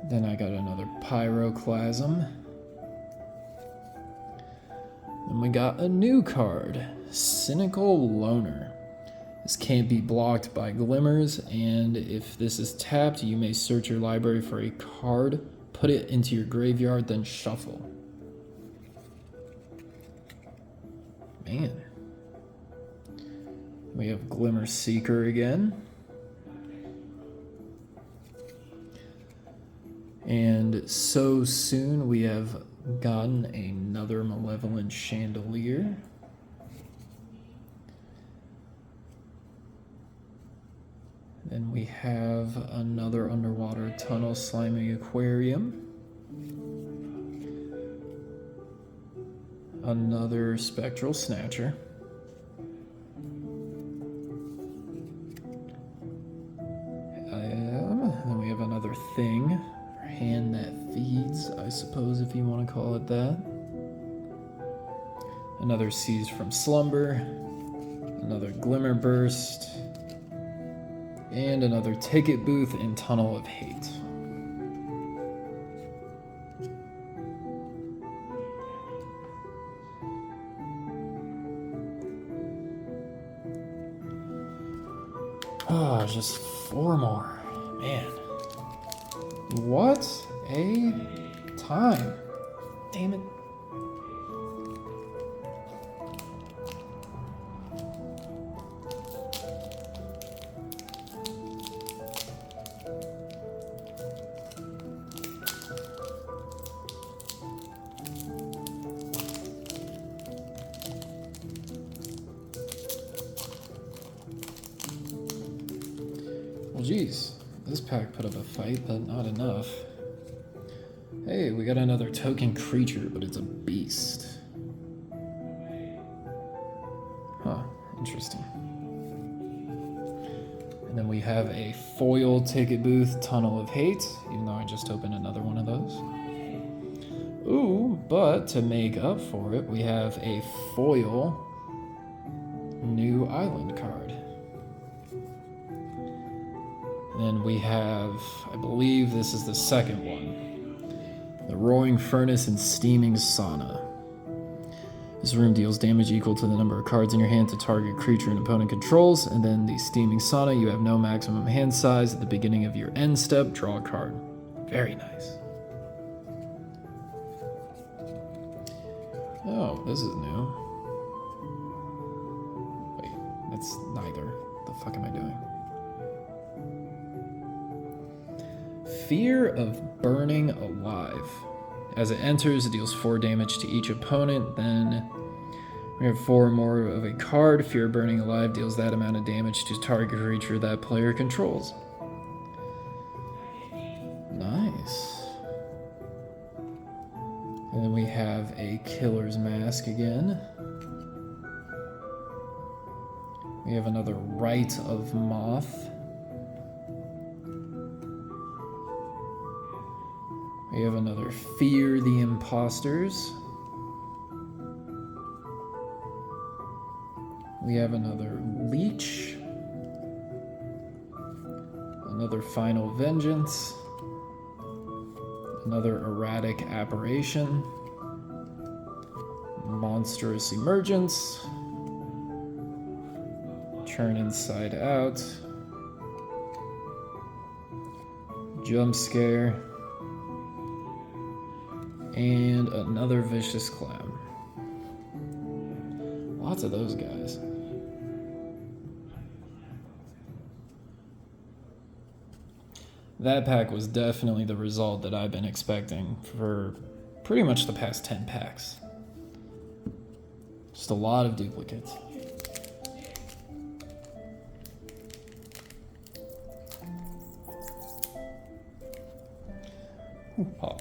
Then I got another Pyroclasm. Then we got a new card, Cynical Loner. This can't be blocked by glimmers, and if this is tapped, you may search your library for a card, put it into your graveyard, then shuffle. Man. We have Glimmer Seeker again. And so soon we have gotten another Malevolent Chandelier. Then we have another Underwater Tunnel Slimy Aquarium. Another Spectral Snatcher. Then we have another Thing. Hand that feeds, I suppose, if you want to call it that. Another Seized from Slumber. Another Glimmer Burst. And another Ticket Booth and Tunnel of Hate. Oh, just 4 more. Man. What a time. Damn it. Well, geez. This pack put up a fight, but not enough. Hey, we got another token creature, but it's a beast. Huh, interesting. And then we have a foil Ticket Booth Tunnel of Hate, even though I just opened another one of those. Ooh, but to make up for it, we have a foil New Island card. Then we have, I believe this is the second one, the Roaring Furnace and Steaming Sauna. This room deals damage equal to the number of cards in your hand to target creature an opponent controls, and then the Steaming Sauna, you have no maximum hand size. At the beginning of your end step, draw a card. Very nice. Oh, this is new. Wait, that's neither. What the fuck am I doing? Fear of Burning Alive. As it enters, it deals 4 damage to each opponent. Then we have 4 more of a card. Fear of Burning Alive deals that amount of damage to target creature that player controls. Nice. And then we have a Killer's Mask again. We have another Rite of Moth. We have another Fear the Imposters. We have another Leech. Another Final Vengeance. Another Erratic Apparition. Monstrous Emergence. Turn Inside Out. Jump Scare. And another Vicious Clam. Lots of those guys. That pack was definitely the result that I've been expecting for pretty much the past 10 packs. Just a lot of duplicates. Oh.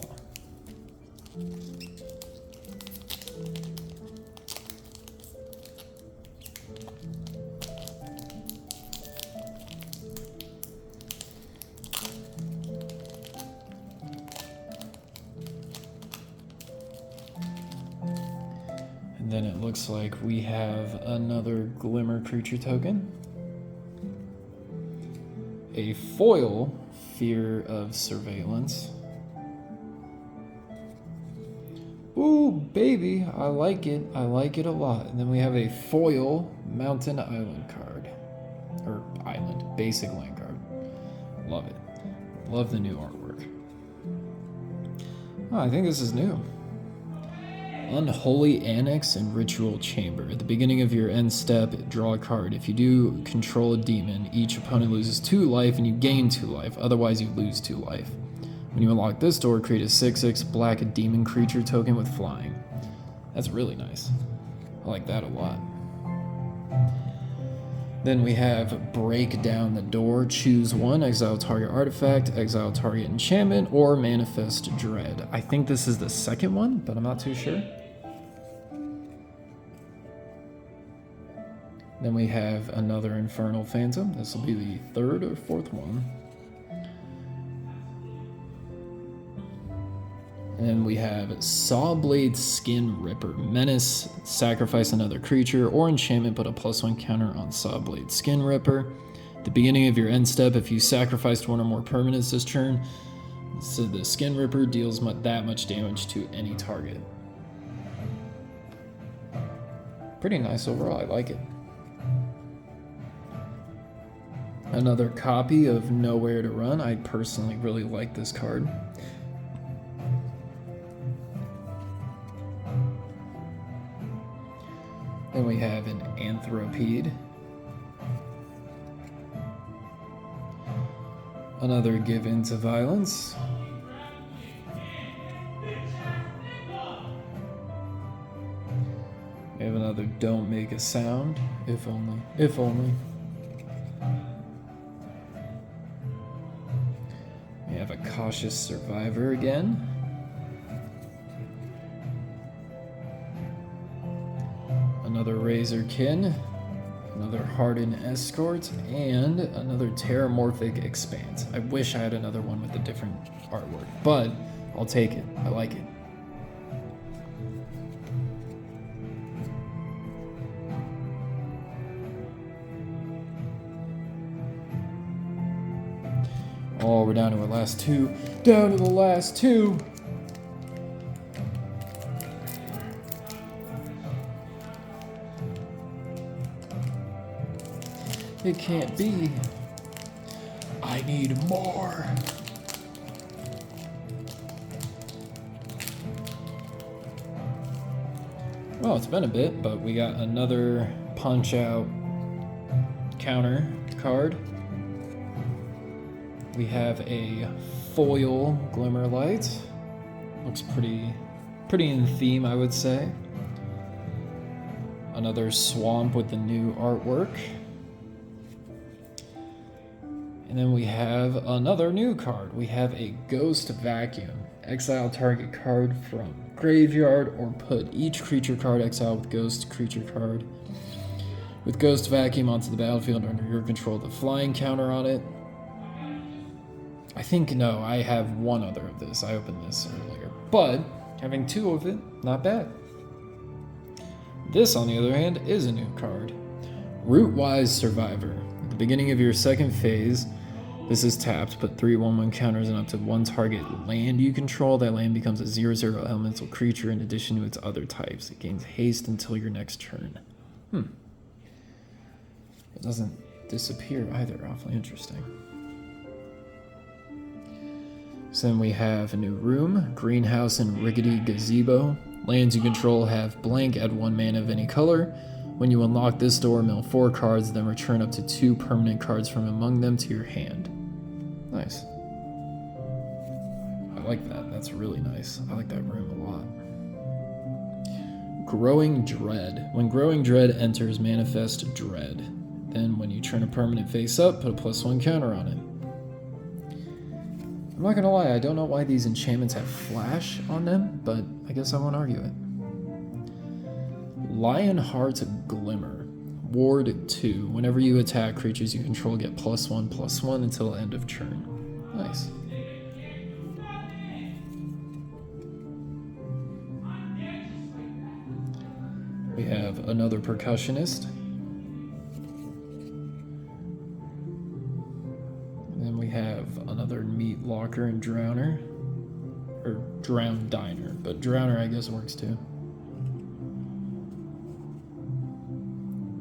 And then it looks like we have another Glimmer creature token. A foil, Fear of Surveillance. Ooh, baby, I like it. I like it a lot. And then we have a foil Mountain Island card. Or Island, basic land card. Love it. Love the new artwork. Oh, I think this is new. Unholy Annex and Ritual Chamber. At the beginning of your end step, draw a card. If you do control a demon, each opponent loses 2 life and you gain 2 life. Otherwise, you lose 2 life. When you unlock this door, create a 6/6 black demon creature token with flying. That's really nice. I like that a lot. Then we have Break Down the Door. Choose one, exile target artifact, exile target enchantment, or manifest dread. I think this is the second one, but I'm not too sure. Then we have another Infernal Phantom. This will be the 3rd or 4th one. And then we have Sawblade Skin Ripper. Menace, sacrifice another creature or enchantment, put a +1 counter on Sawblade Skin Ripper. At the beginning of your end step, if you sacrificed one or more permanents this turn, so the Skin Ripper deals that much damage to any target. Pretty nice overall, I like it. Another copy of Nowhere to Run. I personally really like this card. Then we have an Anthropede. Another Give In to Violence. We have another Don't Make a Sound. If only. If only. We have a Cautious Survivor again. Another Razorkin, another Hardened Escort, and another Terramorphic Expanse. I wish I had another one with a different artwork, but I'll take it. I like it. Oh, we're down to our last 2. Down to the last 2. It can't be. I need more. Well, it's been a bit, but we got another Punch Out counter card. We have a foil Glimmerlight. Looks pretty in theme, I would say. Another Swamp with the new artwork. And then we have another new card. We have a Ghost Vacuum. Exile target card from graveyard or put each creature card exiled with Ghost creature card with Ghost Vacuum onto the battlefield under your control. The flying counter on it. I think, no, I have one other of this. I opened this earlier. But having 2 of it, not bad. This, on the other hand, is a new card. Rootwise Survivor. At the beginning of your second phase, this is tapped. Put 3/1/1 counters and up to 1 target land you control. That land becomes a 0/0 elemental creature in addition to its other types. It gains haste until your next turn. It doesn't disappear either. Awfully interesting. So then we have a new room, greenhouse and rickety gazebo. Lands you control have blank, add 1 mana of any color. When you unlock this door, mill 4 cards, then return up to 2 permanent cards from among them to your hand. Nice. I like that. That's really nice. I like that room a lot. Growing Dread. When Growing Dread enters, manifest Dread. Then when you turn a permanent face up, put a +1 counter on it. I'm not gonna lie, I don't know why these enchantments have flash on them, but I guess I won't argue it. Lionheart Glimmer. Ward 2. Whenever you attack, creatures you control get +1/+1 until end of turn. Nice. We have another Percussionist. Then we have another Meat Locker and Drowner. Or Drown Diner, but Drowner I guess works too.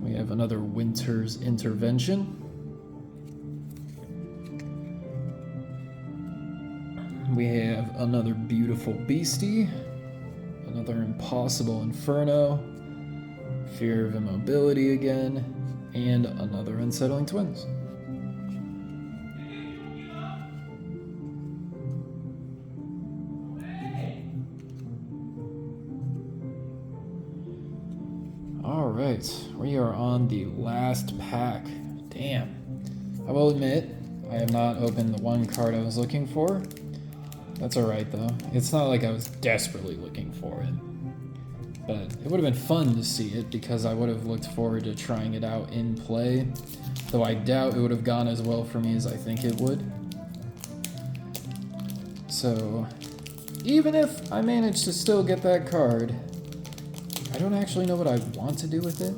We have another Winter's Intervention. We have another Beautiful Beastie. Another Impossible Inferno. Fear of Immobility again. And another Unsettling Twins. Alright, we are on the last pack. Damn. I will admit, I have not opened the one card I was looking for. That's alright though. It's not like I was desperately looking for it. But it would have been fun to see it because I would have looked forward to trying it out in play. Though I doubt it would have gone as well for me as I think it would. So, even if I managed to still get that card, I don't actually know what I want to do with it.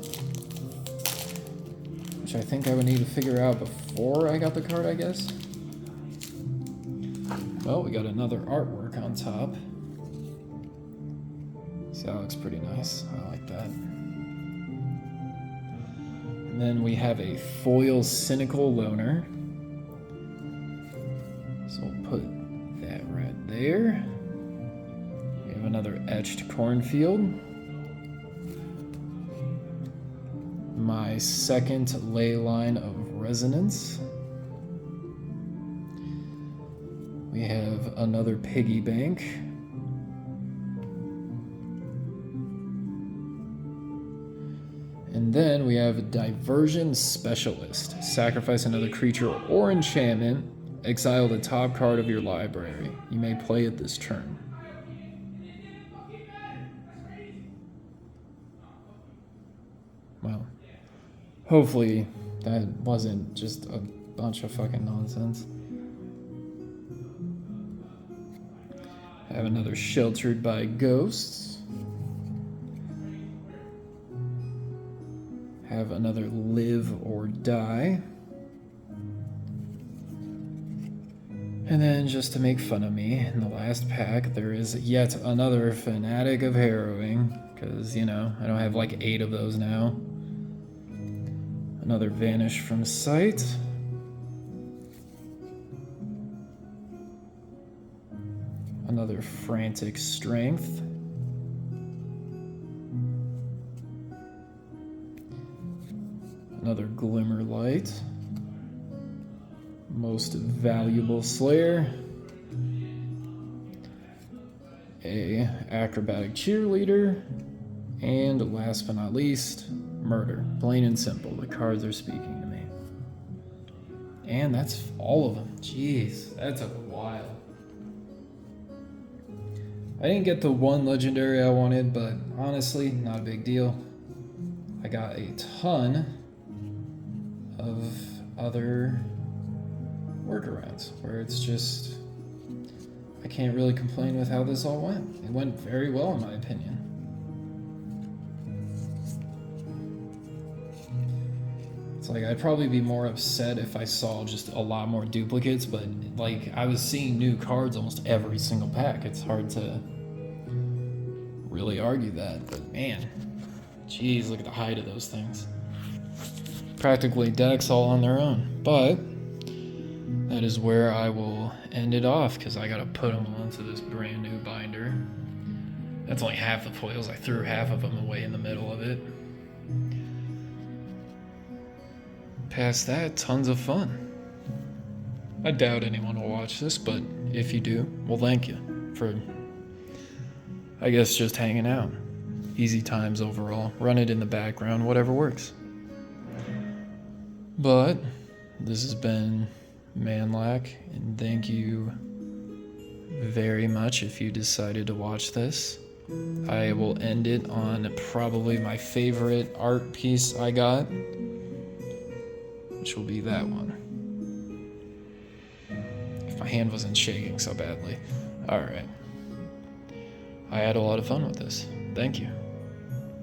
Which I think I would need to figure out before I got the card, I guess. Well, we got another artwork on top. See, that looks pretty nice. I like that. And then we have a foil Cynical Loner. So we'll put that right there. We have another Etched Cornfield. My second Ley Line of Resonance. We have another Piggy Bank. And then we have a Diversion Specialist. Sacrifice another creature or enchantment. Exile the top card of your library. You may play it this turn. Well, hopefully that wasn't just a bunch of fucking nonsense. I have another Sheltered by Ghosts. Have another Live or Die. And then, just to make fun of me, in the last pack, there is yet another Fanatic of Harrowing. Because, you know, I don't have like 8 of those now. Another Vanish from Sight. Another Frantic Strength. Another Glimmer Light. Most Valuable Slayer. A Acrobatic Cheerleader. And last but not least, Murder. Plain and simple. The cards are speaking to me. And that's all of them. Jeez, that took a while. I didn't get the one legendary I wanted, but honestly, not a big deal. I got a ton of other workarounds where it's just, I can't really complain with how this all went. It went very well in my opinion. It's like, I'd probably be more upset if I saw just a lot more duplicates, but like, I was seeing new cards almost every single pack. It's hard to really argue that, but man, geez, look at the height of those things. Practically decks all on their own. But that is where I will end it off, because I gotta put them onto this brand new binder. That's only half the foils. I threw half of them away in the middle of it. Past that, tons of fun. I doubt anyone will watch this, but if you do, well, thank you for, I guess, just hanging out. Easy times overall. Run it in the background, whatever works. But this has been Manlack, and thank you very much if you decided to watch this. I will end it on probably my favorite art piece I got, which will be that one. If my hand wasn't shaking so badly. Alright. I had a lot of fun with this. Thank you.